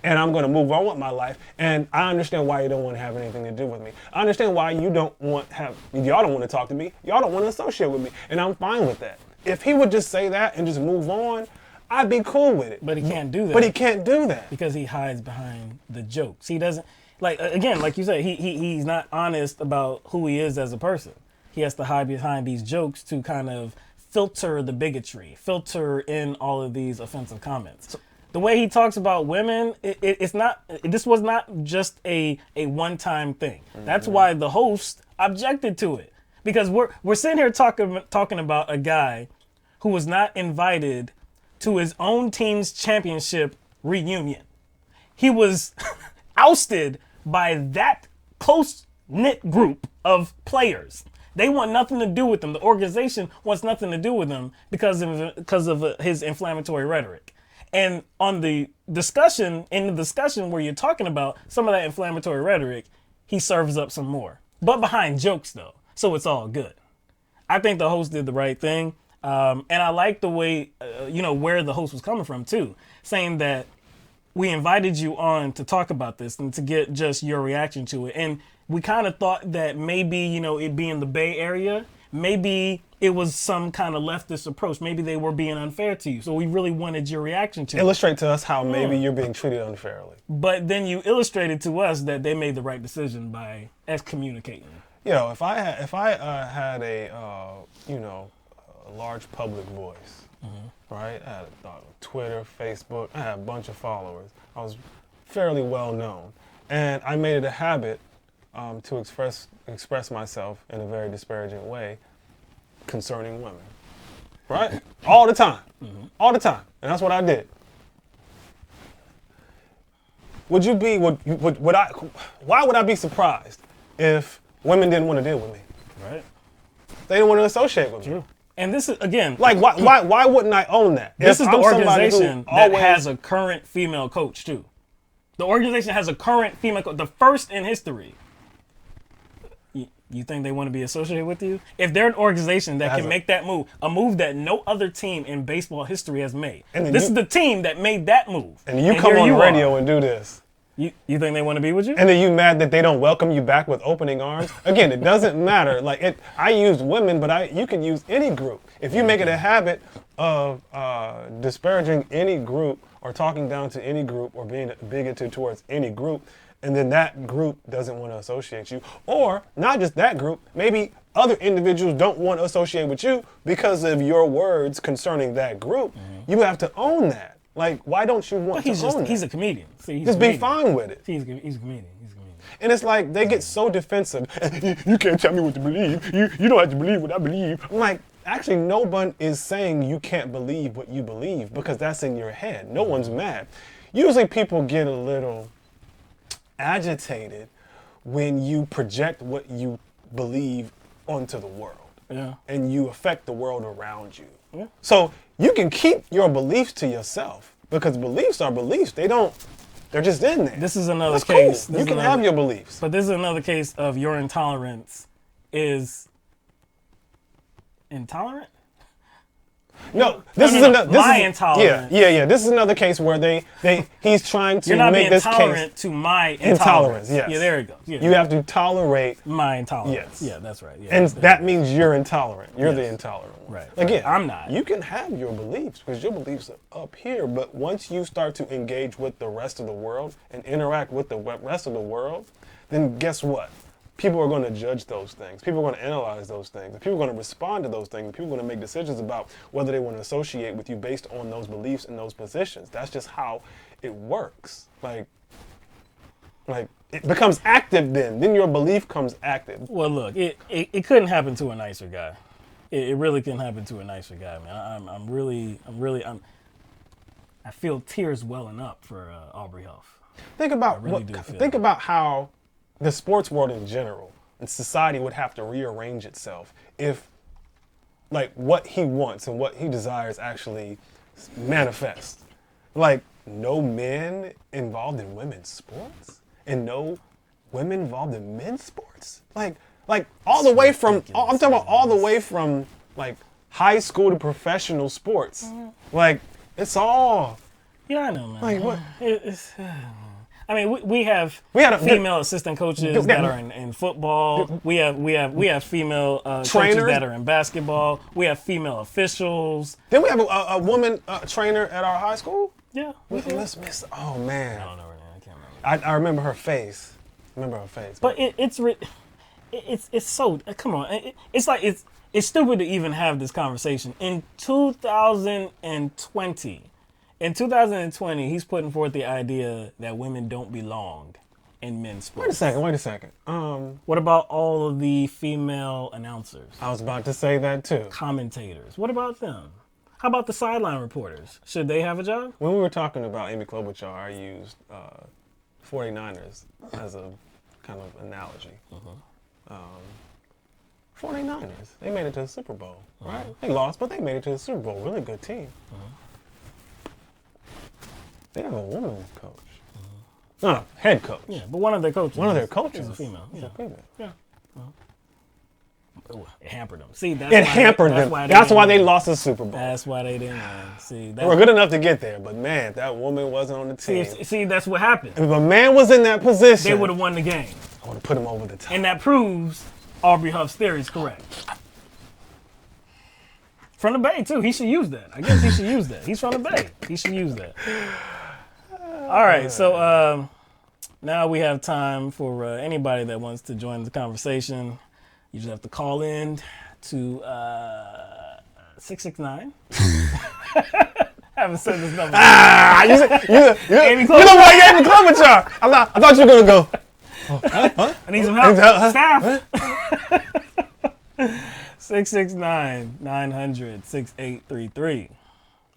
And I'm going to move on with my life. And I understand why you don't want to have anything to do with me. I understand why y'all don't want to talk to me. Y'all don't want to associate with me. And I'm fine with that. If he would just say that and just move on, I'd be cool with it. But he can't do that. But he can't do that. Because he hides behind the jokes. He doesn't, like, again, like you said, he's not honest about who he is as a person. He has to hide behind these jokes to kind of filter the bigotry, filter in all of these offensive comments. The way he talks about women, it's not. This was not just a one-time thing. That's why the host objected to it, because we're sitting here talking about a guy who was not invited to his own team's championship reunion. He was ousted by that close-knit group of players. They want nothing to do with him. The organization wants nothing to do with him because of his inflammatory rhetoric. And in the discussion where you're talking about some of that inflammatory rhetoric, he serves up some more. But behind jokes, though. So it's all good. I think the host did the right thing. And I like the way, where the host was coming from, too. Saying that we invited you on to talk about this and to get just your reaction to it. And we kind of thought that maybe, it being the Bay Area, maybe it was some kind of leftist approach. Maybe they were being unfair to you. So we really wanted your reaction to it. Illustrate to us how maybe you're being treated unfairly. But then you illustrated to us that they made the right decision by excommunicating. If I had a large public voice, right? I had Twitter, Facebook. I had a bunch of followers. I was fairly well known, and I made it a habit to express myself in a very disparaging way concerning women, right? All the time, all the time, and that's what I did. Why would I be surprised if women didn't want to deal with me? Right. They didn't want to associate with me. And this is, again, like, why wouldn't I own that? This is the organization that has a current female coach too. The organization has a current female coach, the first in history. You think they want to be associated with you? If they're an organization that can make that move, a move that no other team in baseball history has made. This is the team that made that move. And you come on the radio and do this. You think they want to be with you? And then you mad that they don't welcome you back with opening arms? Again, it doesn't matter. I used women, but you can use any group. If you make it a habit of disparaging any group or talking down to any group or being bigoted towards any group, and then that group doesn't want to associate you, or not just that group, maybe other individuals don't want to associate with you because of your words concerning that group, you have to own that. Like, why don't you want to own that? He's a comedian. See, just be fine with it. He's a comedian. And it's like, they get so defensive. You can't tell me what to believe. You don't have to believe what I believe. I'm like, actually, no one is saying you can't believe what you believe because that's in your head. No one's mad. Usually people get a little agitated when you project what you believe onto the world. Yeah. And you affect the world around you. Yeah. So you can keep your beliefs to yourself because beliefs are beliefs. They're just in there. This is another That's case. Cool. You can have your beliefs. But this is another case of your intolerance is intolerant? No, this is another. My intolerance. Yeah. This is another case where he's trying to You're not make being this tolerant case to my intolerance. Yes. Yeah, there you go. Yeah. You have to tolerate my intolerance. Yes. Yeah, that's right. Yeah, and that means you're intolerant. You're the intolerant one. Right. Again, I'm not. You can have your beliefs because your beliefs are up here, but once you start to engage with the rest of the world and interact with the rest of the world, then guess what? People are going to judge those things. People are going to analyze those things. People are going to respond to those things. People are going to make decisions about whether they want to associate with you based on those beliefs and those positions. That's just how it works. Like it becomes active then. Then your belief comes active. Well, look, it couldn't happen to a nicer guy. It really couldn't happen to a nicer guy, man. I feel tears welling up for Aubrey Huff. Think about how the sports world in general and society would have to rearrange itself if, like, what he wants and what he desires actually manifest. Like, no men involved in women's sports and no women involved in men's sports. Like all the way from, I'm talking about all the way from like high school to professional sports. Like, It's all. Yeah, I know, man. Like what? I mean, we have female assistant coaches that are in football. We have female coaches that are in basketball. We have female officials. Then we have a woman trainer at our high school. Yeah. Oh man. I don't know her name. I can't remember. I remember her face. But it's so come on. It's like it's stupid to even have this conversation in 2020. In 2020, he's putting forth the idea that women don't belong in men's sports. Wait a second. What about all of the female announcers? I was about to say that too. Commentators. What about them? How about the sideline reporters? Should they have a job? When we were talking about Amy Klobuchar, I used 49ers as a kind of analogy. 49ers, they made it to the Super Bowl, right? They lost, but they made it to the Super Bowl. Really good team. They have a woman coach. No, head coach. Yeah, but one of their coaches. One of their coaches is a female. Is a female. Yeah. It hampered them. See, hampered them. That's why they lost the Super Bowl. That's why they didn't win. See, they were good enough to get there, but man, that woman wasn't on the team. See, that's what happened. If a man was in that position, they would have won the game. I would have put him over the top. And that proves Aubrey Huff's theory is correct. From the Bay, too. He should use that. I guess he should use that. He's from the Bay. He should use that. All right, so now we have time for anybody that wants to join the conversation. You just have to call in to 669. Haven't said this number. You the one gave me Klobuchar. I thought you were gonna go. I need some help. Staff. 669-900-6833. I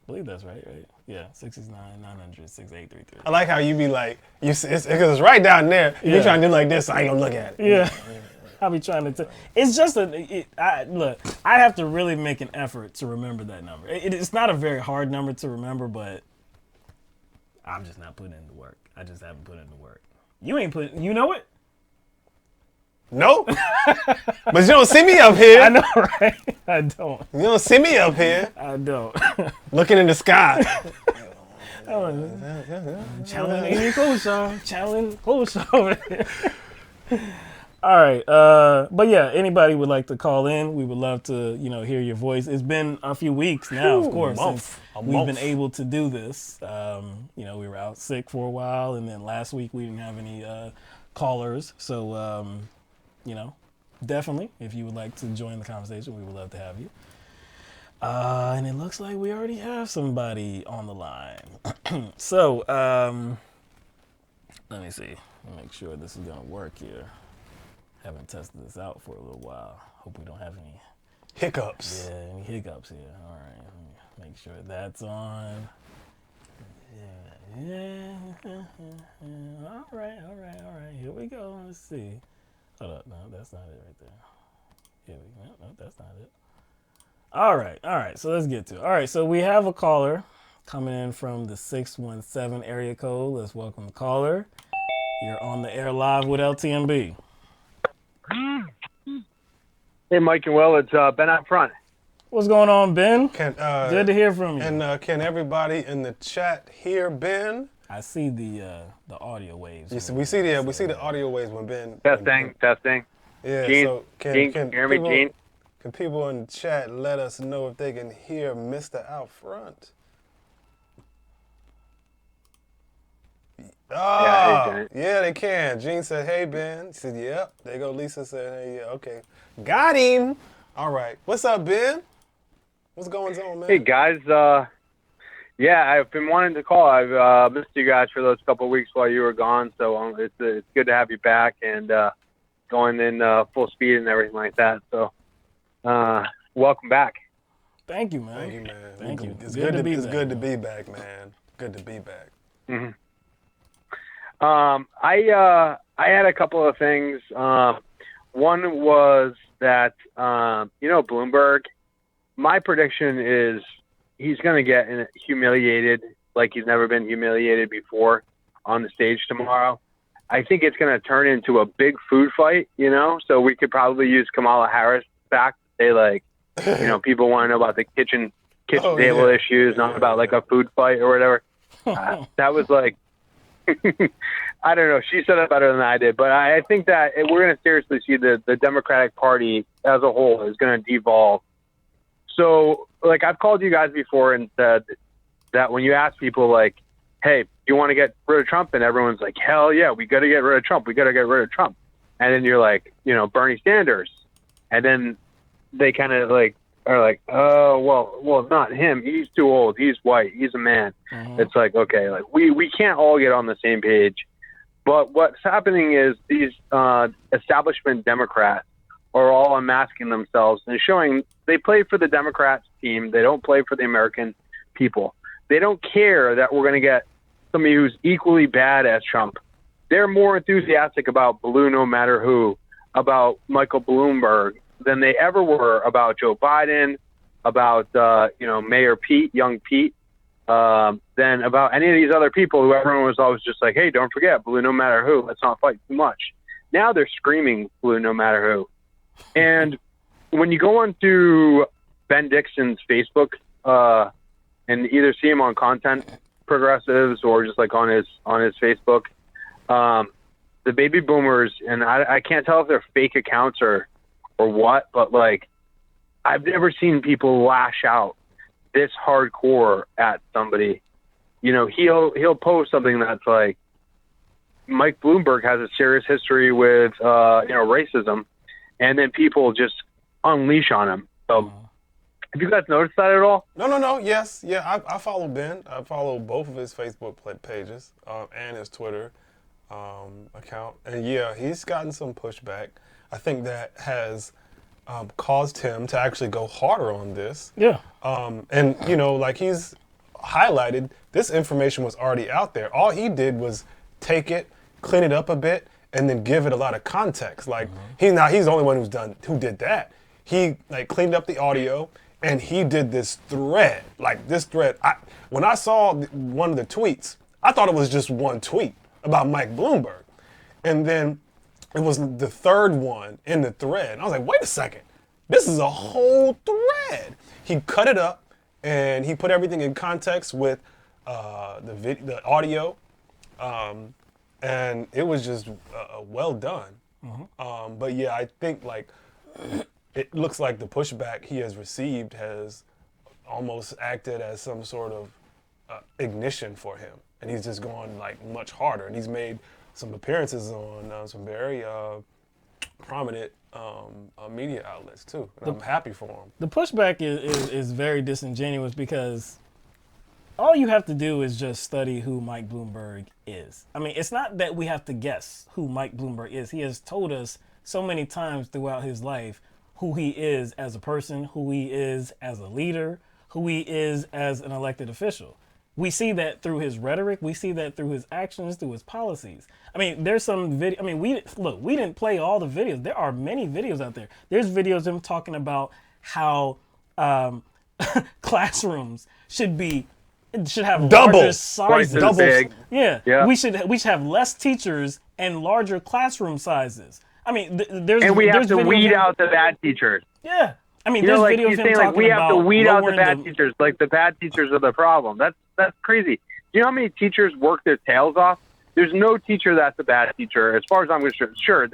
believe that's right? Yeah, 669-900-6833. I like how you be like, because it's right down there. You're trying to do like this, so I ain't gonna look at it. Yeah. I'll be trying to it's just look, I have to really make an effort to remember that number. It's not a very hard number to remember, but I'm just not putting in the work. I just haven't put in the work. You ain't putting, you know it? No. But you don't see me up here. I know, right? I don't. You don't see me up here. I don't. Looking in the sky. Challenge Amy Klobuchar. Challenge Klobuchar over there. All right, but yeah, anybody would like to call in, we would love to, hear your voice. It's been a few weeks now, of course, since we've been able to do this. We were out sick for a while, and then last week we didn't have any callers. So, definitely, if you would like to join the conversation, we would love to have you. And it looks like we already have somebody on the line. So, let me see. Make sure this is going to work here. Haven't tested this out for a little while. Hope we don't have any hiccups. Yeah, any hiccups here. All right, let me make sure that's on. Yeah. All right. Here we go. Let's see. Hold up. No, that's not it right there. Here we go. No, that's not it. All right. So let's get to it. All right. So we have a caller coming in from the 617 area code. Let's welcome the caller. You're on the air live with LTMB. Hey, Mike and Will, it's Ben out front. What's going on, Ben? Good to hear from you. And can everybody in the chat hear Ben? I see the audio waves. We see the audio waves when Ben. Testing. Yeah. Gene, So can hear me, Gene? Can people in the chat let us know if they can hear Mr. Out Front? Yeah, yeah, they can. Gene said, "Hey, Ben." He said, "Yep." There you go. Lisa said, "Hey, yeah, okay, got him." All right. What's up, Ben? What's going on, man? Hey, guys. Yeah, I've been wanting to call. I've missed you guys for those couple of weeks while you were gone, so it's good to have you back and going in full speed and everything like that. So, welcome back. Thank you, man. Thank you, man. Thank you. It's good to be back, man. Good to be back. Mm-hmm. I had a couple of things. One was that, Bloomberg, my prediction is he's going to get humiliated like he's never been humiliated before on the stage tomorrow. I think it's going to turn into a big food fight, so we could probably use Kamala Harris back to say, like, people want to know about the kitchen kitchen table issues, not about like a food fight or whatever. That was like, I don't know. She said it better than I did, but I think that we're going to seriously see the Democratic Party as a whole is going to devolve. So, like, I've called you guys before and said that when you ask people, like, hey, you want to get rid of Trump? And everyone's like, hell yeah, we got to get rid of Trump. We got to get rid of Trump. And then you're like, Bernie Sanders. And then they kind of like are like, oh, well, not him. He's too old. He's white. He's a man. Mm-hmm. It's like, okay, like we can't all get on the same page. But what's happening is these establishment Democrats are all unmasking themselves and showing they play for the Democrats team. They don't play for the American people. They don't care that we're going to get somebody who's equally bad as Trump. They're more enthusiastic about Blue no matter who, about Michael Bloomberg, than they ever were about Joe Biden, about Mayor Pete, young Pete, than about any of these other people who everyone was always just like, hey, don't forget Blue no matter who. Let's not fight too much. Now they're screaming Blue no matter who. And when you go onto Ben Dixon's Facebook and either see him on Content Progressives or just like on his Facebook, the baby boomers, and I can't tell if they're fake accounts or what, but like I've never seen people lash out this hardcore at somebody. He'll post something that's like, Mike Bloomberg has a serious history with racism, and then people just unleash on him. So have you guys noticed that at all? No. Yes. Yeah, I follow Ben. I follow both of his Facebook pages and his Twitter account. And yeah, he's gotten some pushback. I think that has caused him to actually go harder on this. Yeah. And, like he's highlighted, this information was already out there. All he did was take it, clean it up a bit, and then give it a lot of context. Like he's the only one who did that. He like cleaned up the audio and he did this thread. Like this thread, when I saw one of the tweets, I thought it was just one tweet about Mike Bloomberg. And then it was the third one in the thread. And I was like, wait a second, this is a whole thread. He cut it up and he put everything in context with the audio. And it was just well done. Mm-hmm. But yeah, I think like it looks like the pushback he has received has almost acted as some sort of ignition for him. And he's just gone like much harder. And he's made some appearances on some very prominent media outlets too. And I'm happy for him. The pushback is very disingenuous because all you have to do is just study who Mike Bloomberg is. I mean, it's not that we have to guess who Mike Bloomberg is. He has told us so many times throughout his life who he is as a person, who he is as a leader, who he is as an elected official. We see that through his rhetoric. We see that through his actions, through his policies. I mean, there's some video. I mean, we didn't play all the videos. There are many videos out there. There's videos of him talking about how classrooms should have larger sizes. Double. Yeah. We should have less teachers and larger classroom sizes. I mean, and we have to weed out the bad teachers. Yeah. I mean, there's videos of him talking we have to weed out the bad the teachers. Like the bad teachers are the problem. That's crazy. Do you know how many teachers work their tails off? There's no teacher that's a bad teacher. As far as I'm concerned, sure,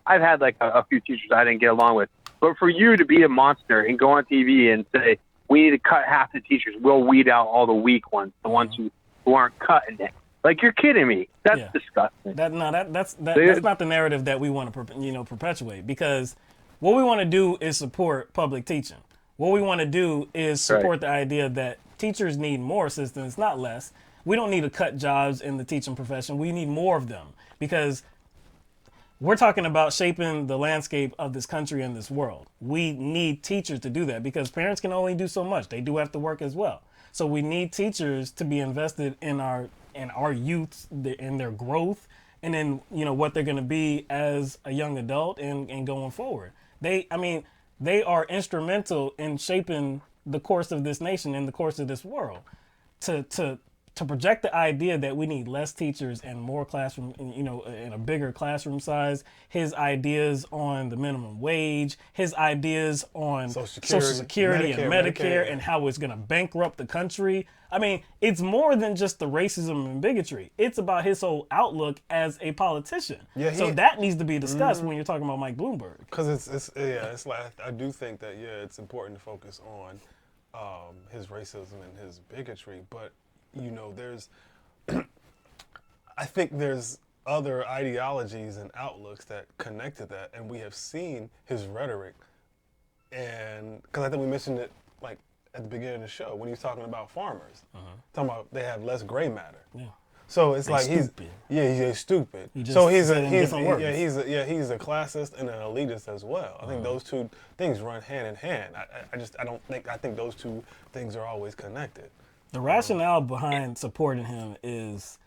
I've had like a few teachers I didn't get along with. But for you to be a monster and go on TV and say, we need to cut half the teachers, we'll weed out all the weak ones, the ones who aren't cutting it. Like, you're kidding me. That's disgusting. That's not the narrative that we want to perpetuate, because what we want to do is support public teaching. What we want to do is support the idea that teachers need more assistance, not less. We don't need to cut jobs in the teaching profession. We need more of them, because we're talking about shaping the landscape of this country and this world. We need teachers to do that, because parents can only do so much. They do have to work as well. So we need teachers to be invested in our youth, in their growth, and in what they're going to be as a young adult and going forward. They are instrumental in shaping the course of this nation and the course of this world. To to project the idea that we need less teachers and more classroom, in a bigger classroom size, his ideas on the minimum wage, his ideas on Social Security and Medicare and how it's going to bankrupt the country. I mean, it's more than just the racism and bigotry. It's about his whole outlook as a politician. Yeah, so that needs to be discussed when you're talking about Mike Bloomberg. Because it's like, I do think that, it's important to focus on his racism and his bigotry, but there's, I think there's other ideologies and outlooks that connect to that, and we have seen his rhetoric, and because I think we mentioned it like at the beginning of the show when he's talking about farmers, talking about they have less gray matter. Yeah. So it's like he's stupid. So he's a classist and an elitist as well. I think those two things run hand in hand. I think those two things are always connected. The rationale behind supporting him is,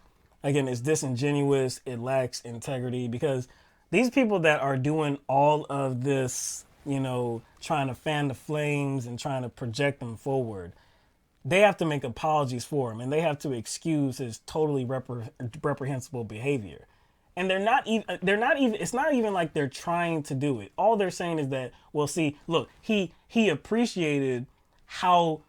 again, it's disingenuous. It lacks integrity because these people that are doing all of this, trying to fan the flames and trying to project them forward, they have to make apologies for him and they have to excuse his totally reprehensible behavior. And it's not even like they're trying to do it. All they're saying is that, well, see, look, he appreciated how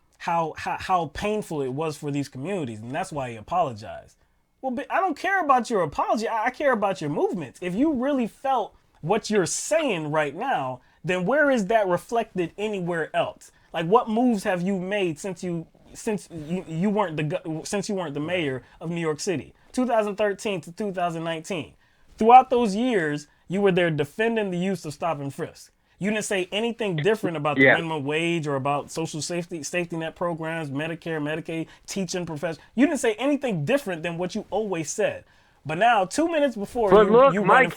painful it was for these communities, and that's why he apologized. Well, I don't care about your apology. I care about your movements. If you really felt what you're saying right now, then where is that reflected anywhere else? Like, what moves have you made since you weren't the mayor of New York City, 2013 to 2019? Throughout those years, you were there defending the use of stop and frisk. You didn't say anything different about the minimum wage or about social safety net programs, Medicare, Medicaid, teaching profession. You didn't say anything different than what you always said. But now, 2 minutes before you Mike,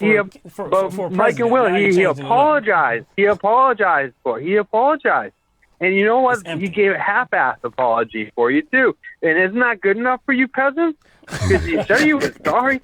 for Mike and Will, he apologized. He apologized. And you know what? He gave a half-assed apology for you, too. And isn't that good enough for you peasants? Because he said he was sorry.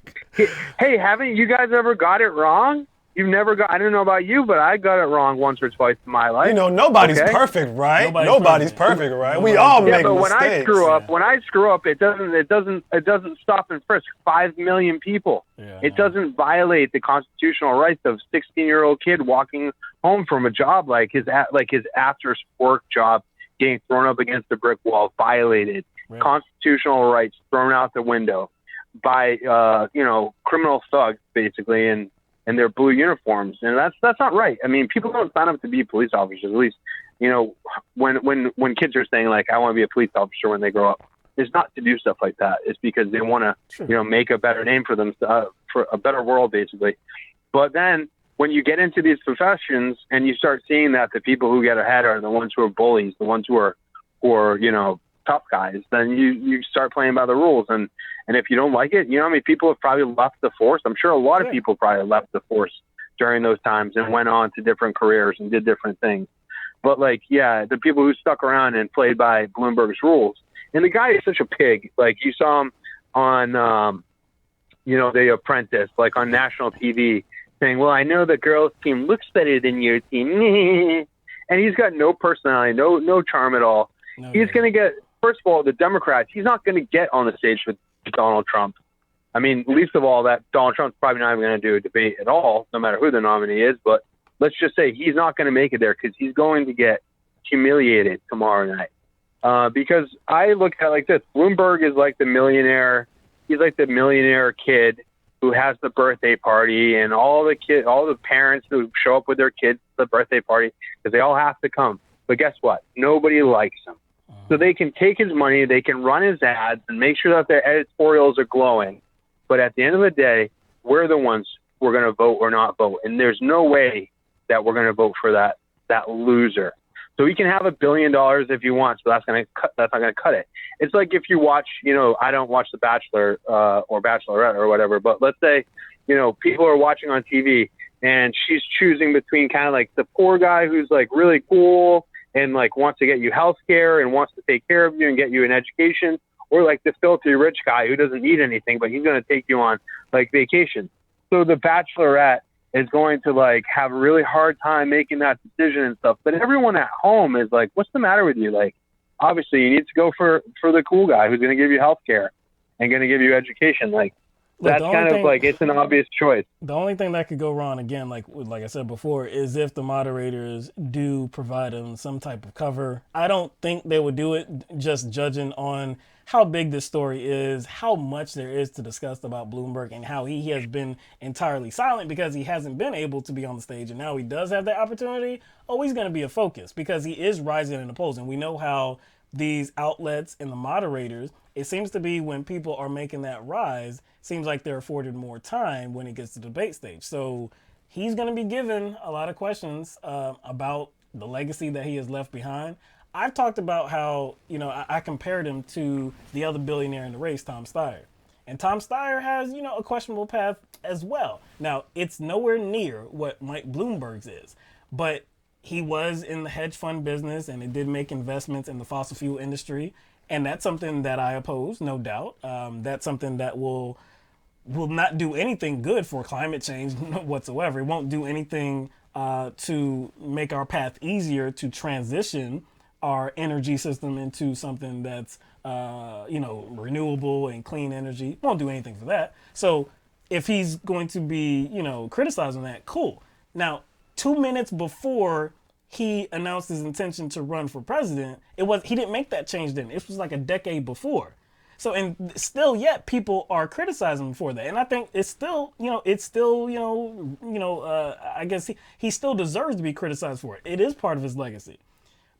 Hey, haven't you guys ever got it wrong? You've never got, I don't know about you, but I got it wrong once or twice in my life. Nobody's perfect, right? Nobody's perfect, right? We all make mistakes. When I screw up, it doesn't stop and frisk 5 million people. It doesn't violate the constitutional rights of a 16-year-old kid walking home from a job like his after work job, getting thrown up against a brick wall, violated. Constitutional rights thrown out the window by criminal thugs, basically, and their blue uniforms, and that's not right. I mean, people don't sign up to be police officers. At least, when kids are saying like, "I want to be a police officer" when they grow up, it's not to do stuff like that. It's because they want to, make a better name for them, for a better world, basically. But then when you get into these professions and you start seeing that the people who get ahead are the ones who are bullies, the ones who are tough guys, then you start playing by the rules. And if you don't like it, how many people have probably left the force? I'm sure a lot of people probably left the force during those times and went on to different careers and did different things. But the people who stuck around and played by Bloomberg's rules. And the guy is such a pig. Like, you saw him on, The Apprentice, like on national TV, saying, "Well, I know the girls' team looks better than your team." And he's got no personality, no charm at all. He's going to get, first of all, the Democrats, he's not going to get on the stage with Donald Trump. I mean, least of all that Donald Trump's probably not even going to do a debate at all, no matter who the nominee is. But let's just say he's not going to make it there because he's going to get humiliated tomorrow night. Because I look at it like this. Bloomberg is like the millionaire. He's like the millionaire kid who has the birthday party, and all the parents who show up with their kids to the birthday party because they all have to come. But guess what? Nobody likes him. So they can take his money, they can run his ads and make sure that their editorials are glowing. But at the end of the day, we're the ones who are going to vote or not vote. And there's no way that we're going to vote for that loser. So he can have $1 billion if he wants, but that's not going to cut it. It's like if you watch, I don't watch The Bachelor or Bachelorette or whatever, but let's say, people are watching on TV and she's choosing between kind of like the poor guy who's like really cool and like wants to get you health care and wants to take care of you and get you an education, or like the filthy rich guy who doesn't need anything, but he's going to take you on like vacation. So the Bachelorette is going to like have a really hard time making that decision and stuff. But everyone at home is like, what's the matter with you? Like, obviously you need to go for the cool guy who's going to give you health care. and going to give you education. Like, that's kind of like, it's an obvious choice. The only thing that could go wrong, again, like I said before, is if the moderators do provide him some type of cover. I don't think they would do it, just judging on how big this story is, how much there is to discuss about Bloomberg, and how he has been entirely silent because he hasn't been able to be on the stage. And now he does have that opportunity. Oh, he's going to be a focus because he is rising in the polls. And we know how these outlets and the moderators, it seems to be when people are making that rise, seems like they're afforded more time when it gets to the debate stage. So he's going to be given a lot of questions about the legacy that he has left behind. I've talked about how, I compared him to the other billionaire in the race, Tom Steyer. And Tom Steyer has, a questionable path as well. Now, it's nowhere near what Mike Bloomberg's is, but he was in the hedge fund business and it did make investments in the fossil fuel industry. And that's something that I oppose, no doubt. That's something that will not do anything good for climate change whatsoever. It won't do anything to make our path easier to transition our energy system into something that's, renewable and clean energy. It won't do anything for that. So if he's going to be, criticizing that, cool. Now, 2 minutes before he announced his intention to run for president, he didn't make that change then. It was like a decade before. So, and still yet people are criticizing him for that. And I think it's still, I guess he still deserves to be criticized for it. It is part of his legacy.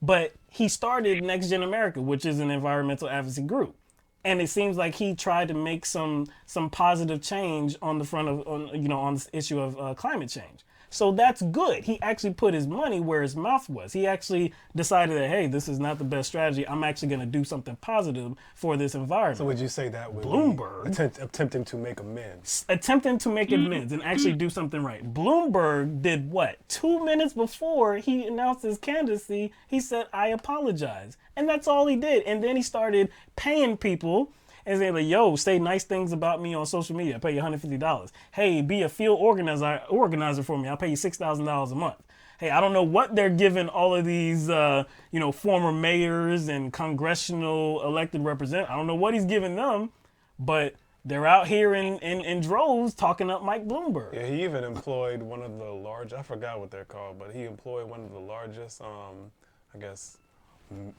But he started Next Gen America, which is an environmental advocacy group. And it seems like he tried to make some positive change on the front of, on this issue of climate change. So that's good. He actually put his money where his mouth was. He actually decided that, hey, this is not the best strategy. I'm actually going to do something positive for this environment. So would you say that would Bloomberg attempting to make amends? Attempting to make amends and actually do something right. Bloomberg did what? 2 minutes before he announced his candidacy, he said, I apologize. And that's all he did. And then he started paying people and saying, like, yo, say nice things about me on social media. I'll pay you $150. Hey, be a field organizer for me. I'll pay you $6,000 a month. Hey, I don't know what they're giving all of these, former mayors and congressional elected representatives. I don't know what he's giving them, but they're out here in droves talking up Mike Bloomberg. Yeah, he even employed one of the large, I forgot what they're called, but he employed one of the largest,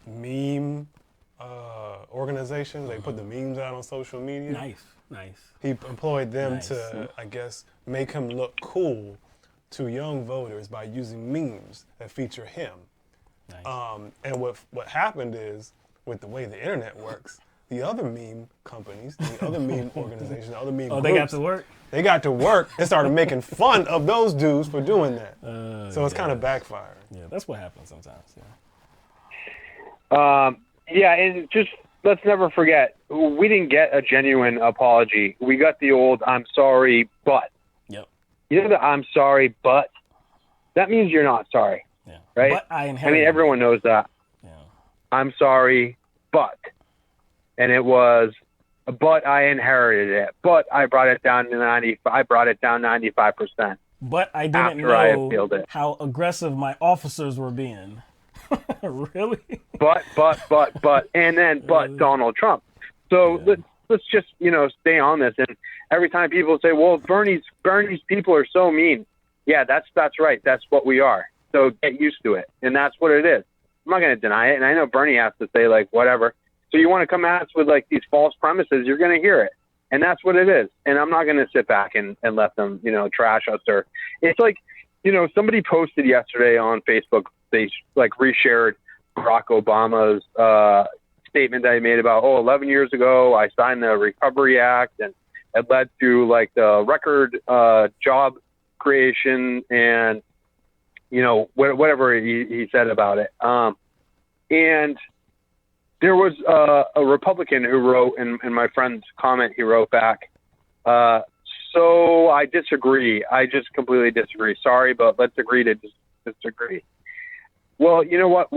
meme organizations. They put the memes out on social media. Nice. He employed them to, I guess, make him look cool to young voters by using memes that feature him. Nice. And what happened is, with the way the internet works, the other meme companies, the other meme organizations, the other meme groups, they got to work? They got to work and started making fun of those dudes for doing that. So it's kind of backfiring. Yeah, that's what happens sometimes. Yeah. And just let's never forget, we didn't get a genuine apology. We got the old "I'm sorry, but." Yep. You know the "I'm sorry, but"? That means you're not sorry. Yeah. Right? But I inherited everyone knows that. Yeah. I'm sorry, but. And it was, but I inherited it. But I brought it down to 95%. But I didn't know how aggressive my officers were being. Really? But, and then Donald Trump. So let's just, stay on this. And every time people say, well, Bernie's people are so mean. Yeah, that's right. That's what we are. So get used to it. And that's what it is. I'm not going to deny it. And I know Bernie has to say, like, whatever. So you want to come at us with, like, these false premises, you're going to hear it. And that's what it is. And I'm not going to sit back and let them, trash us. Or it's like, somebody posted yesterday on Facebook, they reshared Barack Obama's statement that he made about, 11 years ago, I signed the Recovery Act, and it led to the record job creation and, whatever he said about it. And there was a Republican who wrote, in my friend's comment, he wrote back, so I disagree. I just completely disagree. Sorry, but let's agree to disagree. Well, you know what?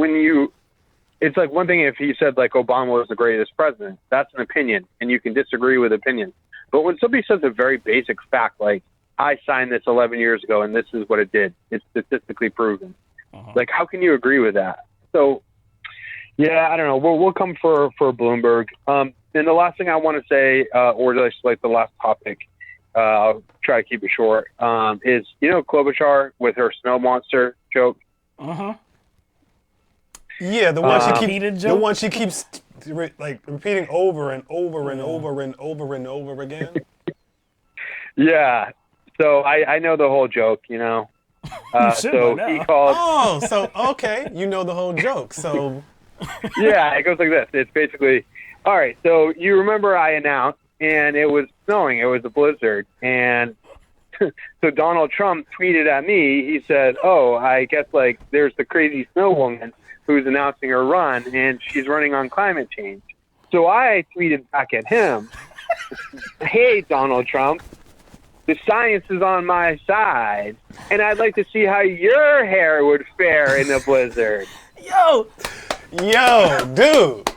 It's like one thing if he said, like, Obama was the greatest president. That's an opinion, and you can disagree with opinions. But when somebody says a very basic fact, like, I signed this 11 years ago, and this is what it did, it's statistically proven. Like, how can you agree with that? So, yeah, I don't know. We'll come for Bloomberg. And the last thing I want to say, or just like the last topic, I'll try to keep it short, is, Klobuchar with her snow monster joke? Yeah, the one she keeps repeating over and over and over and over and over again. Yeah. So I know the whole joke, so he called. Oh, so okay, you know the whole joke. So yeah, it goes like this. It's basically, all right. So you remember I announced, and it was snowing. It was a blizzard, and so Donald Trump tweeted at me. He said, "Oh, I guess there's the crazy snow woman who's announcing her run, and she's running on climate change." So I tweeted back at him, "Hey, Donald Trump, the science is on my side, and I'd like to see how your hair would fare in a blizzard." Yo, dude.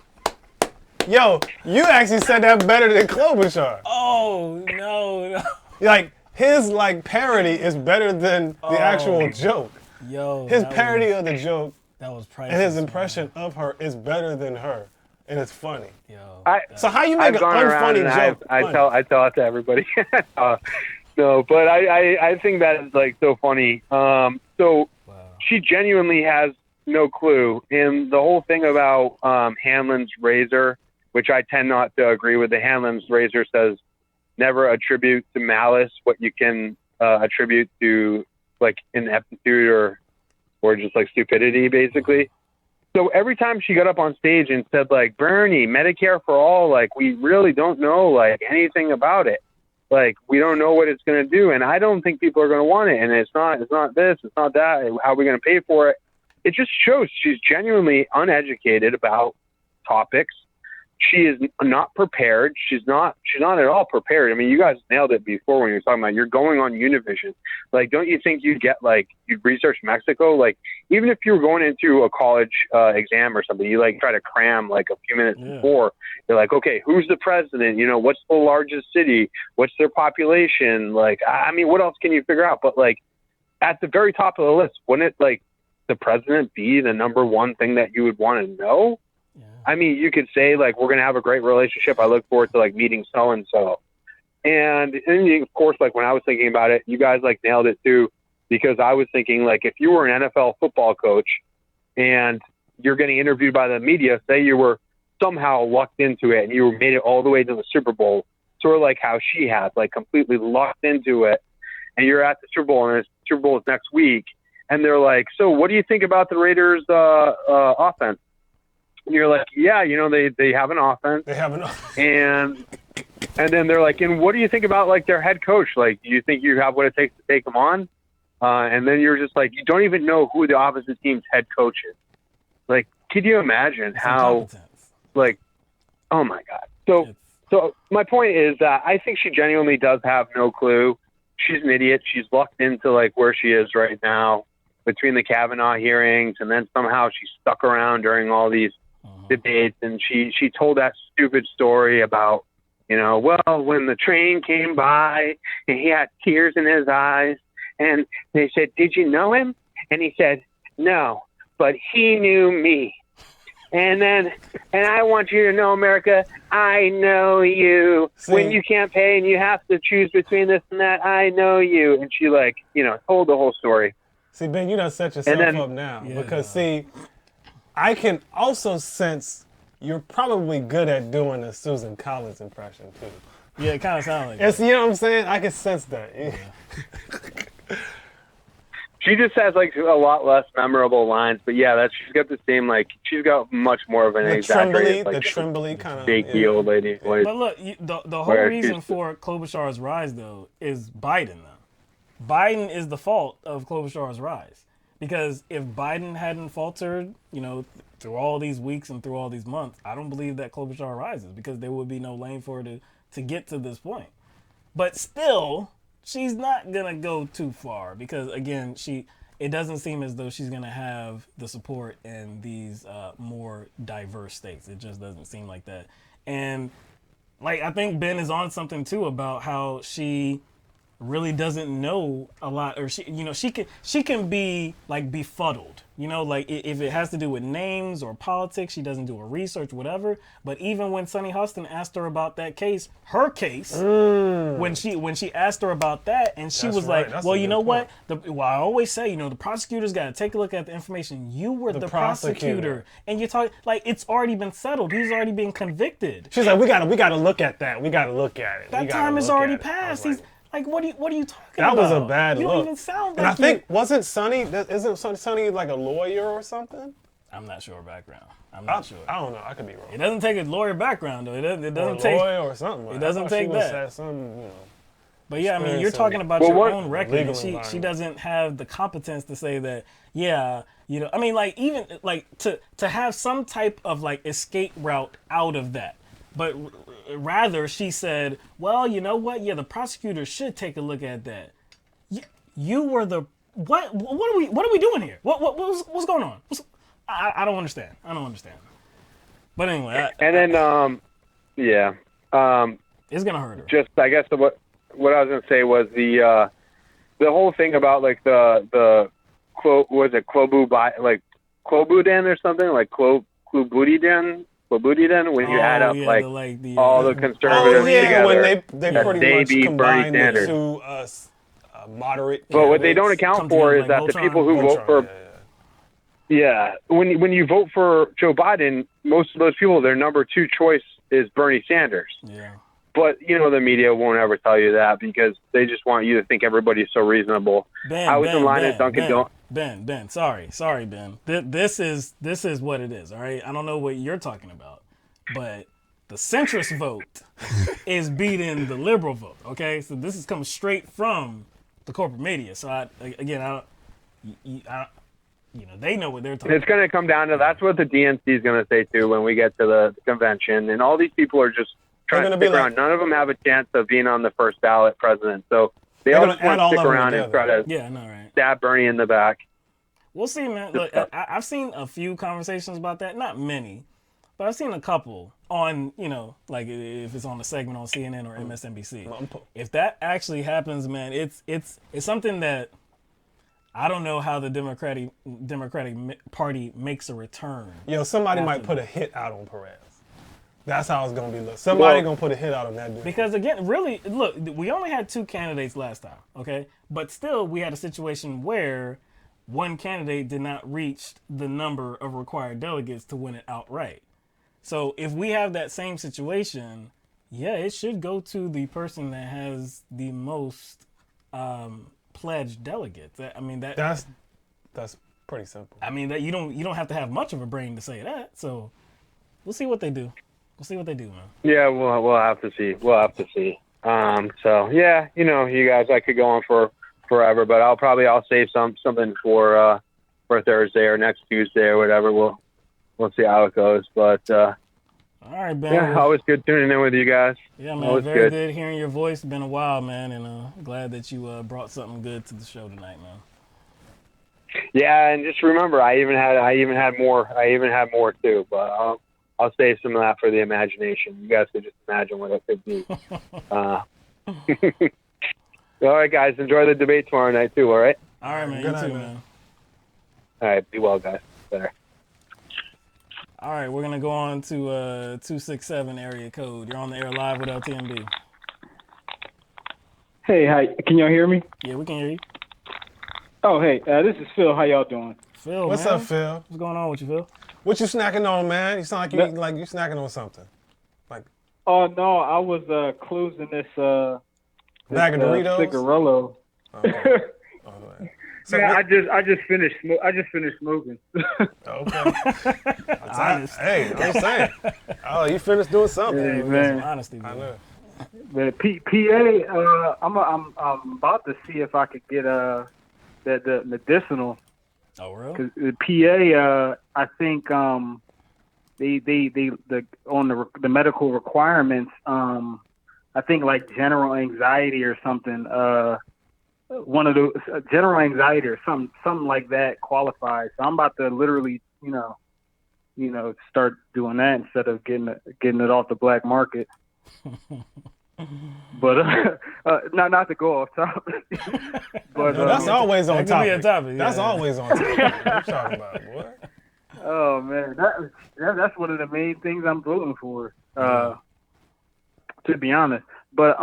Yo, you actually said that better than Klobuchar. Oh, no. His parody is better than the actual joke. Yo, his parody of the joke, that was priceless, and his impression of her is better than her, and it's funny. Yo, so how you make an unfunny joke? I tell it to everybody. No, but I think that is so funny. She genuinely has no clue, and the whole thing about Hanlon's razor, which I tend not to agree with. The Hanlon's razor says never attribute to malice what you can attribute to ineptitude or just stupidity, basically. So every time she got up on stage and said Bernie, Medicare for all, we really don't know anything about it. We don't know what it's going to do, and I don't think people are going to want it. And it's not this, it's not that. How are we going to pay for it? It just shows she's genuinely uneducated about topics. She is not prepared. She's not at all prepared. I mean, you guys nailed it before when you were talking about you're going on Univision. Don't you think you'd get you'd research Mexico? Even if you were going into a college exam or something, you try to cram a few minutes before. You're okay, who's the president? What's the largest city? What's their population? I mean, what else can you figure out? But at the very top of the list, wouldn't it the president be the number one thing that you would want to know? I mean, you could say we're going to have a great relationship. I look forward to meeting so-and-so. And of course, when I was thinking about it, you guys nailed it too, because I was thinking if you were an NFL football coach and you're getting interviewed by the media, say you were somehow lucked into it and you made it all the way to the Super Bowl, sort of how she has, completely locked into it. And you're at the Super Bowl and the Super Bowl is next week. And they're so what do you think about the Raiders offense? And you're yeah, they have an offense. They have an offense. And then they're and what do you think about their head coach? Do you think you have what it takes to take them on? And then you're just you don't even know who the opposite team's head coach is. Could you imagine how, oh my God. So my point is that I think she genuinely does have no clue. She's an idiot. She's lucked into where she is right now between the Kavanaugh hearings, and then somehow she stuck around during all these debates, and she told that stupid story about, when the train came by and he had tears in his eyes and they said, "Did you know him?" And he said, "No, but he knew me. And I want you to know, America, I know you. When you can't pay and you have to choose between this and that, I know you." And she told the whole story. See, Ben, you done set yourself up now because I can also sense you're probably good at doing a Susan Collins impression too. Yeah, it kind of sounds like that. You know what I'm saying? I can sense that. Yeah. She just has a lot less memorable lines, but she's got the same she's got much more of an exaggerated, the trembly kind of shaky old lady voice. But look, the whole reason for Klobuchar's rise though is Biden. Biden is the fault of Klobuchar's rise, because if Biden hadn't faltered, through all these weeks and through all these months, I don't believe that Klobuchar rises, because there would be no lane for her to get to this point. But still, she's not gonna go too far, because again, it doesn't seem as though she's gonna have the support in these more diverse states. It just doesn't seem like that. And I think Ben is on something too about how she really doesn't know a lot, or she can be like befuddled, like if it has to do with names or politics, she doesn't do her research, whatever. But even when Sonny Huston asked her about that case, when she asked her about that, and she was like, well, you know what? I always say, the prosecutor's got to take a look at the information. You were the prosecutor, and you're talking like it's already been settled. He's already been convicted. She's like, we gotta look at that. We gotta look at it. That time is already passed. He's like, what are you talking about? That was a bad look. You don't even sound like. And I think isn't Sonny like a lawyer or something? I'm not sure background. I'm not sure. I don't know. I could be wrong. It doesn't take a lawyer background though. It doesn't take a lawyer or something. Like it doesn't take that. But yeah, I mean, you're talking about your own record. And she doesn't have the competence to say that. Yeah, I mean, like even like to have some type of like escape route out of that. But rather, she said, well, you know what? Yeah, the prosecutor should take a look at that. You were the what? What are we doing here? What's going on? I don't understand. But anyway. It's gonna hurt her. Just I guess what I was gonna say was the whole thing about like the Klobuchar or something like Klobuchar. When you add up all the conservatives together, when they pretty much Bernie combine the Sanders. two moderate. But what they don't account for is that the people who vote for when you vote for Joe Biden, most of those people, their number 2 choice is Bernie Sanders. Yeah. But the media won't ever tell you that because they just want you to think everybody's so reasonable. I was in line at Dunkin' Donuts. Ben, sorry, Ben. This is what it is, all right? I don't know what you're talking about, but the centrist vote is beating the liberal vote, okay? So this is coming straight from the corporate media. So they know what they're talking about. It's going to come down to that's what the DNC is going to say too when we get to the convention, and all these people are just trying to stick around. None of them have a chance of being on the first ballot president, so they all just want to stick around and try to stab Bernie in the back. We'll see, man. Look, I've seen a few conversations about that. Not many, but I've seen a couple on, like if it's on a segment on CNN or MSNBC. If that actually happens, man, it's something that I don't know how the Democratic Party makes a return. Somebody might put a hit out on Perez. That's how it's going to be. Somebody going to put a hit out on that dude. Because again, really, look, we only had 2 candidates last time, okay? But still, we had a situation where one candidate did not reach the number of required delegates to win it outright. So if we have that same situation, it should go to the person that has the most pledged delegates. I mean, that's pretty simple. I mean, that you don't have to have much of a brain to say that. So we'll see what they do. Man. Yeah, we'll have to see. So yeah, you guys, I could go on for forever, but I'll save something for Thursday or next Tuesday or whatever. We'll see how it goes. But all right, Ben. Yeah, always good tuning in with you guys. Yeah, man. Always very good hearing your voice. It's been a while, man, and glad that you brought something good to the show tonight, man. Yeah, and just remember, I even had more too, but I'll save some of that for the imagination. You guys could just imagine what it could be. All right, guys. Enjoy the debate tomorrow night, too, all right? All right, man. You too, man. All right. Be well, guys. Better. All right. We're going to go on to 267 area code. You're on the air live with LTMB. Hey, hi. Can y'all hear me? Yeah, we can hear you. Oh, hey. This is Phil. How y'all doing? Phil, What's up, Phil? What's going on with you, Phil? What you snacking on, man? You sound like you snacking on something. Oh no, I was closing this bag of Doritos. Cigarillo. Okay. So man, I just finished smoking. Okay. Hey, I'm saying. Oh, you finished doing something. Hey, man. Honesty, I know. The PA, I'm about to see if I could get the medicinal. Oh, really? Because the PA, I think they on the medical requirements, I think like general anxiety or something. One of those general anxiety or something like that qualifies. So I'm about to literally, start doing that instead of getting it off the black market. But not to go off topic. But that's always on topic. That's always on topic. What are you talking about, boy? Oh man, that's one of the main things I'm voting for. To be honest, but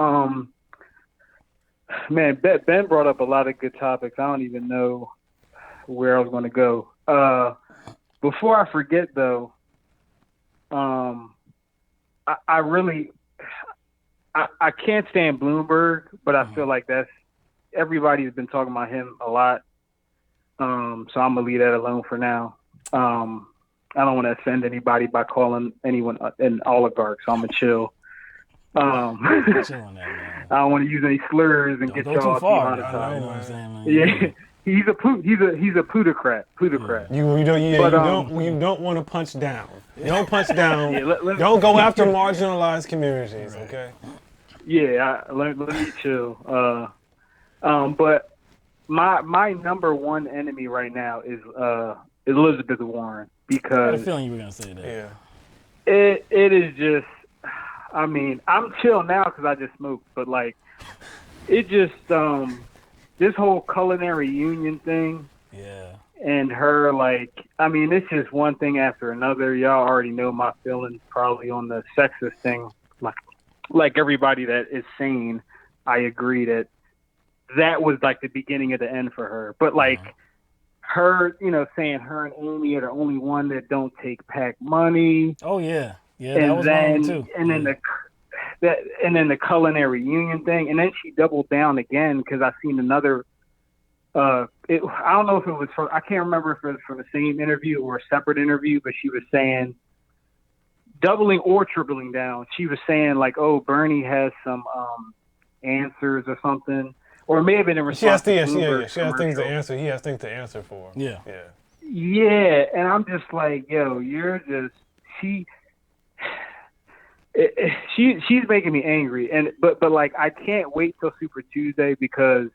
man, Ben brought up a lot of good topics. I don't even know where I was going to go. Before I forget, though, I really can't stand Bloomberg, but I feel like everybody's been talking about him a lot. So I'm gonna leave that alone for now. I don't want to offend anybody by calling anyone an oligarch, so I'm gonna chill. I don't want to use any slurs and get y'all demonetized. Yeah, he's a plutocrat. You don't want to punch down. You don't punch down. Don't go after marginalized communities. Okay. Yeah, let me chill. But my number one enemy right now is Elizabeth Warren, because I had a feeling you were gonna say that. Yeah. It is just. I mean, I'm chill now because I just smoked, but like, it just this whole culinary union thing. Yeah. And her, like, I mean, it's just one thing after another. Y'all already know my feelings probably on the sexist thing. Like everybody that is sane, I agree that was like the beginning of the end for her. But like her, saying her and Amy are the only one that don't take PAC money. Oh yeah. Yeah, and that was then, mine too. And then the culinary union thing, and then she doubled down again because I seen another. I don't know if it was I can't remember if it was from the same interview or a separate interview, but she was saying, doubling or tripling down. She was saying like, "Oh, Bernie has some answers or something," or it may have been in response. She has things to answer. He has things to answer for. Yeah. Yeah, and I'm just like, yo, you're just she's making me angry, and but like I can't wait till Super Tuesday because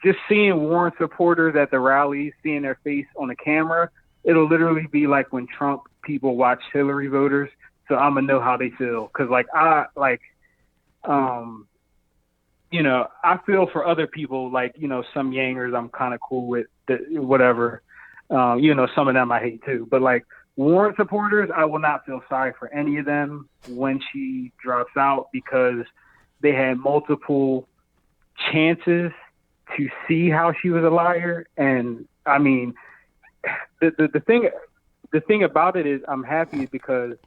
just seeing Warren supporters at the rallies, seeing their face on the camera, it'll literally be like when Trump people watch Hillary voters. So I'm gonna know how they feel, because I feel for other people, like some Yangers I'm kind of cool with, whatever. Some of them I hate too, but like Warren supporters, I will not feel sorry for any of them when she drops out, because they had multiple chances to see how she was a liar. And I mean, the thing about it is I'm happy because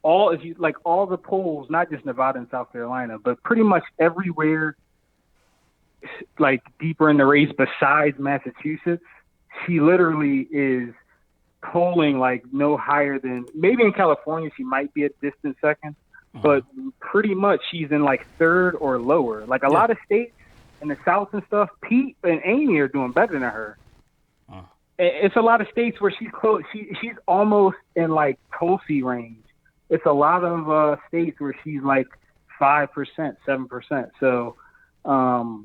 all the polls, not just Nevada and South Carolina, but pretty much everywhere, like deeper in the race besides Massachusetts, she literally is polling like no higher than, maybe in California she might be a distant second, but pretty much she's in like third or lower. Like a lot of states in the South and stuff, Pete and Amy are doing better than her. It's a lot of states where she's close. She's almost in like Tulsi range. It's a lot of states where she's like 5%, 7%. So, I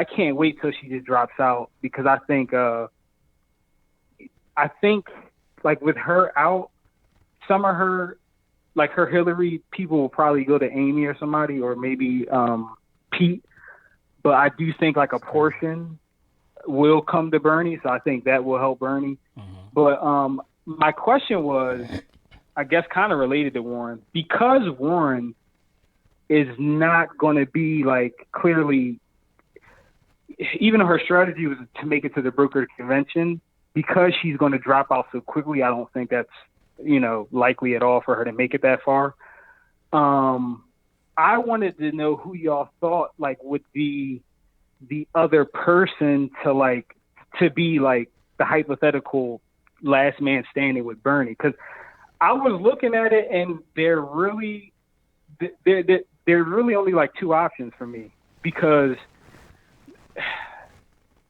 can't wait till she just drops out, because I think like with her out, some of her, like her Hillary people will probably go to Amy or somebody, or maybe Pete. But I do think like a portion will come to Bernie, so I think that will help Bernie. But my question was, I guess kind of related to Warren, because Warren is not going to be like clearly, even though her strategy was to make it to the brokered convention, because she's going to drop out so quickly, I don't think that's, likely at all for her to make it that far. I wanted to know who y'all thought like would be the other person to be like the hypothetical last man standing with Bernie, because I was looking at it and they're really only like two options for me, because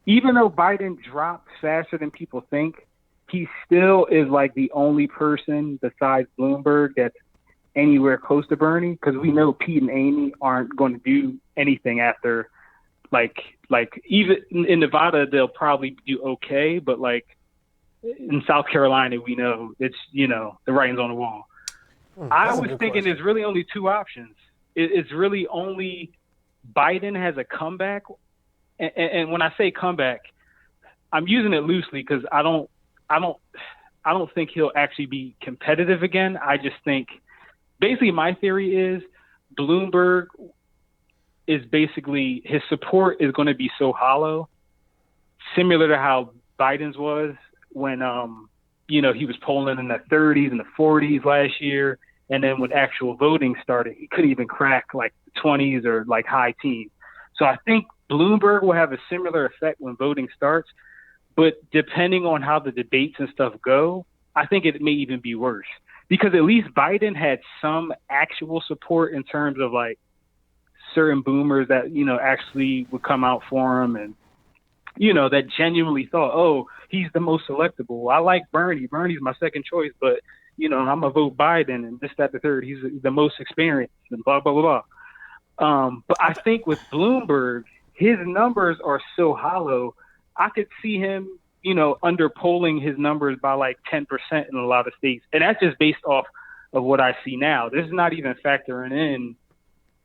even though Biden dropped faster than people think, he still is like the only person besides Bloomberg that's anywhere close to Bernie, because we know Pete and Amy aren't going to do anything after like even in Nevada they'll probably do okay, but like in South Carolina we know it's the writing's on the wall. I was thinking there's really only two options. It's really only Biden has a comeback. And when I say comeback, I'm using it loosely because I don't think he'll actually be competitive again. I just think basically my theory is Bloomberg is basically his support is going to be so hollow, similar to how Biden's was when he was polling in the 30s and the 40s last year, and then when actual voting started, he couldn't even crack like the 20s or like high teens. So I think Bloomberg will have a similar effect when voting starts, but depending on how the debates and stuff go, I think it may even be worse because at least Biden had some actual support in terms of like certain boomers that, actually would come out for him and, that genuinely thought, oh, he's the most electable. I like Bernie. Bernie's my second choice, but, I'm going to vote Biden and this, that, the third. He's the most experienced and blah, blah, blah, blah. But I think with Bloomberg, his numbers are so hollow. I could see him, underpolling his numbers by like 10% in a lot of states. And that's just based off of what I see now. This is not even factoring in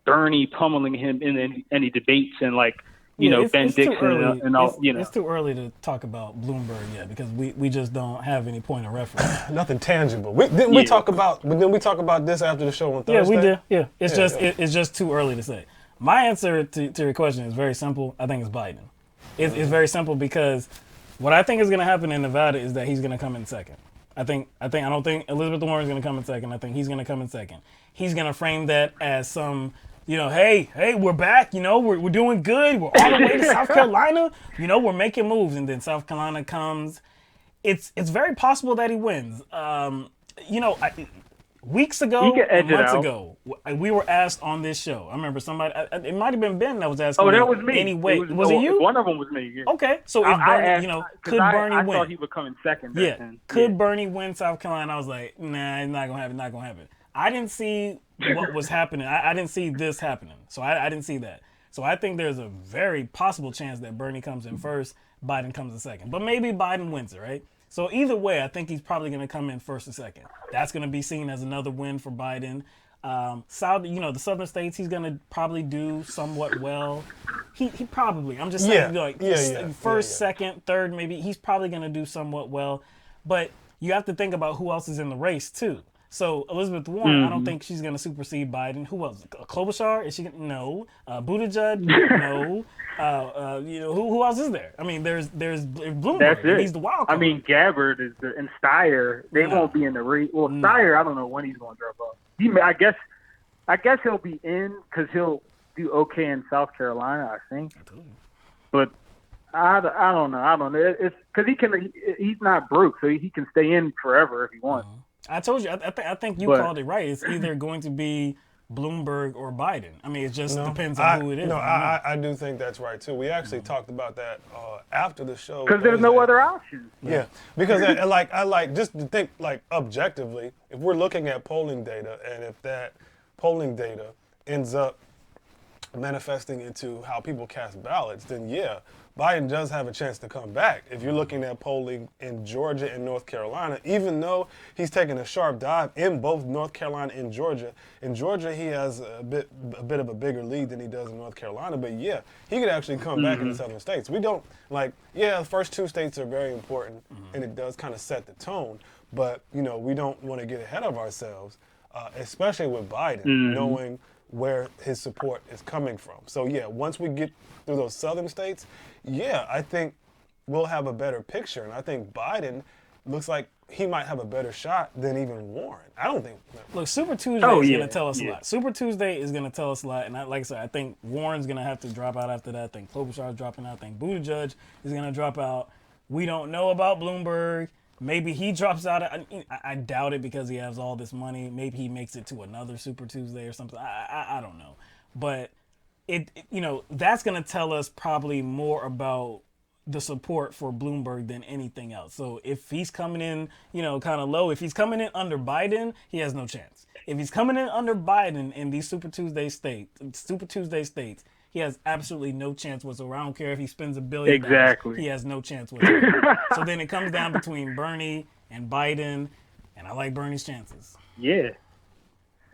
Bernie pummeling him in any debates and like, Ben Dixon and all, It's too early to talk about Bloomberg yet because we just don't have any point of reference. Nothing tangible. Didn't we talk about this after the show on Thursday? Yeah, we did. Yeah, it's just too early to say. My answer to your question is very simple. I think it's Biden. It's very simple because what I think is going to happen in Nevada is that he's going to come in second. I don't think Elizabeth Warren is going to come in second. I think he's going to come in second. He's going to frame that as some, hey, we're back. We're doing good. We're all the way to South Carolina. We're making moves, and then South Carolina comes. It's very possible that he wins. Weeks ago, months ago, we were asked on this show. I remember somebody, it might have been Ben that was asking. Oh, that was me. Anyway, was it you? One of them was me. Yeah. Okay, so if Bernie, could Bernie win? I thought he would come in second. Could Bernie win South Carolina? I was like, nah, it's not gonna happen. Not gonna happen. I didn't see what was happening. I didn't see this happening, so I didn't see that. So I think there's a very possible chance that Bernie comes in first, Biden comes in second, but maybe Biden wins it, right? So either way, I think he's probably going to come in first or second. That's going to be seen as another win for Biden. The southern states, he's going to probably do somewhat well. He probably, I'm just saying, first, second, third, maybe he's probably going to do somewhat well. But you have to think about who else is in the race too. So Elizabeth Warren, I don't think she's going to supersede Biden. Who else? Klobuchar? Is she? No. Buttigieg? No. Who else is there? I mean, there's Bloomberg. That's it. He's the wild card. I mean, Gaillard and Steyer. They won't be in the race. Well, Steyer, I don't know when he's going to drop off. I guess he'll be in because he'll do okay in South Carolina. I think. But I don't know. It's because he's not broke, so he can stay in forever if he wants. I told you. I think you called it right. It's either going to be Bloomberg or Biden. I mean, it just depends on who it is. No, I do think that's right too. We actually talked about that after the show. Because there's no other options. Yeah, because I like just to think like objectively. If we're looking at polling data, and if that polling data ends up manifesting into how people cast ballots, then yeah, Biden does have a chance to come back. If you're looking at polling in Georgia and North Carolina, even though he's taken a sharp dive in both North Carolina and Georgia, in Georgia he has a bit of a bigger lead than he does in North Carolina, but yeah, he could actually come back in the southern states. We don't, the first two states are very important, and it does kind of set the tone, but, we don't want to get ahead of ourselves, especially with Biden, knowing where his support is coming from. So yeah, once we get through those southern states, yeah, I think we'll have a better picture. And I think Biden looks like he might have a better shot than even Warren. I don't think. Look, Super Tuesday is going to tell us a lot. Super Tuesday is going to tell us a lot. And like I said, I think Warren's going to have to drop out after that. I think Klobuchar is dropping out. I think Buttigieg is going to drop out. We don't know about Bloomberg. Maybe he drops out. I doubt it because he has all this money. Maybe he makes it to another Super Tuesday or something. I don't know. But that's going to tell us probably more about the support for Bloomberg than anything else. So if he's coming in, kind of low, if he's coming in under Biden, he has no chance. If he's coming in under Biden in these Super Tuesday states, he has absolutely no chance whatsoever. I don't care if he spends $1 billion. Exactly. He has no chance whatsoever. So then it comes down between Bernie and Biden, and I like Bernie's chances. Yeah.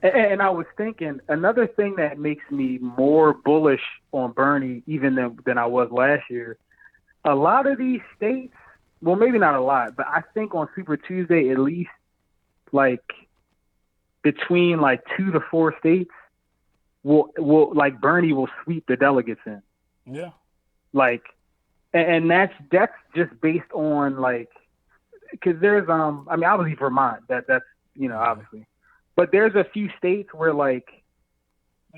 And I was thinking another thing that makes me more bullish on Bernie even than I was last year. A lot of these states, well, maybe not a lot, but I think on Super Tuesday, at least like between like 2 to 4 states will like Bernie will sweep the delegates in. Yeah. Like, and that's just based on like, because there's I mean obviously Vermont that's obviously, but there's a few states where like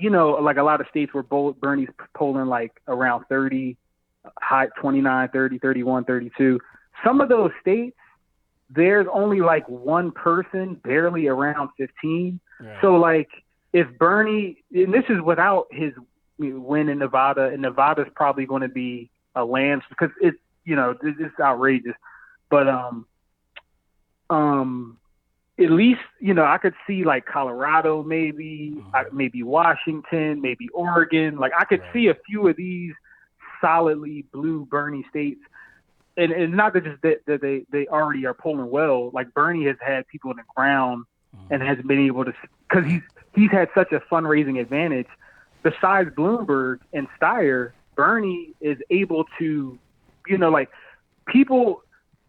like a lot of states where Bernie's polling like around 30, high 29, 30, 31, 32. Some of those states there's only like one person barely around 15. Right. So like if Bernie, and this is without his win in Nevada, and Nevada's probably going to be a land because it's it's outrageous, but at least I could see like Colorado, maybe maybe Washington, maybe Oregon. Like I could see a few of these solidly blue Bernie states, and not that just that they already are polling well. Like Bernie has had people on the ground and has been able to, because he's had such a fundraising advantage. Besides Bloomberg and Steyer, Bernie is able to, like people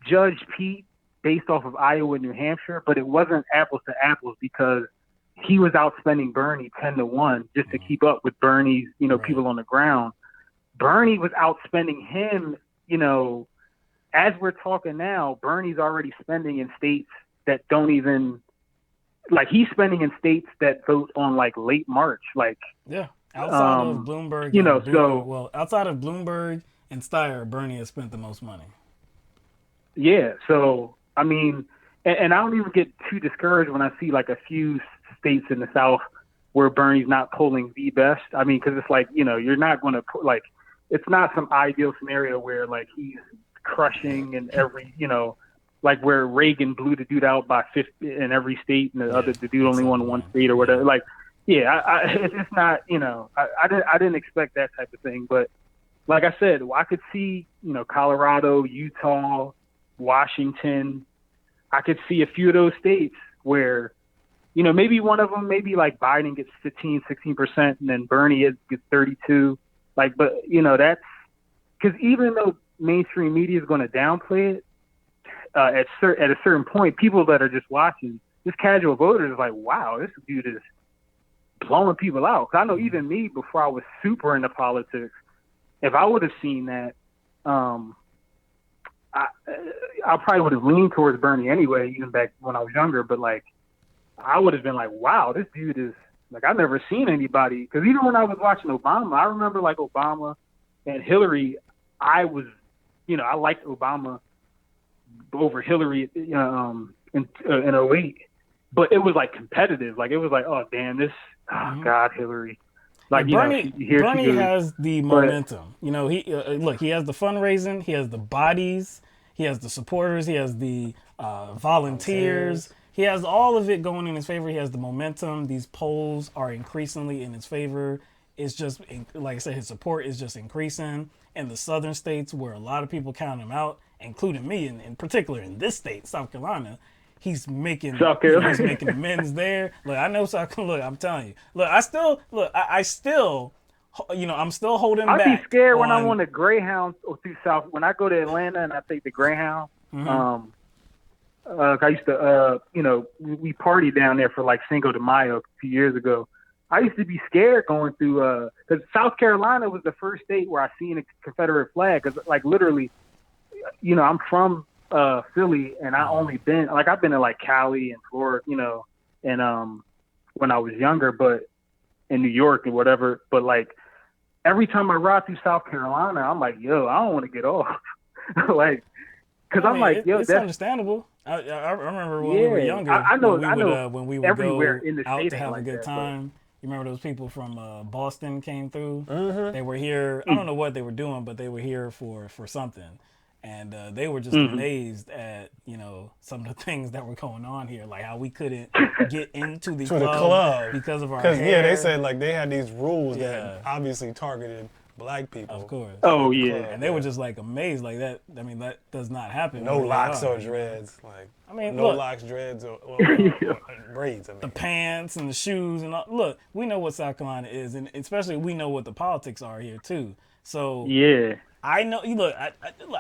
judge Pete based off of Iowa and New Hampshire, but it wasn't apples to apples because he was outspending Bernie 10-1 just to keep up with Bernie's, people on the ground. Bernie was outspending him, as we're talking now, Bernie's already spending in states that don't even, like he's spending in states that vote on like late March, like. Yeah. Outside of Bloomberg, outside of Bloomberg and Steyer, Bernie has spent the most money. Yeah, so I mean, and I don't even get too discouraged when I see like a few states in the South where Bernie's not polling the best. I mean, because it's like you're not going to put like it's not some ideal scenario where like he's crushing in every like where Reagan blew the dude out by 50 in every state and the dude only won one state or whatever. Like. Yeah, it's not, I didn't expect that type of thing. But like I said, I could see, Colorado, Utah, Washington. I could see a few of those states where, maybe one of them, maybe like Biden gets 15, 16%, and then Bernie gets 32. Like, but, that's because even though mainstream media is going to downplay it, at a certain point, people that are just watching, just casual voters is like, wow, this dude is blowing people out. 'Cause I know even me, before I was super into politics, if I would have seen that, I probably would have leaned towards Bernie anyway, even back when I was younger. But like, I would have been like, wow, this dude is like, I've never seen anybody. Because even when I was watching Obama, I remember like Obama and Hillary, I was, I liked Obama over Hillary in 08. But it was like competitive. Like it was like, oh damn, God, Hillary. Like Bernie has the momentum. He he has the fundraising, he has the bodies, he has the supporters, he has the volunteers. He has all of it going in his favor. He has the momentum. These polls are increasingly in his favor. It's just, like I said, his support is just increasing. In the southern states where a lot of people count him out, including me, in particular in this state, South Carolina, he's making amends there. Look, I know South Carolina. Look, I'm telling you. Look, I still I'm still holding back. I'd be scared when I'm on the Greyhound or through South. When I go to Atlanta and I take the Greyhound, I used to, we partied down there for like Cinco de Mayo a few years ago. I used to be scared going through, because South Carolina was the first state where I seen a Confederate flag. Because like literally, I'm from Philly, and I've been to like Cali and Florida, and when I was younger, but in New York and whatever. But like every time I ride through South Carolina, I'm like, yo, I don't want to get off, like, because I'm like, yo, it's that's understandable. I remember when we were younger. I know when we would everywhere go in the out state to have a good time. You remember those people from Boston came through? They were here. I don't know what they were doing, but they were here for something. And they were just amazed at, some of the things that were going on here, like how we couldn't get into the club because of our hair. Yeah, they said like they had these rules that obviously targeted black people. Of course. Oh yeah. And they were just like amazed, like that. I mean, that does not happen. No locks or dreads, like. I mean, no look, locks, dreads, or braids. I mean, the pants and the shoes and all. Look, we know what South Carolina is, and especially we know what the politics are here too. So yeah. I know. Look,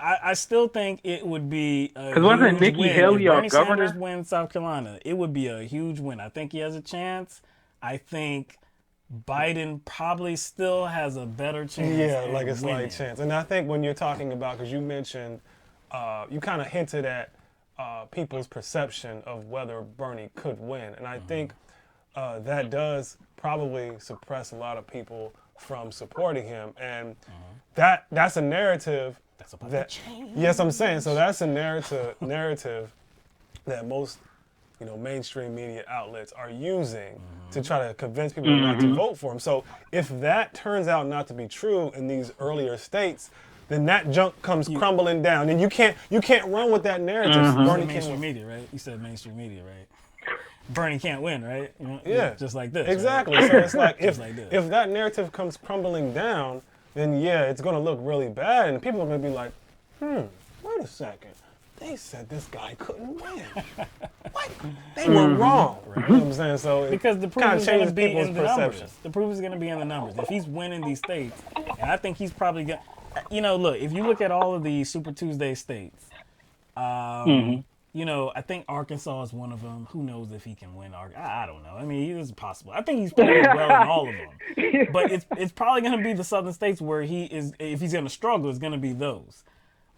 I still think it would be a huge wasn't Nikki win. Haley If our Bernie governor? Sanders wins South Carolina, it would be a huge win. I think he has a chance. I think Biden probably still has a better chance. yeah, at like a slight winning. chance. And I think when you're talking about, because you mentioned, you kind of hinted at people's perception of whether Bernie could win, and I think that does probably suppress a lot of people from supporting him, and that's a narrative that yes, I'm saying so. That's a narrative that most mainstream media outlets are using to try to convince people not to vote for him. So if that turns out not to be true in these earlier states, then that junk comes crumbling down, and you can't run with that narrative. Bernie Mainstream media, right? You said mainstream media, right? Bernie can't win, right? Yeah, just like this. Exactly. Right? So it's like Just if that narrative comes crumbling down, then yeah, it's going to look really bad, and people are going to be like, wait a second. They said this guy couldn't win. What? They were wrong. Right? You know what I'm saying? So because the proof kind is of going to changes be people's in the perception. numbers. The proof is going to be in the numbers. If he's winning these states, and I think he's probably going to, look, if you look at all of the Super Tuesday states, I think Arkansas is one of them. Who knows if he can win? I don't know. I mean, it's possible. I think he's playing well in all of them. But it's probably going to be the southern states where he is, if he's going to struggle, it's going to be those.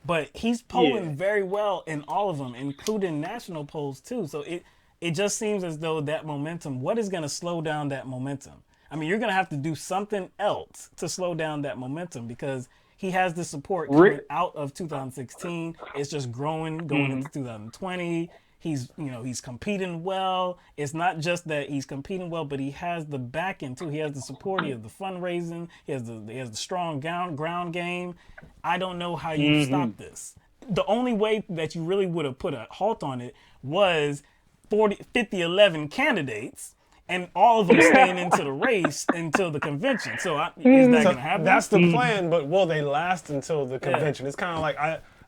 But he's polling very well in all of them, including national polls too. So it just seems as though that momentum, what is going to slow down that momentum? I mean, you're going to have to do something else to slow down that momentum because he has the support coming out of 2016. It's just growing going into 2020. He's competing well. It's not just that he's competing well, but he has the backing too. He has the support. He has the fundraising. He has the strong ground game. I don't know how you stop this. The only way that you really would have put a halt on it was 11 candidates, and all of them staying into the race until the convention. So is that going to happen? That's the plan, but will they last until the convention? It's kind of like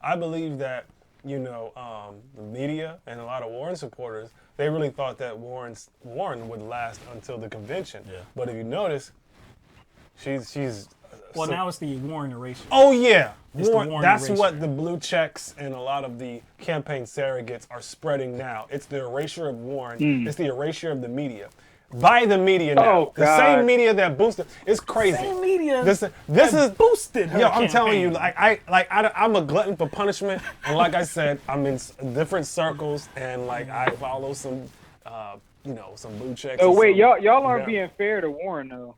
I believe that the media and a lot of Warren supporters, they really thought that Warren would last until the convention. Yeah. But if you notice, she's now it's the Warren erasure. Oh yeah, Warren that's erasure. what the blue checks and a lot of the campaign surrogates are spreading now. It's the erasure of Warren. It's the erasure of the media. By the media now. Oh, the same media that boosted. It's crazy. Same media. This is boosted her I'm telling you, campaign. I'm a glutton for punishment, and like I said, I'm in different circles, and I follow some, some blue checks. Oh wait, y'all aren't being fair to Warren though.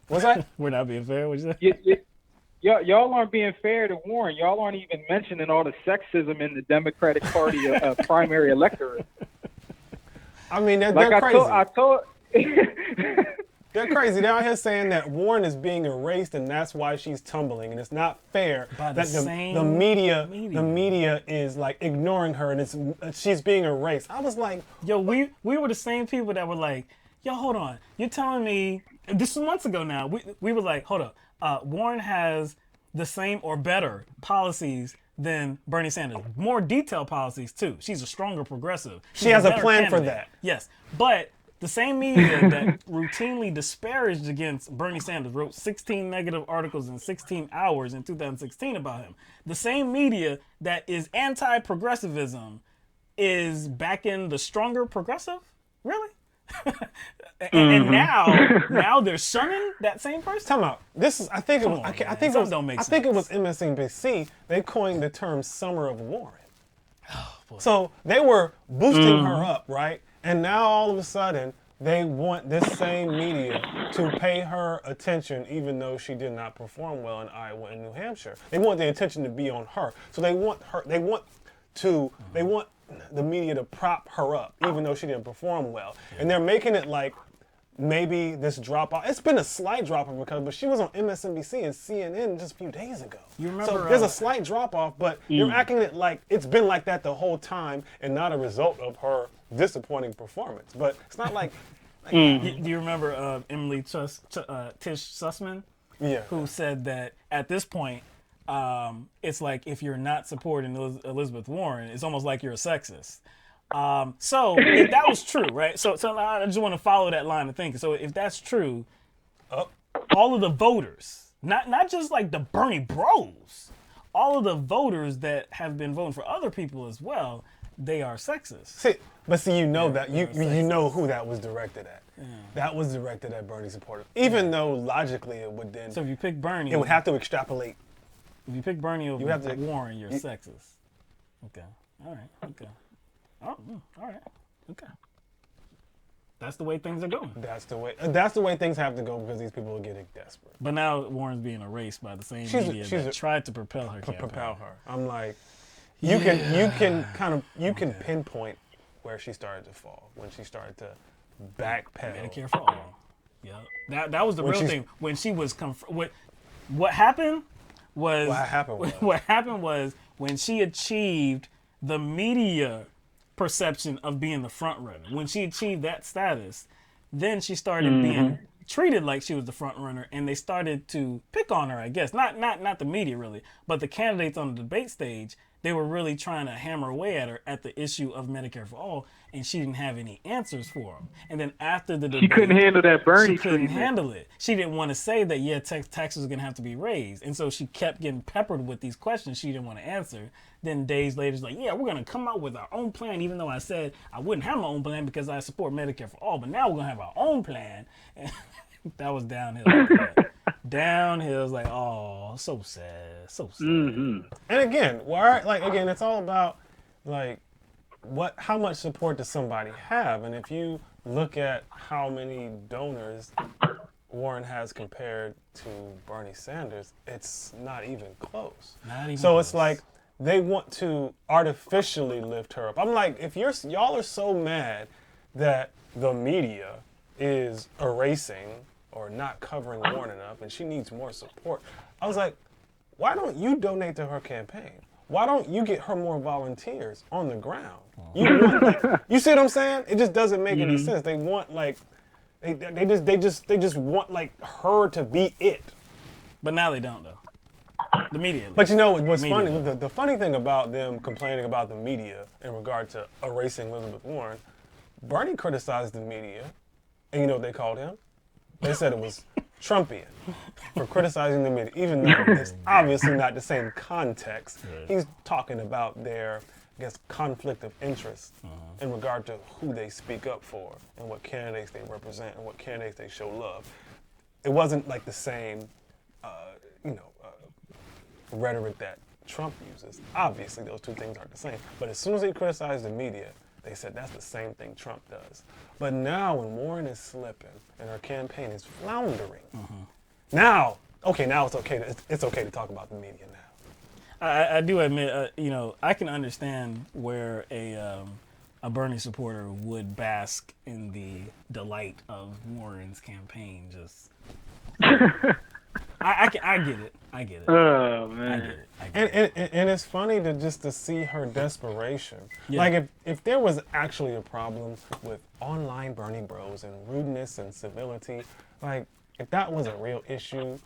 What's that? We're not being fair. What'd you say? Y'all aren't being fair to Warren. Y'all aren't even mentioning all the sexism in the Democratic Party primary electorate. I mean, they're crazy. I told. They're crazy. They're out here saying that Warren is being erased, and that's why she's tumbling. And it's not fair that the media is ignoring her, and she's being erased. I was like, yo, we were the same people that were like, yo, hold on, you're telling me this was months ago now. We were like, hold up, Warren has the same or better policies than Bernie Sanders. More detailed policies too. She's a stronger progressive. She has a plan candidate. for that. Yes, but the same media that routinely disparaged against Bernie Sanders wrote 16 negative articles in 16 hours in 2016 about him. The same media that is anti-progressivism is backing the stronger progressive? Really? and now they're shunning that same person? Time out. I think it was MSNBC. They coined the term "Summer of Warren." So they were boosting her up, right? And now all of a sudden, they want this same media to pay her attention, even though she did not perform well in Iowa and New Hampshire. They want the attention to be on her. So they want the media to prop her up, even though she didn't perform well. And they're making it like maybe this drop off. It's been a slight drop off because, but she was on MSNBC and CNN just a few days ago. You remember? So there's a slight drop off, but you're acting it like it's been like that the whole time and not a result of her disappointing performance. But it's not like. Do you remember Emily Tish Sussman? who said that at this point, it's like if you're not supporting Elizabeth Warren, it's almost like you're a sexist. So if that was true, right? So I just want to follow that line of thinking. So if that's true, all of the voters, not just like the Bernie bros, all of the voters that have been voting for other people as well, they are sexist. See, you know that you know who that was directed at. Yeah. That was directed at Bernie supporters. Even though logically it would then. So if you pick Bernie, it would have to extrapolate. If you pick Bernie over Warren, you're sexist. Okay. All right. Okay. Oh, all right. Okay. That's the way things are going. That's the way things have to go because these people are getting desperate. But now Warren's being erased by the same media that tried to propel her campaign. Propel her. I'm like, you can pinpoint where she started to fall when she started to backpedal. Medicare for all. Yeah. That was the real thing when she was what happened was when she achieved the media perception of being the front runner. When she achieved that status, then she started being treated like she was the front runner, and they started to pick on her, I guess. Not the media really, but the candidates on the debate stage, they were really trying to hammer away at her at the issue of Medicare for all, and she didn't have any answers for them. And then after the debate, she couldn't handle that Bernie She couldn't treatment. handle it. She didn't want to say that, taxes are going to have to be raised. And so she kept getting peppered with these questions she didn't want to answer. Then days later, it's like, we're going to come out with our own plan, even though I said I wouldn't have my own plan because I support Medicare for all. But now we're going to have our own plan. And that was downhill. Downhill. It's like, oh, so sad. So sad. And again, it's all about, how much support does somebody have? And if you look at how many donors Warren has compared to Bernie Sanders, it's not even close. It's like they want to artificially lift her up. I'm like, if y'all are so mad that the media is erasing or not covering Warren enough and she needs more support, I was like, why don't you donate to her campaign? Why don't you get her more volunteers on the ground? You see what I'm saying? It just doesn't make any sense. They want they just want her to be it. But now they don't though. The media. But you know what's funny? The funny thing about them complaining about the media in regard to erasing Elizabeth Warren, Bernie criticized the media, and you know what they called him? They said it was Trumpian for criticizing the media, even though it's obviously not the same context. He's talking about their, conflict of interest in regard to who they speak up for and what candidates they represent and what candidates they show love. It wasn't like the same, rhetoric that Trump uses. Obviously, those two things aren't the same. But as soon as they criticized the media, they said that's the same thing Trump does. But now when Warren is slipping and her campaign is floundering, now it's okay to talk about the media now. I do admit, I can understand where a Bernie supporter would bask in the delight of Warren's campaign. Just, I get it. Oh man! I get it. And it's funny to see her desperation. Yeah. Like if there was actually a problem with online Bernie bros and rudeness and civility, if that was a real issue,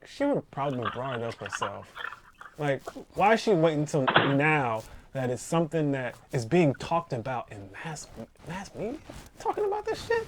she would have probably brought it up herself. Why is she waiting until now that it's something that is being talked about in mass media? Talking about this shit?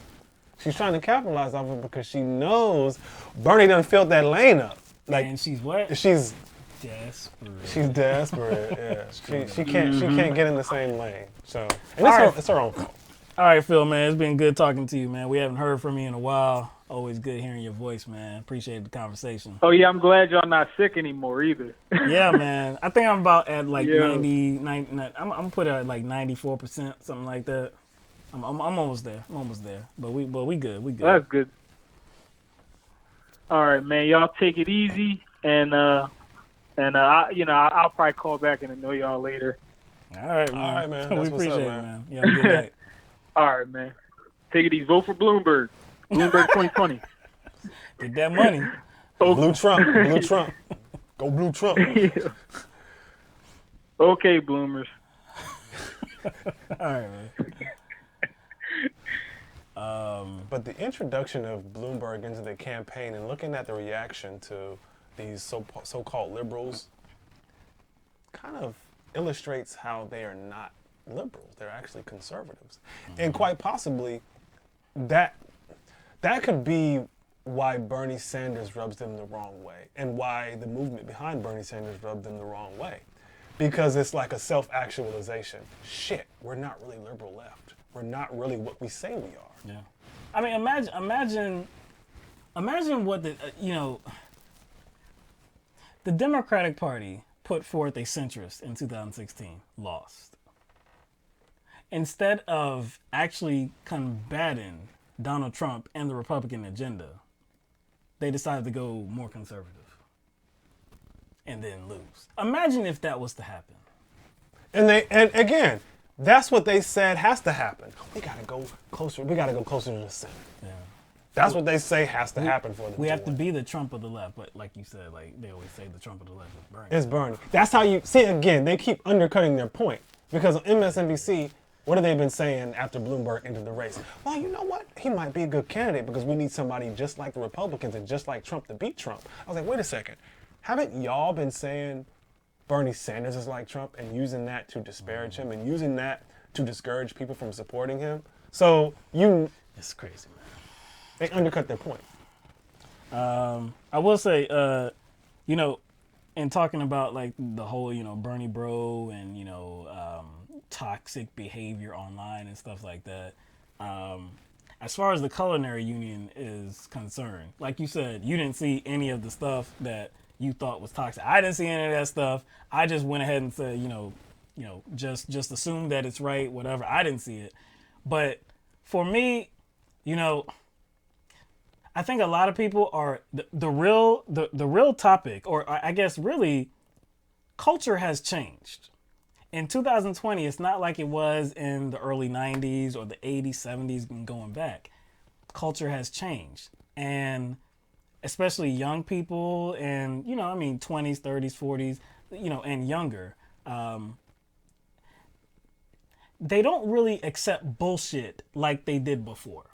She's trying to capitalize off it because she knows Bernie done filled that lane up. And she's what? She's desperate. She's desperate. Yeah. She can't get in the same lane. So it's her own fault. All right, Phil, man, it's been good talking to you, man. We haven't heard from you in a while. Always good hearing your voice, man. Appreciate the conversation. Oh yeah, I'm glad y'all not sick anymore either. Yeah, man. I think I'm about at 90. I'm gonna put it at 94%, something like that. I'm almost there. But we good. We good. That's good. All right, man. Y'all take it easy, and I'll probably call back and annoy y'all later. All right, man. We appreciate it, man. Yeah, good night. All right, man. Take it easy. Vote for Bloomberg. Bloomberg 2020. Get that money. Blue Trump. Go Blue Trump. Yeah. Okay, Bloomers. All right, man. But the introduction of Bloomberg into the campaign and looking at the reaction to these so-called liberals kind of illustrates how they are not liberals. They're actually conservatives. And quite possibly that could be why Bernie Sanders rubs them the wrong way and why the movement behind Bernie Sanders rubbed them the wrong way. Because it's like a self-actualization. Shit, we're not really liberal left. We're not really what we say we are. Yeah. I mean, imagine what the Democratic Party put forth a centrist in 2016, lost. Instead of actually combating Donald Trump and the Republican agenda, they decided to go more conservative and then lose. Imagine if that was to happen. And again, that's what they said has to happen. We gotta go closer. We gotta go closer to the center. Yeah. That's what they say has to happen for them. We have to be the Trump of the left, but like you said, like they always say, the Trump of the left is Bernie. It's Bernie. That's how you see. Again, they keep undercutting their point because on MSNBC, what have they been saying after Bloomberg entered the race? Well, you know what? He might be a good candidate because we need somebody just like the Republicans and just like Trump to beat Trump. I was like, wait a second. Haven't y'all been saying Bernie Sanders is like Trump and using that to disparage him and using that to discourage people from supporting him? So it's crazy, man. They undercut their point. I will say, in talking about like the whole, Bernie bro and, toxic behavior online and stuff like that. As far as the culinary union is concerned, like you said, you didn't see any of the stuff that you thought was toxic. I didn't see any of that stuff. I just went ahead and said, just assume that it's right, whatever. I didn't see it. But for me, I think a lot of people are the real topic, or I guess really, culture has changed. In 2020, it's not like it was in the early 90s or the 80s, 70s, and going back. Culture has changed. And especially young people and, 20s, 30s, 40s, and younger, they don't really accept bullshit like they did before.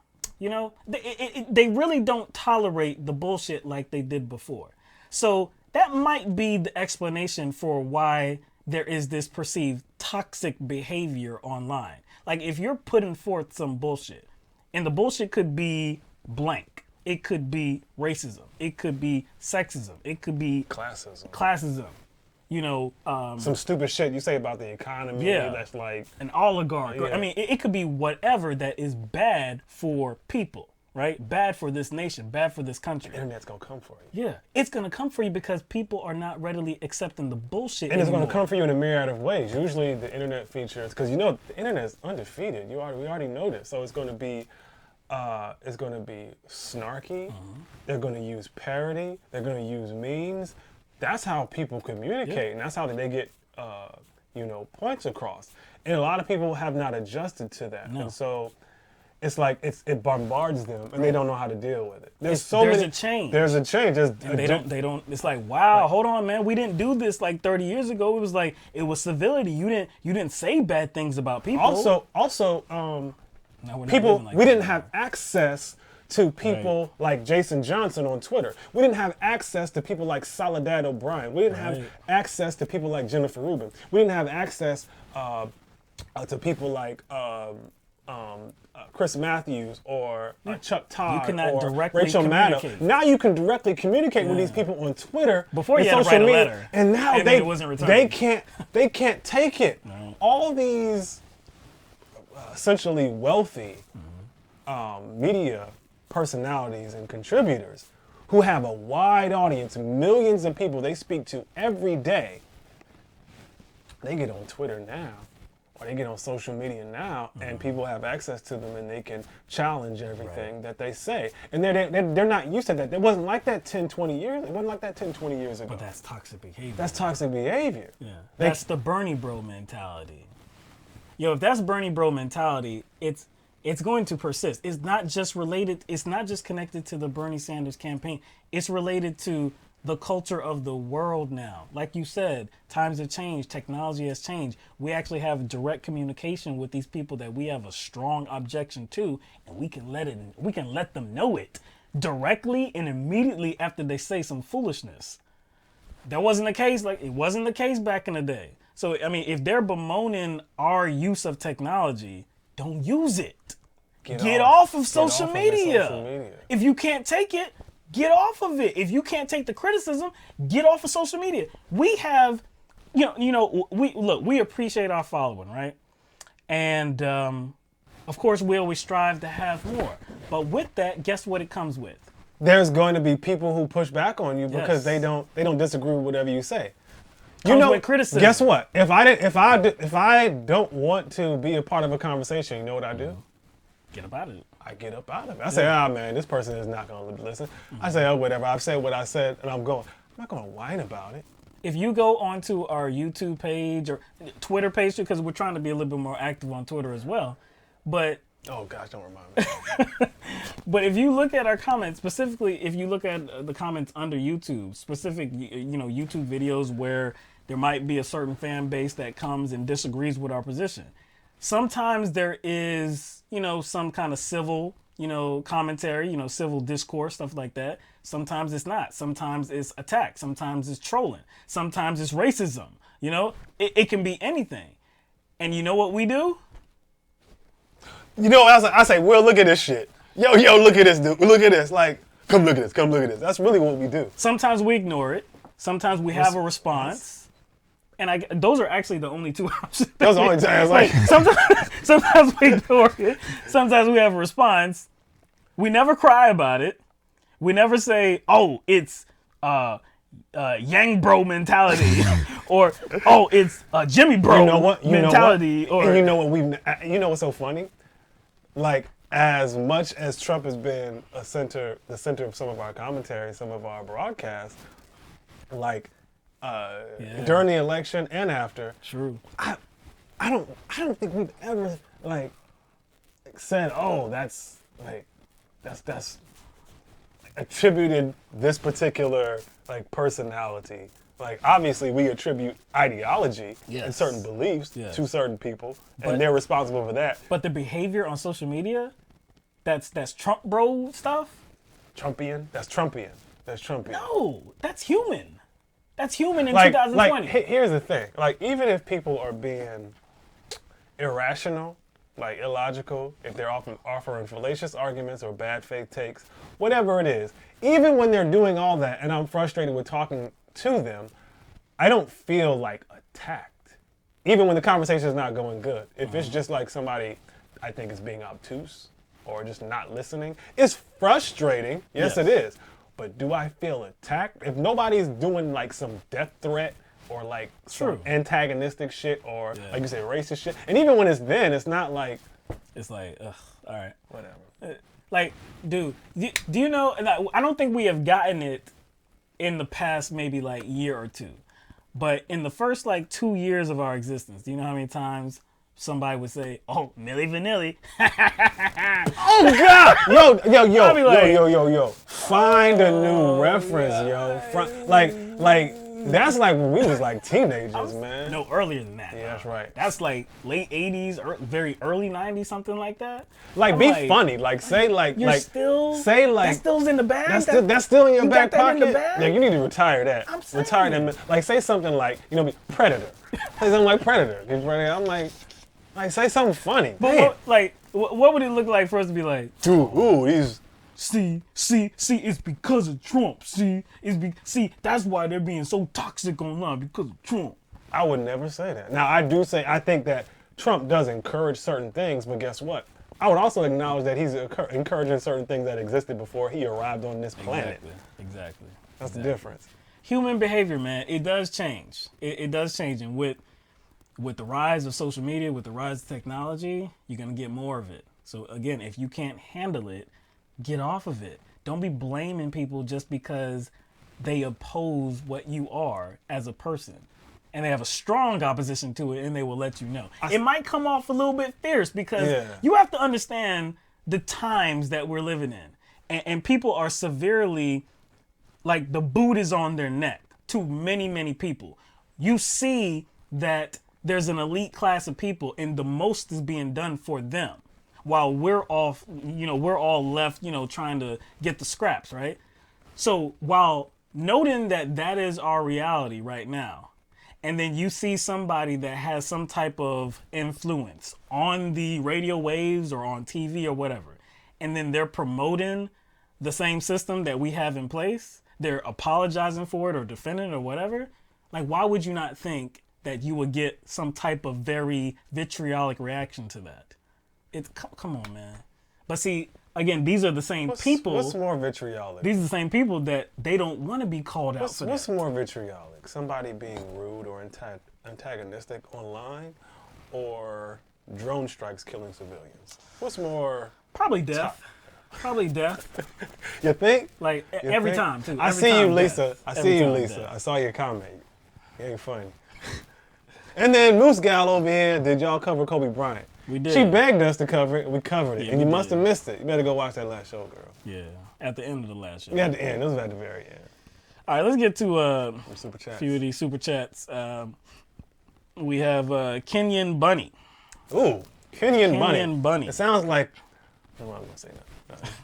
They really don't tolerate the bullshit like they did before. So that might be the explanation for why there is this perceived toxic behavior online. Like if you're putting forth some bullshit, and the bullshit could be blank. It could be racism. It could be sexism. It could be classism. Some stupid shit you say about the economy. Yeah, that's like an oligarch. Yeah. I mean, it could be whatever that is bad for people, right? Bad for this nation, bad for this country. The internet's gonna come for you. Yeah, it's gonna come for you because people are not readily accepting the bullshit And anymore. it's gonna come for you in a myriad of ways. Usually the internet features, because the internet is undefeated. We already know this. So it's gonna be snarky. They're gonna use parody. They're gonna use memes. That's how people communicate, and that's how they get, points across. And a lot of people have not adjusted to that, and so it's like it bombards them, and they don't know how to deal with it. There's a change. There's a change. They don't. It's like, wow, hold on, man. We didn't do this like 30 years ago. It was like it was civility. You didn't say bad things about people. Also, we didn't have access to people like Jason Johnson on Twitter. We didn't have access to people like Soledad O'Brien. We didn't have access to people like Jennifer Rubin. We didn't have access to people like Chris Matthews or Chuck Todd or Rachel Maddow. Now you can directly communicate with these people on Twitter. Before you had to write a letter, and now and it wasn't returned. they can't take it. No. All these essentially wealthy media personalities and contributors who have a wide audience, millions of people they speak to every day, they get on Twitter now, or they get on social media now, and people have access to them and they can challenge everything that they say. And they're not used to that. It wasn't like that 10, 20 years. It wasn't like that 10, 20 years ago. But that's toxic behavior. That's toxic behavior. Yeah. That's the Bernie bro mentality. If that's Bernie bro mentality, it's going to persist. It's not just connected to the Bernie Sanders campaign. It's related to the culture of the world now. Like you said, times have changed, technology has changed. We actually have direct communication with these people that we have a strong objection to, and we can let them know it directly and immediately after they say some foolishness. That wasn't the case. It wasn't the case back in the day. So, I mean, if they're bemoaning our use of technology, don't use it. Get off of social media. If you can't take it, get off of it. If you can't take the criticism, get off of social media. We have, we appreciate our following, right? And of course, we always strive to have more. But with that, guess what it comes with? There's going to be people who push back on you because they don't disagree with whatever you say. With criticism. Guess what? If I don't want to be a part of a conversation, you know what I do? Get up out of it. I get up out of it. I say, man, this person is not going to listen. I say, whatever. I've said what I said, and I'm not going to whine about it. If you go onto our YouTube page or Twitter page, because we're trying to be a little bit more active on Twitter as well, but oh gosh, don't remind me. But if you look at our comments, specifically, if you look at the comments under YouTube, specific, YouTube videos where there might be a certain fan base that comes and disagrees with our position. Sometimes there is, some kind of civil, commentary, civil discourse, stuff like that. Sometimes it's not. Sometimes it's attack. Sometimes it's trolling. Sometimes it's racism. It can be anything. And you know what we do? I say, Will, look at this shit. Yo, look at this, dude. Look at this. Like, come look at this. That's really what we do. Sometimes we ignore it. Sometimes we have a response. And those are actually the only two options. Those are the only times. Sometimes we ignore it. Sometimes we have a response. We never cry about it. We never say, "Oh, it's Yang Bro mentality," or "Oh, it's Jimmy Bro mentality." Or you know what's so funny? Like, as much as Trump has been the center of some of our commentary, some of our broadcasts, like. During the election and after. True. I don't think we've ever said, oh, that's attributed this particular personality. Like, obviously we attribute ideology and certain beliefs to certain people, and they're responsible for that. But the behavior on social media, that's Trump bro stuff. Trumpian. That's Trumpian. No, that's human. That's human in 2020. Here's the thing. Even if people are being irrational, illogical, if they're often offering fallacious arguments or bad faith takes, whatever it is, even when they're doing all that and I'm frustrated with talking to them, I don't feel attacked. Even when the conversation is not going good. If it's just somebody I think is being obtuse or just not listening, it's frustrating. Yes, it is. But do I feel attacked? If nobody's doing some death threat or some antagonistic shit or like you said, racist shit, and even when it's not it's ugh, all right, whatever. Dude, do you know? I don't think we have gotten it in the past maybe year or two, but in the first 2 years of our existence, do you know how many times somebody would say, "Oh, Milli Vanilli"? Oh God! Yo! Find a new reference, yo. That's when we was teenagers, man. No, earlier than that. Yeah, that's right. That's late 80s, or very early 90s, something like that. Be funny. Say that still's in the bag. That's still in your back pocket. In the bag? Yeah, you need to retire that. I'm saying. Retire that. Say something Predator. Say something like Predator. I'm say something funny. But what would it look like for us to be like? Dude, these. See, it's because of Trump. See, that's why they're being so toxic online, because of Trump. I would never say that. Now, I think that Trump does encourage certain things, but guess what? I would also acknowledge that he's encouraging certain things that existed before he arrived on this planet. Exactly. That's the difference. Human behavior, man, it does change. It does change, and with the rise of social media, with the rise of technology, you're going to get more of it. So again, if you can't handle it, get off of it. Don't be blaming people just because they oppose what you are as a person. And they have a strong opposition to it, and they will let you know. It might come off a little bit fierce because you have to understand the times that we're living in. And people are severely like the boot is on their neck to many, many people. You see that there's an elite class of people and the most is being done for them while we're all left, trying to get the scraps, right? So while noting that that is our reality right now, and then you see somebody that has some type of influence on the radio waves or on TV or whatever, and then they're promoting the same system that we have in place, they're apologizing for it or defending it or whatever, like why would you not think that you would get some type of very vitriolic reaction to that? Come on, man. But see, again, these are the same people. What's more vitriolic? These are the same people that they don't want to be called out for that. What's more vitriolic? Somebody being rude or antagonistic online, or drone strikes killing civilians? What's more? Probably death. Probably death. You think? Like every time, too. I see you, Lisa. I see you, Lisa. I saw your comment. You ain't funny. And then Moose Gal over here, did y'all cover Kobe Bryant? We did. She begged us to cover it. We covered it. Yeah, and you we must did. have missed it. You better go watch that last show, girl. Yeah, at the end of the last show. Yeah, at the end. It was at the very end. All right, let's get to a super chats. few of these super chats. We have Kenyon Bunny. Ooh, Kenyon Bunny. It sounds like... I'm not going to say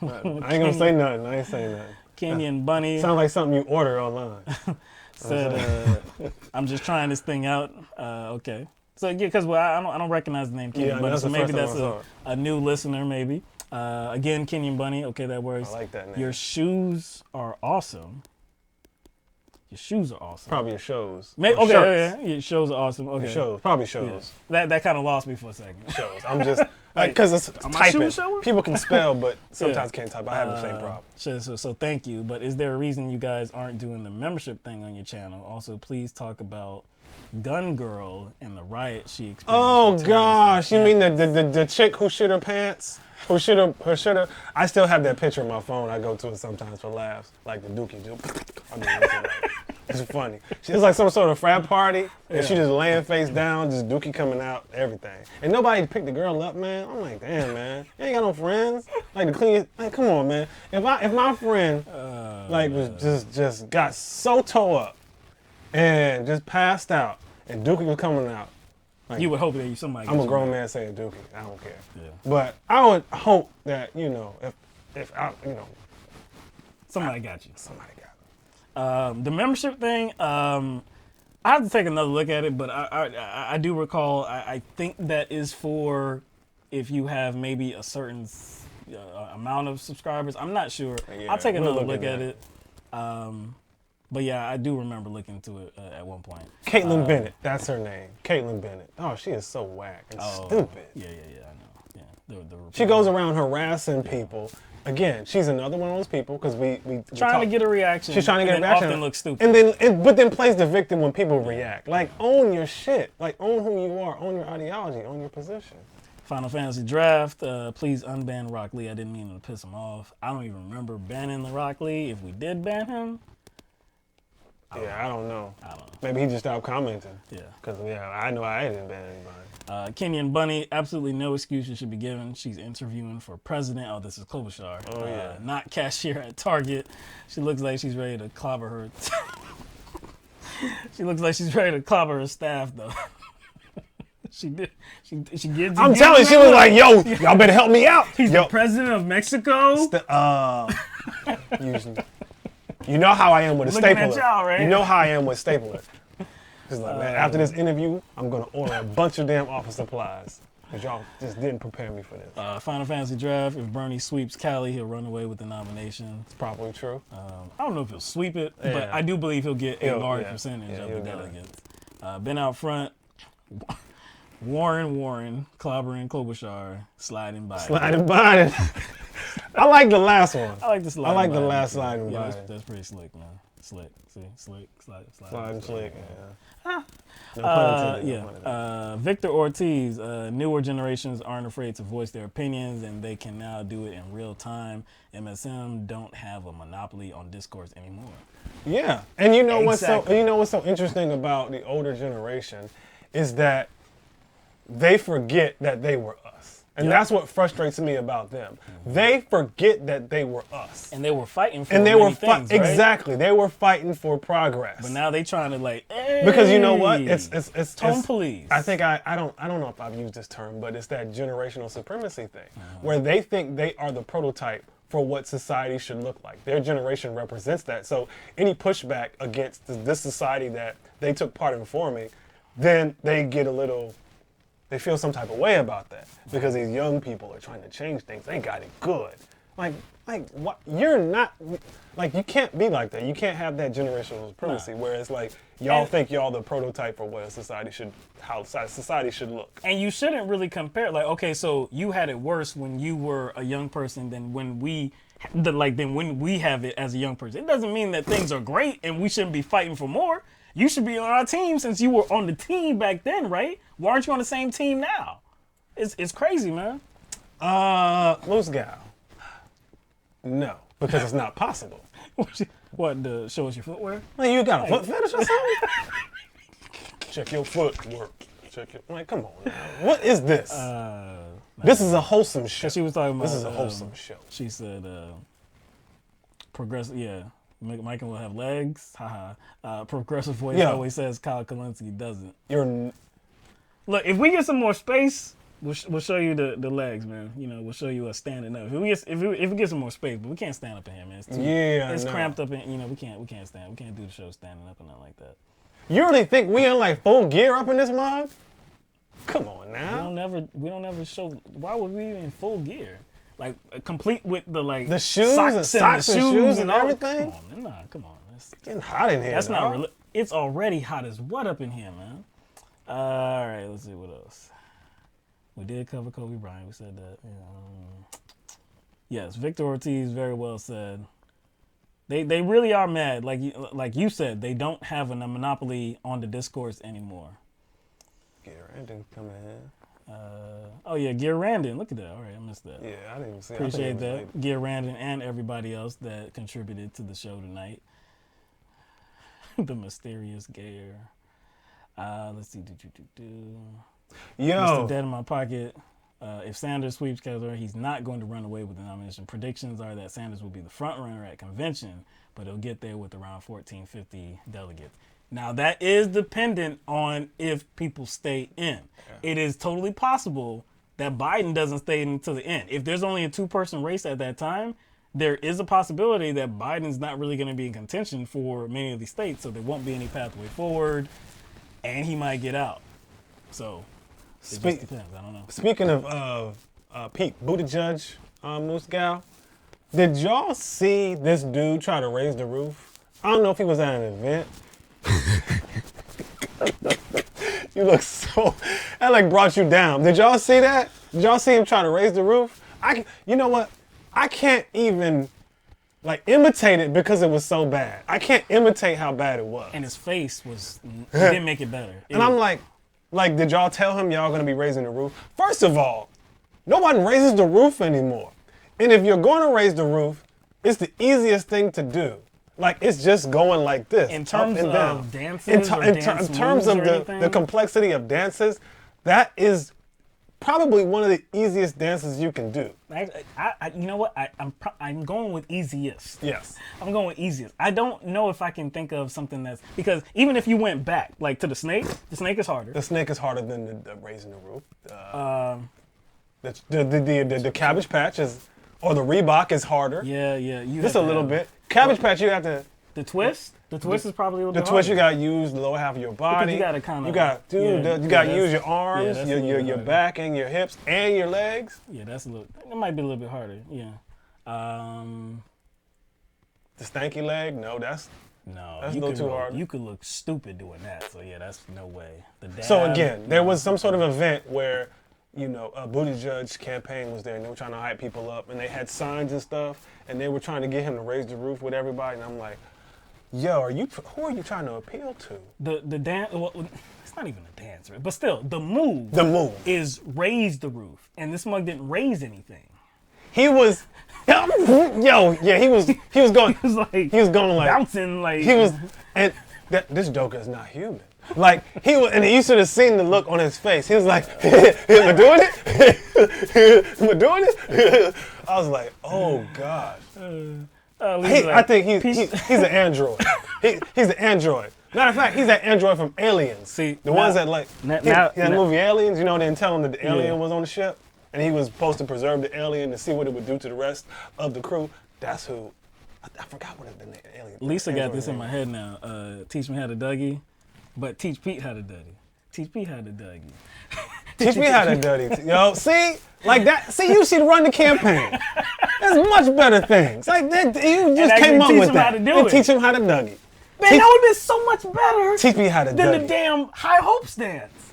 nothing. I ain't going to say nothing. I ain't saying nothing. Kenyon Bunny. Sounds like something you order online. Said, I'm just trying this thing out. Okay. So yeah, because I don't recognize the name Kenyon Bunny, so maybe that's a new listener, maybe. Again, Kenyon Bunny. Okay, that works. I like that name. Your shoes are awesome. Your shoes are awesome. Probably your shows. Okay, yeah, your shows are awesome. Okay, your shows. Probably shows. Yeah. That kind of lost me for a second. Shows. I'm just because it's typing. Showing? People can spell, but sometimes can't type. I have the same problem. So thank you. But is there a reason you guys aren't doing the membership thing on your channel? Also, please talk about Gun Girl and the riot she experienced. Oh gosh, you mean the chick who shit her pants? Who shit her? I still have that picture on my phone. I go to it sometimes for laughs, like the Dookie. It's funny. It's like some sort of frat party, and she just laying face down, just Dookie coming out, everything. And nobody picked the girl up, man. I'm like, damn, man, you ain't got no friends. Like the clean, like, come on, man. If my friend was just got so toe up and just passed out, and Dookie was coming out. Like, you would hope that somebody. I'm a grown man saying Dookie. I don't care. Yeah. But I would hope that if I somebody got you. Somebody got me. The membership thing. I have to take another look at it, but I do recall. I think that is for if you have maybe a certain amount of subscribers. I'm not sure. Yeah, I'll take another look look at it. But yeah, I do remember looking into it at one point. Caitlin Bennett, that's her name. Caitlin Bennett. Oh, she is so whack and stupid. Yeah, I know. Yeah, she goes around harassing people. Again, she's another one of those people because we trying to get a reaction. She's trying to get a reaction. Often looks stupid. But then plays the victim when people react. Like, own your shit. Like, own who you are. Own your ideology. Own your position. Final Fantasy Draft. Please unban Rock Lee. I didn't mean to piss him off. I don't even remember banning the Rock Lee. If we did ban him. I don't know. Maybe he just stopped commenting. Yeah. Because, I know I didn't ban anybody. Kenyon Bunny, absolutely no excuses should be given. She's interviewing for president. Oh, this is Klobuchar. Oh, yeah. Not cashier at Target. She looks like she's ready to clobber her. She looks like she's ready to clobber her staff, though. She did. She gets. I'm telling you, she was like, "Yo, y'all better help me out." He's the president of Mexico. Usually. You know how I am with a Looking stapler. at y'all, right? You know how I am with stapler. It's like, man, after this interview, I'm gonna order a bunch of damn office supplies. Because y'all just didn't prepare me for this. Final Fantasy Draft, if Bernie sweeps Cali, he'll run away with the nomination. It's probably true. I don't know if he'll sweep it, but I do believe he'll get a large percentage of the delegates. Been out front, Warren, clobbering Klobuchar, sliding by. I like the last one. I like the sliding I like the by. last sliding by. That's pretty slick, man. Slick. See? Slick. Sliding slick, yeah. Victor Ortiz, newer generations aren't afraid to voice their opinions and they can now do it in real time. MSM don't have a monopoly on discourse anymore. Yeah. And you know what's so interesting about the older generation is that they forget that they were us. And that's what frustrates me about them. They forget that they were us. And they were fighting for and they many were things, right? Exactly. They were fighting for progress. But now they trying to like, hey, because you know what? It's tone police. I think I don't know if I've used this term, but it's that generational supremacy thing, where they think they are the prototype for what society should look like. Their generation represents that. So any pushback against this society that they took part in forming, then they get they feel some type of way about that because these young people are trying to change things. They got it good. Like what? You're not, like, you can't be like that. You can't have that generational supremacy where it's like y'all think y'all the prototype for what how society should look. And you shouldn't really compare. Like, okay, so you had it worse when you were a young person than when we have it as a young person. It doesn't mean that things are great and we shouldn't be fighting for more. You should be on our team since you were on the team back then, right? Why aren't you on the same team now? It's crazy, man. Moose Gal. No, because it's not possible. What, to show us your footwear? Like, you got a foot fetish or something? Check your footwork. Like, come on now. What is this? This is a wholesome show. She was talking about this is a wholesome show. She said, progressive, yeah. Michael will have legs. Haha. Progressive voice always says Kyle Kalinske doesn't. Look, if we get some more space, we'll show you the legs, man. You know, we'll show you us standing up. If we get some more space, but we can't stand up in here, man. It's cramped up, and we can't stand. We can't do the show standing up and nothing like that. You really think we in like full gear up in this mug? Come on now. We don't ever show. Why would we be in full gear? Like complete with the shoes socks and shoes and everything. Come on. It's getting hot in here. That's not. It's already hot as what up in here, man. All right, let's see what else. We did cover Kobe Bryant. We said that. Yes, Victor Ortiz very well said. They really are mad. Like you said, they don't have a monopoly on the discourse anymore. Gaillard coming in. Oh yeah, Gaillard. Look at that. All right, I missed that. Yeah, I didn't even see. Appreciate that, Gaillard and everybody else that contributed to the show tonight. The mysterious Gaillard. Let's see. Yo, Mr. Dead in my pocket. If Sanders sweeps Kessler, he's not going to run away with the nomination. Predictions are that Sanders will be the front runner at convention, but he'll get there with around 1,450 delegates. Now, that is dependent on if people stay in. Yeah. It is totally possible that Biden doesn't stay until the end. If there's only a two-person race at that time, there is a possibility that Biden's not really going to be in contention for many of these states, so there won't be any pathway forward, and he might get out. So, it just depends. I don't know. Speaking of Pete Buttigieg, Moose Gal, did y'all see this dude try to raise the roof? I don't know if he was at an event. You look that like brought you down. Did y'all see that? Did y'all see him trying to raise the roof? You know what? I can't even imitate it because it was so bad. I can't imitate how bad it was. And his face didn't make it better. And I'm like, did y'all tell him y'all gonna be raising the roof? First of all, no one raises the roof anymore. And if you're going to raise the roof, it's the easiest thing to do. Like, it's just going like this. In terms up and down. of dances in terms of the complexity of dances, that is probably one of the easiest dances you can do. You know what? I'm going with easiest. Yes. I'm going with easiest. I don't know if I can think of something that's, because even if you went back, like to the snake is harder. The snake is harder than the raising the roof. The Cabbage Patch is, or the Reebok is harder. Yeah. Just a little bit. Cabbage Patch, you have to. The twist? The twist is probably a little bit The twist, harder. you got to use the lower half of your body. Because you got to kind of. You got to use your arms, your back, and your hips, and your legs. Yeah, it might be a little bit harder. Yeah. The stanky leg? No, that's a little too hard. You could look stupid doing that. So yeah, that's no way. So again, there was some sort of event where, Buttigieg's campaign was there, and they were trying to hype people up, and they had signs and stuff, and they were trying to get him to raise the roof with everybody, and I'm like, yo, who are you trying to appeal to? The dance, well, it's not even a dance, right? But still, the move is raise the roof, and this mug didn't raise anything. He was, he was going like bouncing like he was, and this joker is not human. Like, and you should have seen the look on his face. He was like, am I doing it? Am I doing it? I was like, oh, God. I think he's an android. He's an android. Matter of fact, he's that android from Aliens. See, the ones that like, that movie Aliens, you know, they didn't tell him that the alien was on the ship, and he was supposed to preserve the alien to see what it would do to the rest of the crew. That's who, I forgot what the alien. Lisa got this in my head now. Teach me how to Dougie, but teach Pete how to Dougie. Teach Pete how to Dougie. Teach me how to Dougie. Yo, see? Like that. See, you should run the campaign. There's much better things. Like that, you just came up with that. And teach him how to Dougie. Man, that would have been so much better. Teach me how to than the damn high hopes dance.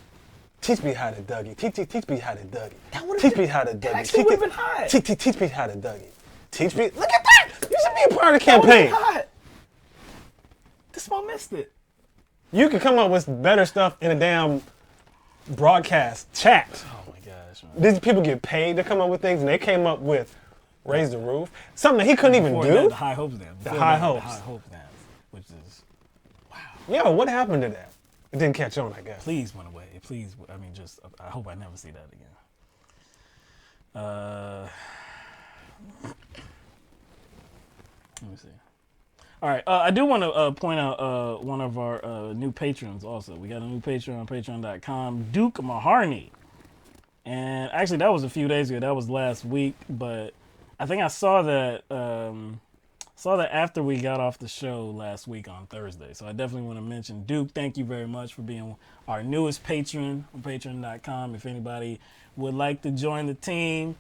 Teach me how to Dougie. Teach me how to Dougie. Teach me how to Dougie. That actually would have been hot. Teach me how to Dougie. Teach me. Look at that. You should be a part of the campaign. That hot. This one missed it. You can come up with better stuff in a damn broadcast chat. Oh my gosh. Man. These people get paid to come up with things, and they came up with raise the roof. Something that he couldn't even do. The high hopes dance. The high hopes. The high hopes dance, which is wow. Yo, what happened to that? It didn't catch on, I guess. Please went away. Please, I mean, just I hope I never see that again. Let me see. All right, I do want to point out one of our new patrons also. We got a new patron on patreon.com, Duke Maharney. And actually, that was a few days ago. That was last week, but I think I saw that after we got off the show last week on Thursday. So I definitely want to mention Duke. Thank you very much for being our newest patron on patreon.com. If anybody would like to join the team,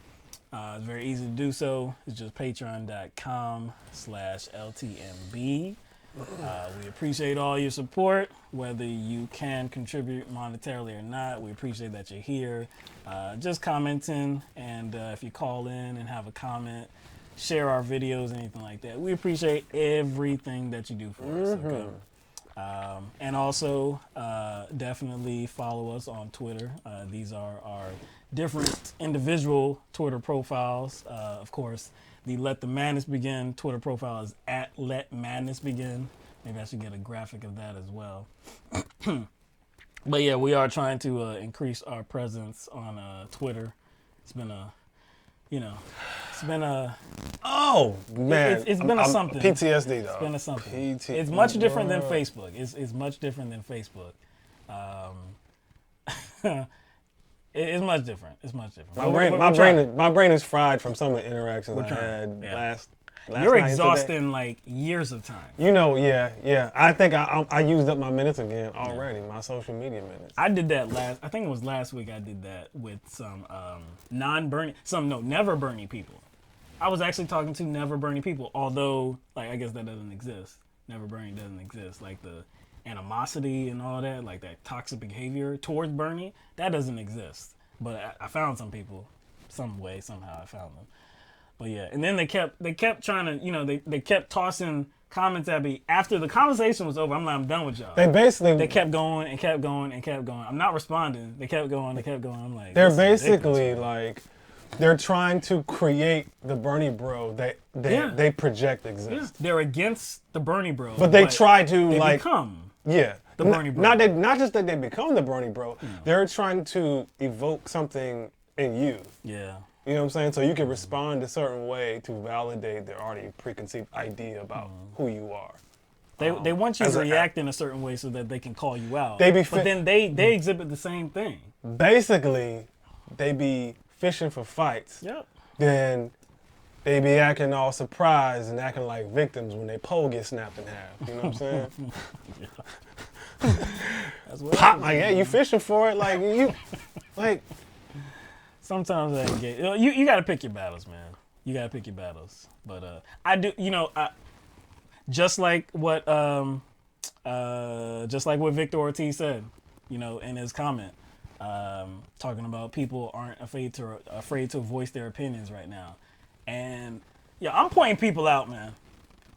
it's very easy to do so. It's just patreon.com/LTMB. We appreciate all your support, whether you can contribute monetarily or not. We appreciate that you're here, just commenting, and if you call in and have a comment, share our videos, anything like that. We appreciate everything that you do for us. Okay? And also, definitely follow us on Twitter. These are our different individual Twitter profiles. Of course, the Let the Madness Begin Twitter profile is @LetMadnessBegin. Maybe I should get a graphic of that as well. But yeah, we are trying to increase our presence on Twitter. It's been a, oh man, it's been a something. PTSD though. It's been a something. It's much different than Facebook. It's much different than Facebook. It's much different. It's much different. My brain is fried from some of the interactions I had last You're night exhausting like years of time. Yeah. I think I used up my minutes again already. My social media minutes. I did that I think it was last week. I did that with some never Bernie people. I was actually talking to never Bernie people, although like I guess that doesn't exist. Never Bernie doesn't exist. Like the animosity and all that, like that toxic behavior towards Bernie, that doesn't exist. But I found some people, some way, somehow I found them. But yeah, and then they kept trying to, they kept tossing comments at me after the conversation was over. I'm like, I'm done with y'all. They kept going and kept going and kept going. I'm not responding. They kept going. I'm like, they're basically like, they're trying to create the Bernie bro they project exists. Yeah. They're against the Bernie bro. But they try to become the Bernie bro. Not just that they become the Bernie bro. Yeah. They're trying to evoke something in you. Yeah. You know what I'm saying? So you can respond a certain way to validate their already preconceived idea about who you are. They want you to react in a certain way so that they can call you out. But then they exhibit the same thing. Basically, they be fishing for fights. Yep. Then they be acting all surprised and acting like victims when their pole gets snapped in half. You know what I'm saying? That's what Pop, like, yeah, you fishing for it, like you, like. Sometimes I get you got to pick your battles, man. You got to pick your battles. But I do, just like what Victor Ortiz said, in his comment, talking about people aren't afraid to voice their opinions right now, and I'm pointing people out, man.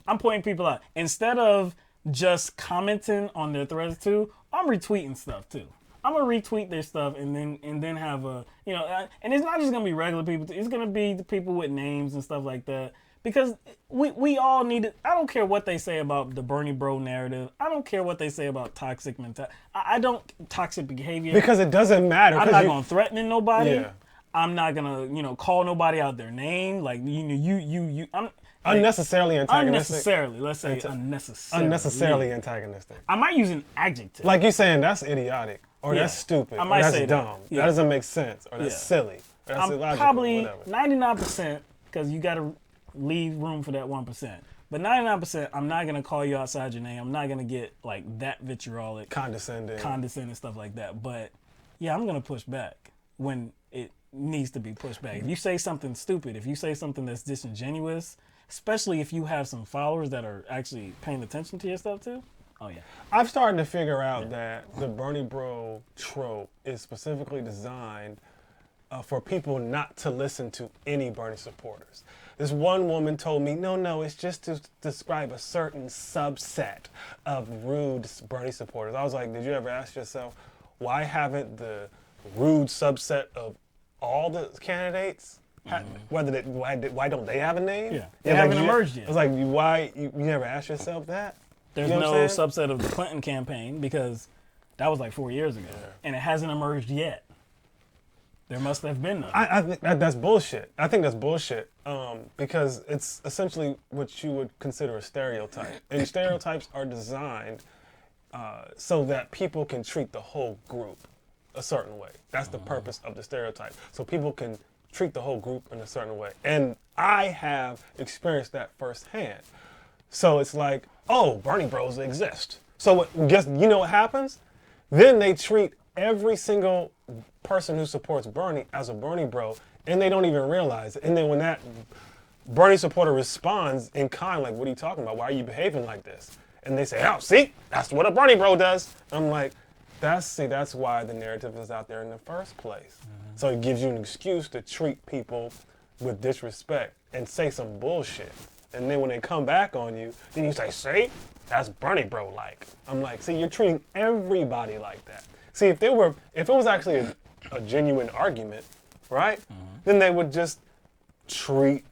I'm pointing people out instead of just commenting on their threads too. I'm retweeting stuff too. I'm gonna retweet their stuff and then have a and it's not just gonna be regular people. It's gonna be the people with names and stuff like that. Because we all need it. I don't care what they say about the Bernie bro narrative. I don't care what they say about toxic mentality. I don't toxic behavior. Because it doesn't matter. I'm not going to threaten nobody. Yeah. I'm not going to, call nobody out their name. Like, I'm unnecessarily antagonistic. Unnecessarily. Let's say unnecessarily. Unnecessarily antagonistic. I might use an adjective. Like you saying that's idiotic or that's stupid. I might or that's say dumb. That. That doesn't make sense or that's silly. Or that's I'm illogical, probably whatever. 99% because you got to leave room for that 1%. But 99%, I'm not going to call you outside your name. I'm not going to get like that vitriolic. Condescending, stuff like that. But yeah, I'm going to push back when it needs to be pushed back. If you say something stupid, if you say something that's disingenuous, especially if you have some followers that are actually paying attention to your stuff too, oh yeah. I've started to figure out that the Bernie bro trope is specifically designed for people not to listen to any Bernie supporters. This one woman told me, no, it's just to describe a certain subset of rude Bernie supporters. I was like, did you ever ask yourself, why haven't the rude subset of all the candidates, why don't they have a name? Yeah, they haven't emerged yet. I was like, why, you never asked yourself that? There's you know no subset of the Clinton campaign because that was like 4 years ago, and it hasn't emerged yet. There must have been none. I think that's bullshit. I think that's bullshit because it's essentially what you would consider a stereotype. And stereotypes are designed so that people can treat the whole group a certain way. That's the purpose of the stereotype. So people can treat the whole group in a certain way. And I have experienced that firsthand. So it's like, oh, Bernie bros exist. So you know what happens? Then they treat every single person who supports Bernie as a Bernie bro, and they don't even realize it. And then when that Bernie supporter responds in kind, like, what are you talking about? Why are you behaving like this? And they say, oh, see, that's what a Bernie bro does. I'm like, that's why the narrative is out there in the first place. Mm-hmm. So it gives you an excuse to treat people with disrespect and say some bullshit. And then when they come back on you, then you say, see, that's Bernie bro like. I'm like, see, you're treating everybody like that. See, if it was actually a genuine argument, right? Mm-hmm. Then they would just treat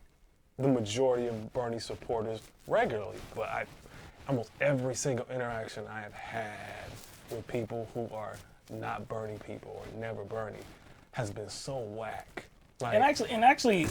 the majority of Bernie supporters regularly. But almost every single interaction I have had with people who are not Bernie people or never Bernie has been so whack. Like, and actually,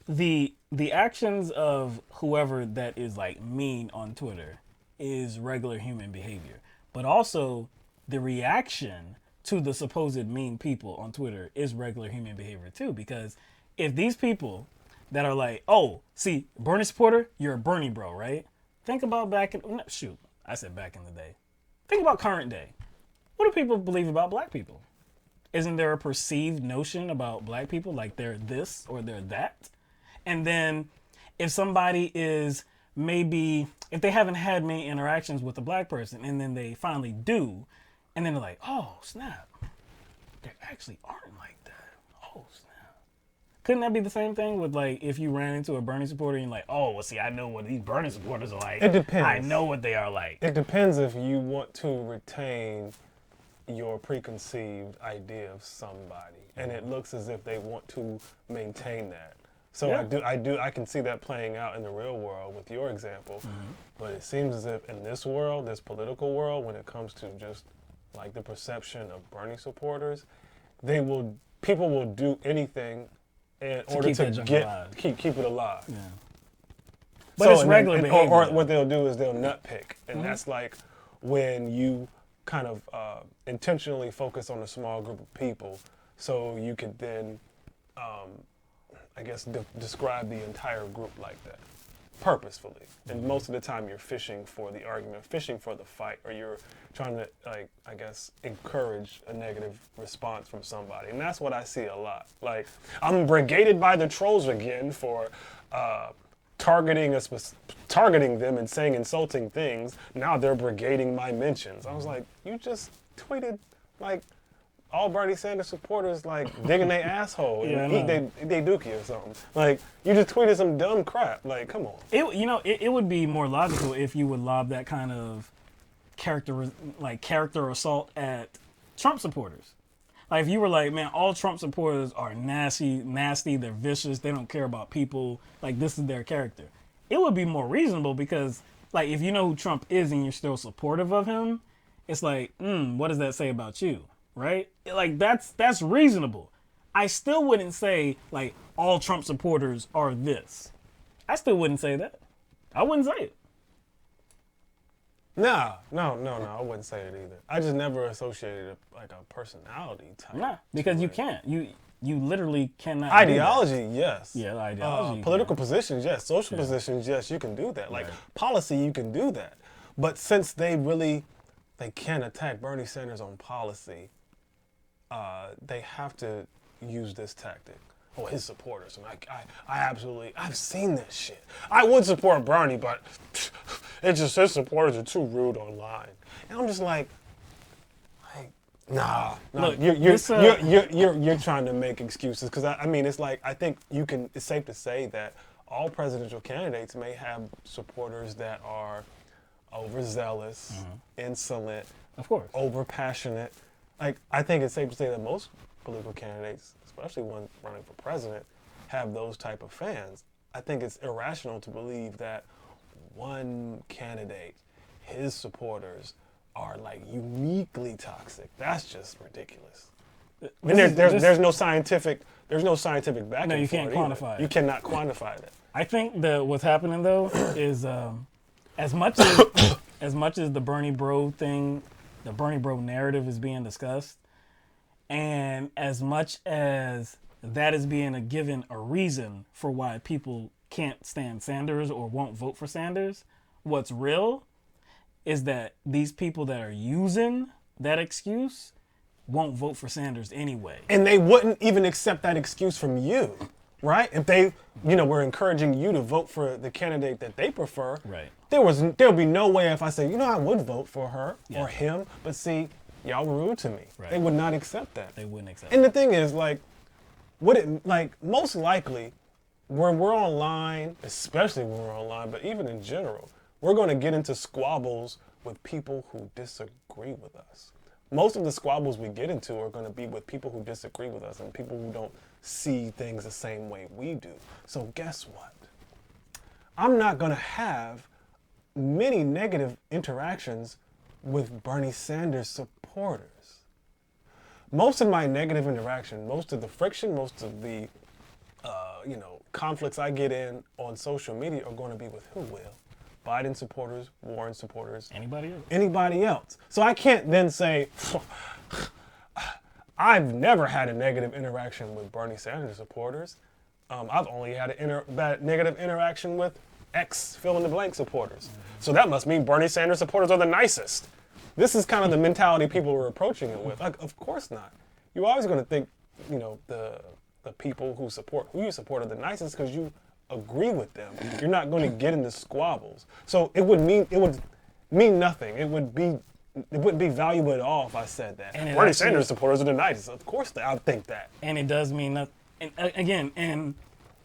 the actions of whoever that is like mean on Twitter is regular human behavior, but also the reaction to the supposed mean people on Twitter is regular human behavior too. Because if these people that are like, oh, see, Bernie supporter, you're a Bernie bro, right? Think about back in the day. Think about current day. What do people believe about black people? Isn't there a perceived notion about black people like they're this or they're that? And then if somebody is maybe, if they haven't had many interactions with a black person and then they finally do, and then they're like, oh, snap, they actually aren't like that. Oh, snap. Couldn't that be the same thing with like if you ran into a Bernie supporter and you're like, oh, well, see, I know what these Bernie supporters are like. It depends. I know what they are like. It depends if you want to retain your preconceived idea of somebody, and it looks as if they want to maintain that. So yeah. I can see that playing out in the real world with your example, but it seems as if in this world, this political world, when it comes to just like the perception of Bernie supporters, people will do anything in order to keep it alive. Yeah. But it's regular behavior. Or what they'll do is they'll nutpick, and that's like when you kind of intentionally focus on a small group of people, so you could then, I guess, describe the entire group like that, purposefully. And most of the time you're fishing for the argument, fishing for the fight, or you're trying to, like, I guess, encourage a negative response from somebody. And that's what I see a lot. Like, I'm brigaded by the trolls again for targeting them and saying insulting things. Now they're brigading my mentions. I was like, you just tweeted, like, all Bernie Sanders supporters like digging their asshole and eat they dookie or something. Like, you just tweeted some dumb crap. Like, come on. It would be more logical if you would lob that kind of character assault at Trump supporters. Like if you were like, man, all Trump supporters are nasty, they're vicious, they don't care about people, like this is their character. It would be more reasonable because like if you know who Trump is and you're still supportive of him, it's like, what does that say about you? Right? Like that's reasonable. I still wouldn't say like all Trump supporters are this. I still wouldn't say that. I wouldn't say it. No, I wouldn't say it either. I just never associated a personality type. Nah, because you can't. You literally cannot. Ideology, yes. Yeah, ideology. Political positions, yes. Social positions, yes. You can do that. Like policy, you can do that. But since they can't attack Bernie Sanders on policy, they have to use this tactic. Oh, his supporters. And I've seen this shit. I would support Bernie, but it's just his supporters are too rude online. And I'm just like, nah. Look, you're trying to make excuses because I mean it's like I think it's safe to say that all presidential candidates may have supporters that are overzealous, insolent, of course, overpassionate. Like I think it's safe to say that most political candidates, especially one running for president, have those type of fans. I think it's irrational to believe that one candidate, his supporters, are like uniquely toxic. That's just ridiculous. And there's no scientific backing. No, you can't quantify it. You cannot quantify that. I think that what's happening though is as much as the Bernie bro thing, the Bernie bro narrative is being discussed, and as much as that is being given a reason for why people can't stand Sanders or won't vote for Sanders, what's real is that these people that are using that excuse won't vote for Sanders anyway. And they wouldn't even accept that excuse from you, right? If they, were encouraging you to vote for the candidate that they prefer, right? There'll be no way if I say, I would vote for her or him, but see, y'all were rude to me. Right. They would not accept that. They wouldn't accept. And the thing is, most likely, when we're online, especially when we're online, but even in general, we're going to get into squabbles with people who disagree with us. Most of the squabbles we get into are going to be with people who disagree with us and people who don't see things the same way we do. So guess what? I'm not going to have many negative interactions with Bernie Sanders supporters. Most of my negative interaction, most of the friction, most of the conflicts I get in on social media are going to be with who will? Biden supporters, Warren supporters. Anybody else. So I can't then say, I've never had a negative interaction with Bernie Sanders supporters. I've only had a negative interaction with X fill-in-the-blank supporters. So that must mean Bernie Sanders supporters are the nicest. This is kind of the mentality people are approaching it with. Like, of course not. You're always going to think, the people who you support are the nicest because you agree with them. You're not going to get into squabbles. So it would mean nothing. It wouldn't be valuable at all if I said that. And Bernie Sanders supporters are the nicest. Of course, I think that. And it does mean nothing. And again, and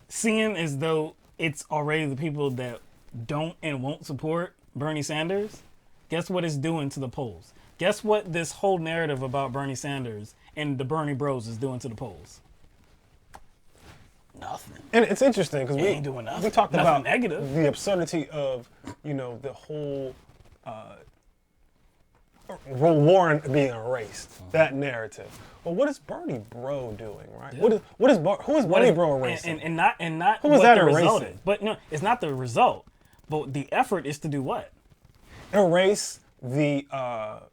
seeing as though it's already the people that don't and won't support Bernie Sanders, guess what it's doing to the polls? Guess what this whole narrative about Bernie Sanders and the Bernie bros is doing to the polls? Nothing. And it's interesting because we talked about negative. The absurdity of the whole Warren being erased, that narrative. Well, what is Bernie bro doing, right? Yeah. Who is Bernie bro erasing? And not who was that erasing? But no, it's not the result. But the effort is to do what? Erase the that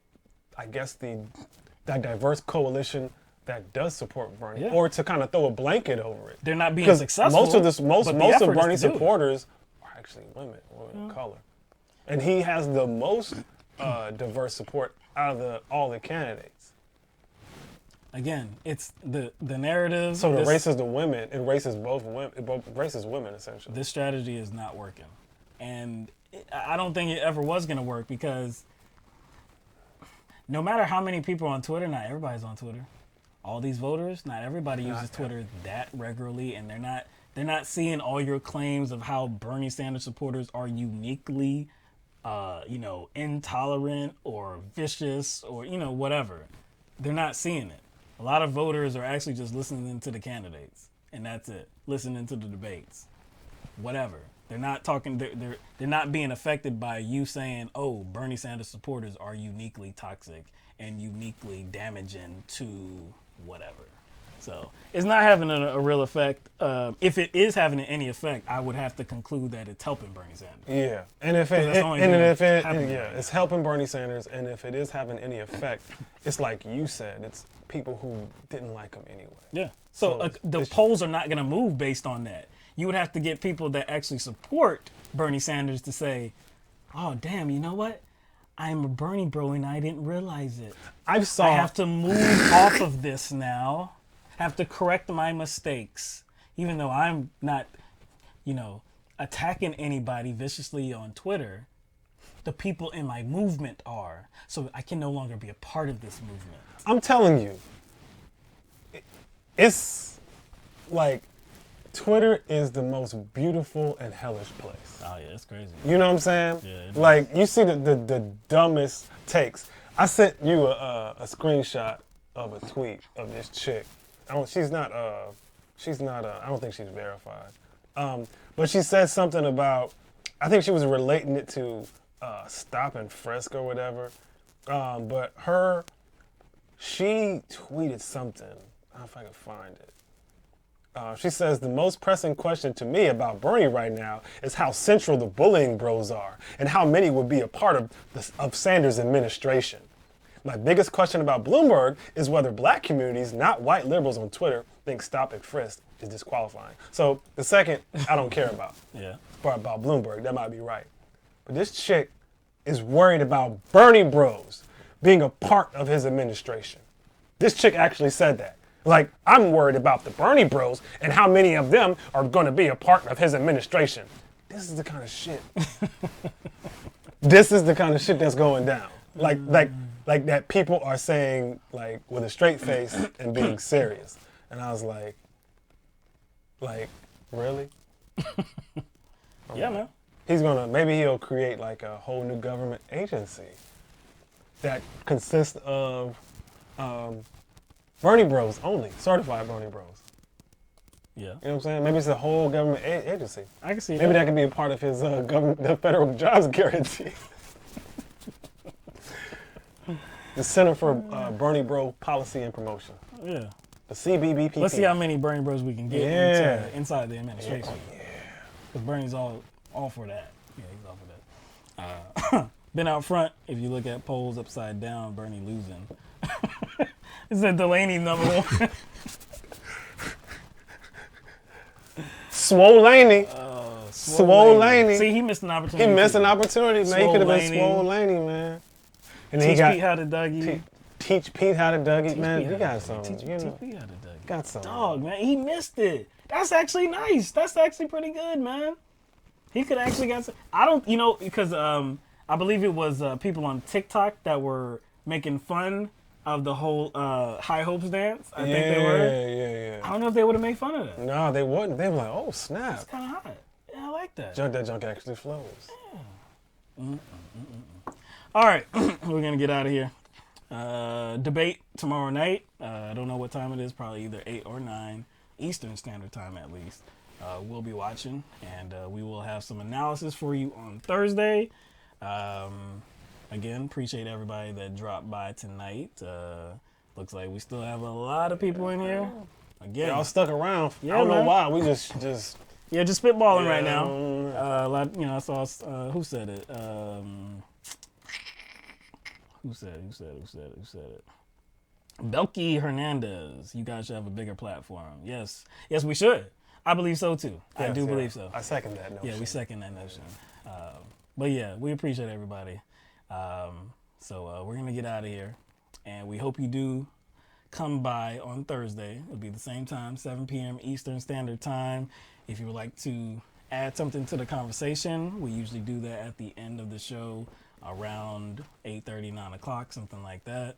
diverse coalition that does support Bernie, or to kind of throw a blanket over it. They're not being successful. Most of Bernie's supporters are actually women of color, and he has the most diverse support out of all the candidates. Again, it's the narrative. So it erases the women. It erases both women. It erases women essentially. This strategy is not working, and I don't think it ever was going to work because no matter how many people are on Twitter, not everybody's on Twitter. All these voters, not everybody uses Twitter that regularly, and they're not seeing all your claims of how Bernie Sanders supporters are uniquely, intolerant or vicious or whatever. They're not seeing it. A lot of voters are actually just listening to the candidates, and that's it. Listening to the debates, whatever. They're not talking. They're not being affected by you saying, "Oh, Bernie Sanders supporters are uniquely toxic and uniquely damaging to whatever." So it's not having a real effect. If it is having any effect, I would have to conclude that it's helping Bernie Sanders. Yeah, and if it's helping Bernie Sanders, and if it is having any effect, it's like you said, it's people who didn't like him anyway. Yeah. So the polls are not going to move based on that. You would have to get people that actually support Bernie Sanders to say, "Oh, damn, you know what? I'm a Bernie bro and I didn't realize it. I have to move off of this now. Have to correct my mistakes, even though I'm not, attacking anybody viciously on Twitter. The people in my movement are, so I can no longer be a part of this movement." I'm telling you, it's like Twitter is the most beautiful and hellish place. Oh yeah, it's crazy. You know what I'm saying? Yeah. Like you see the dumbest takes. I sent you a screenshot of a tweet of this chick. I don't think she's verified. But she said something about, I think she was relating it to stop and frisk or whatever. But she tweeted something. I don't know if I can find it. She says, "The most pressing question to me about Bernie right now is how central the bullying bros are and how many would be a part of Sanders' administration. My biggest question about Bloomberg is whether black communities, not white liberals on Twitter, think stop and frisk is disqualifying." So the second, I don't care about. Yeah. Part about Bloomberg, that might be right. But this chick is worried about Bernie bros being a part of his administration. This chick actually said that. Like, I'm worried about the Bernie bros and how many of them are going to be a part of his administration. This is the kind of shit. This is the kind of shit that's going down. Like that people are saying, like, with a straight face and being serious. And I was like, really? Yeah, man. Maybe he'll create like a whole new government agency that consists of Bernie bros only, certified Bernie bros. Yeah. You know what I'm saying? Maybe it's a whole government agency. I can see Maybe that can be a part of his the federal jobs guarantee. The Center for Bernie Bro Policy and Promotion. Yeah. The CBBPP. Let's see how many Bernie bros we can get inside the administration. Yeah. Because Bernie's all for that. Yeah, he's all for that. Been out front, if you look at polls upside down, Bernie losing. It said Delaney number one. Swole Laney. Swole Laney. See, he missed an opportunity. He missed an opportunity, man. He could have been Swole Laney, man. And then Teach Pete how to Dougie. Teach Pete how to Dougie, man. You got some. Teach Pete how to Dougie. Got some. Dog, man. He missed it. That's actually nice. That's actually pretty good, man. He could actually got some. I don't, because I believe it was people on TikTok that were making fun of the whole High Hopes dance. I think they were. Yeah. I don't know if they would have made fun of that. No, they wouldn't. They were like, "Oh snap!" It's kind of hot. Yeah, I like that. That junk actually flows. Yeah. All right, we're gonna get out of here. Debate tomorrow night. I don't know what time it is. Probably either 8 or 9 Eastern Standard Time at least. We'll be watching, and we will have some analysis for you on Thursday. Again, appreciate everybody that dropped by tonight. Looks like we still have a lot of people in here. Again, y'all stuck around. Yeah, I don't know man. why. We just just spitballing right now. A lot, I saw who said it. Who said it? Belky Hernandez. You guys should have a bigger platform. Yes, we should. I believe so too. I do believe so. I second that notion. Yeah, we second that notion. But yeah, we appreciate everybody. So we're gonna get out of here, and we hope you do come by on Thursday. It'll be the same time, 7 p.m. Eastern Standard Time. If you would like to add something to the conversation, we usually do that at the end of the show around 8:30, 9 o'clock, something like that.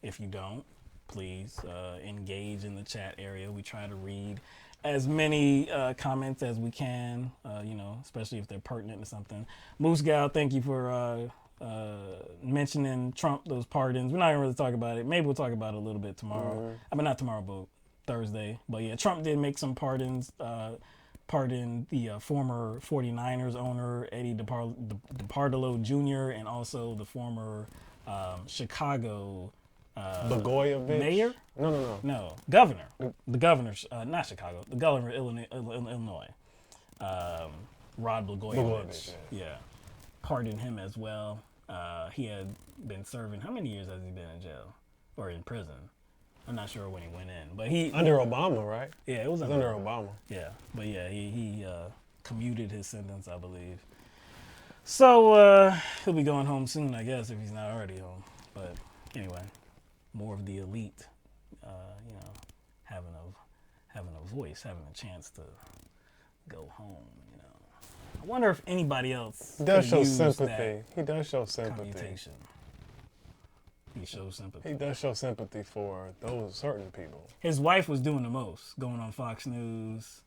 If you don't, please engage in the chat area. We try to read as many comments as we can, especially if they're pertinent to something. Moose Gal, thank you for mentioning Trump, those pardons. We're not going to really talk about it. Maybe we'll talk about it a little bit tomorrow. I mean, not tomorrow, but Thursday. But yeah, Trump did make some pardons. Pardoned the former 49ers owner, Eddie DePardolo Jr., and also the former Chicago Blagojevich? mayor? No, governor. The governor, not Chicago, the governor of Illinois. Rod Blagojevich. Yeah. Pardoned him as well. He had been serving, how many years has he been in jail? Or in prison? I'm not sure when he went in, but he under Obama, right? Yeah, it was under Obama. Yeah, but yeah, he commuted his sentence, I believe. So he'll be going home soon, I guess, if he's not already home. But anyway, more of the elite, having a voice, having a chance to go home. I wonder if anybody else does show sympathy. He does show sympathy. Commutation. He shows sympathy. He does show sympathy for those certain people. His wife was doing the most, going on Fox News,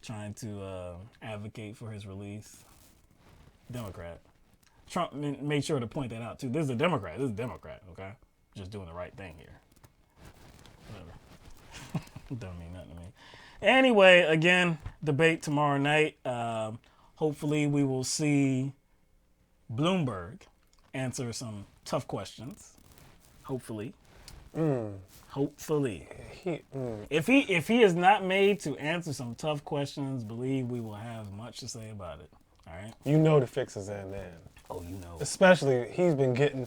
trying to advocate for his release. Democrat. Trump made sure to point that out, too. This is a Democrat. Okay? Just doing the right thing here. Whatever. Don't mean nothing to me. Anyway, again, debate tomorrow night. Hopefully we will see Bloomberg answer some tough questions. Hopefully. Hopefully. If he is not made to answer some tough questions, believe we will have much to say about it. All right? You know the fix is in, man. Oh, you know. Especially, he's been getting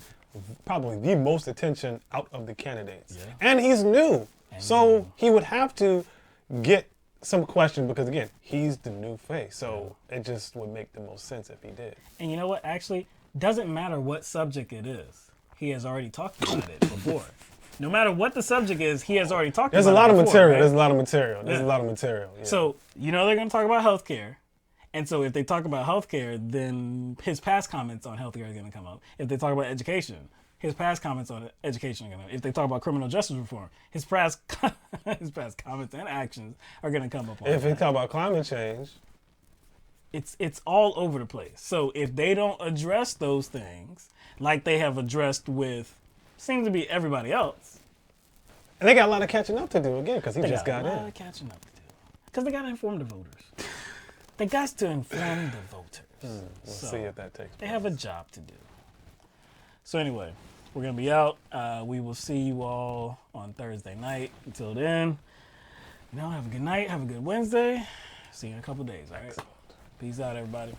probably the most attention out of the candidates. Yeah. And he's new. So he would have to get some question because, again, he's the new face. So it just would make the most sense if he did. And you know what? Actually, doesn't matter what subject it is. He has already talked about it before. No matter what the subject is, he has already talked about it before. There's a lot of material. Yeah. So, they're going to talk about healthcare. And so if they talk about healthcare, then his past comments on healthcare are going to come up. If they talk about education, his past comments on education are going to come up. If they talk about criminal justice reform, his past comments and actions are going to come up. If they talk about climate change, it's all over the place. So if they don't address those things like they have addressed with, seems to be everybody else. And they got a lot of catching up to do, again, because he just got in. They got a lot of catching up to do. Because they got to inform the voters. They got to inform the voters. We'll see if that takes place. They have a job to do. So anyway, we're going to be out. We will see you all on Thursday night. Until then, have a good night. Have a good Wednesday. See you in a couple days, all right? Peace out, everybody.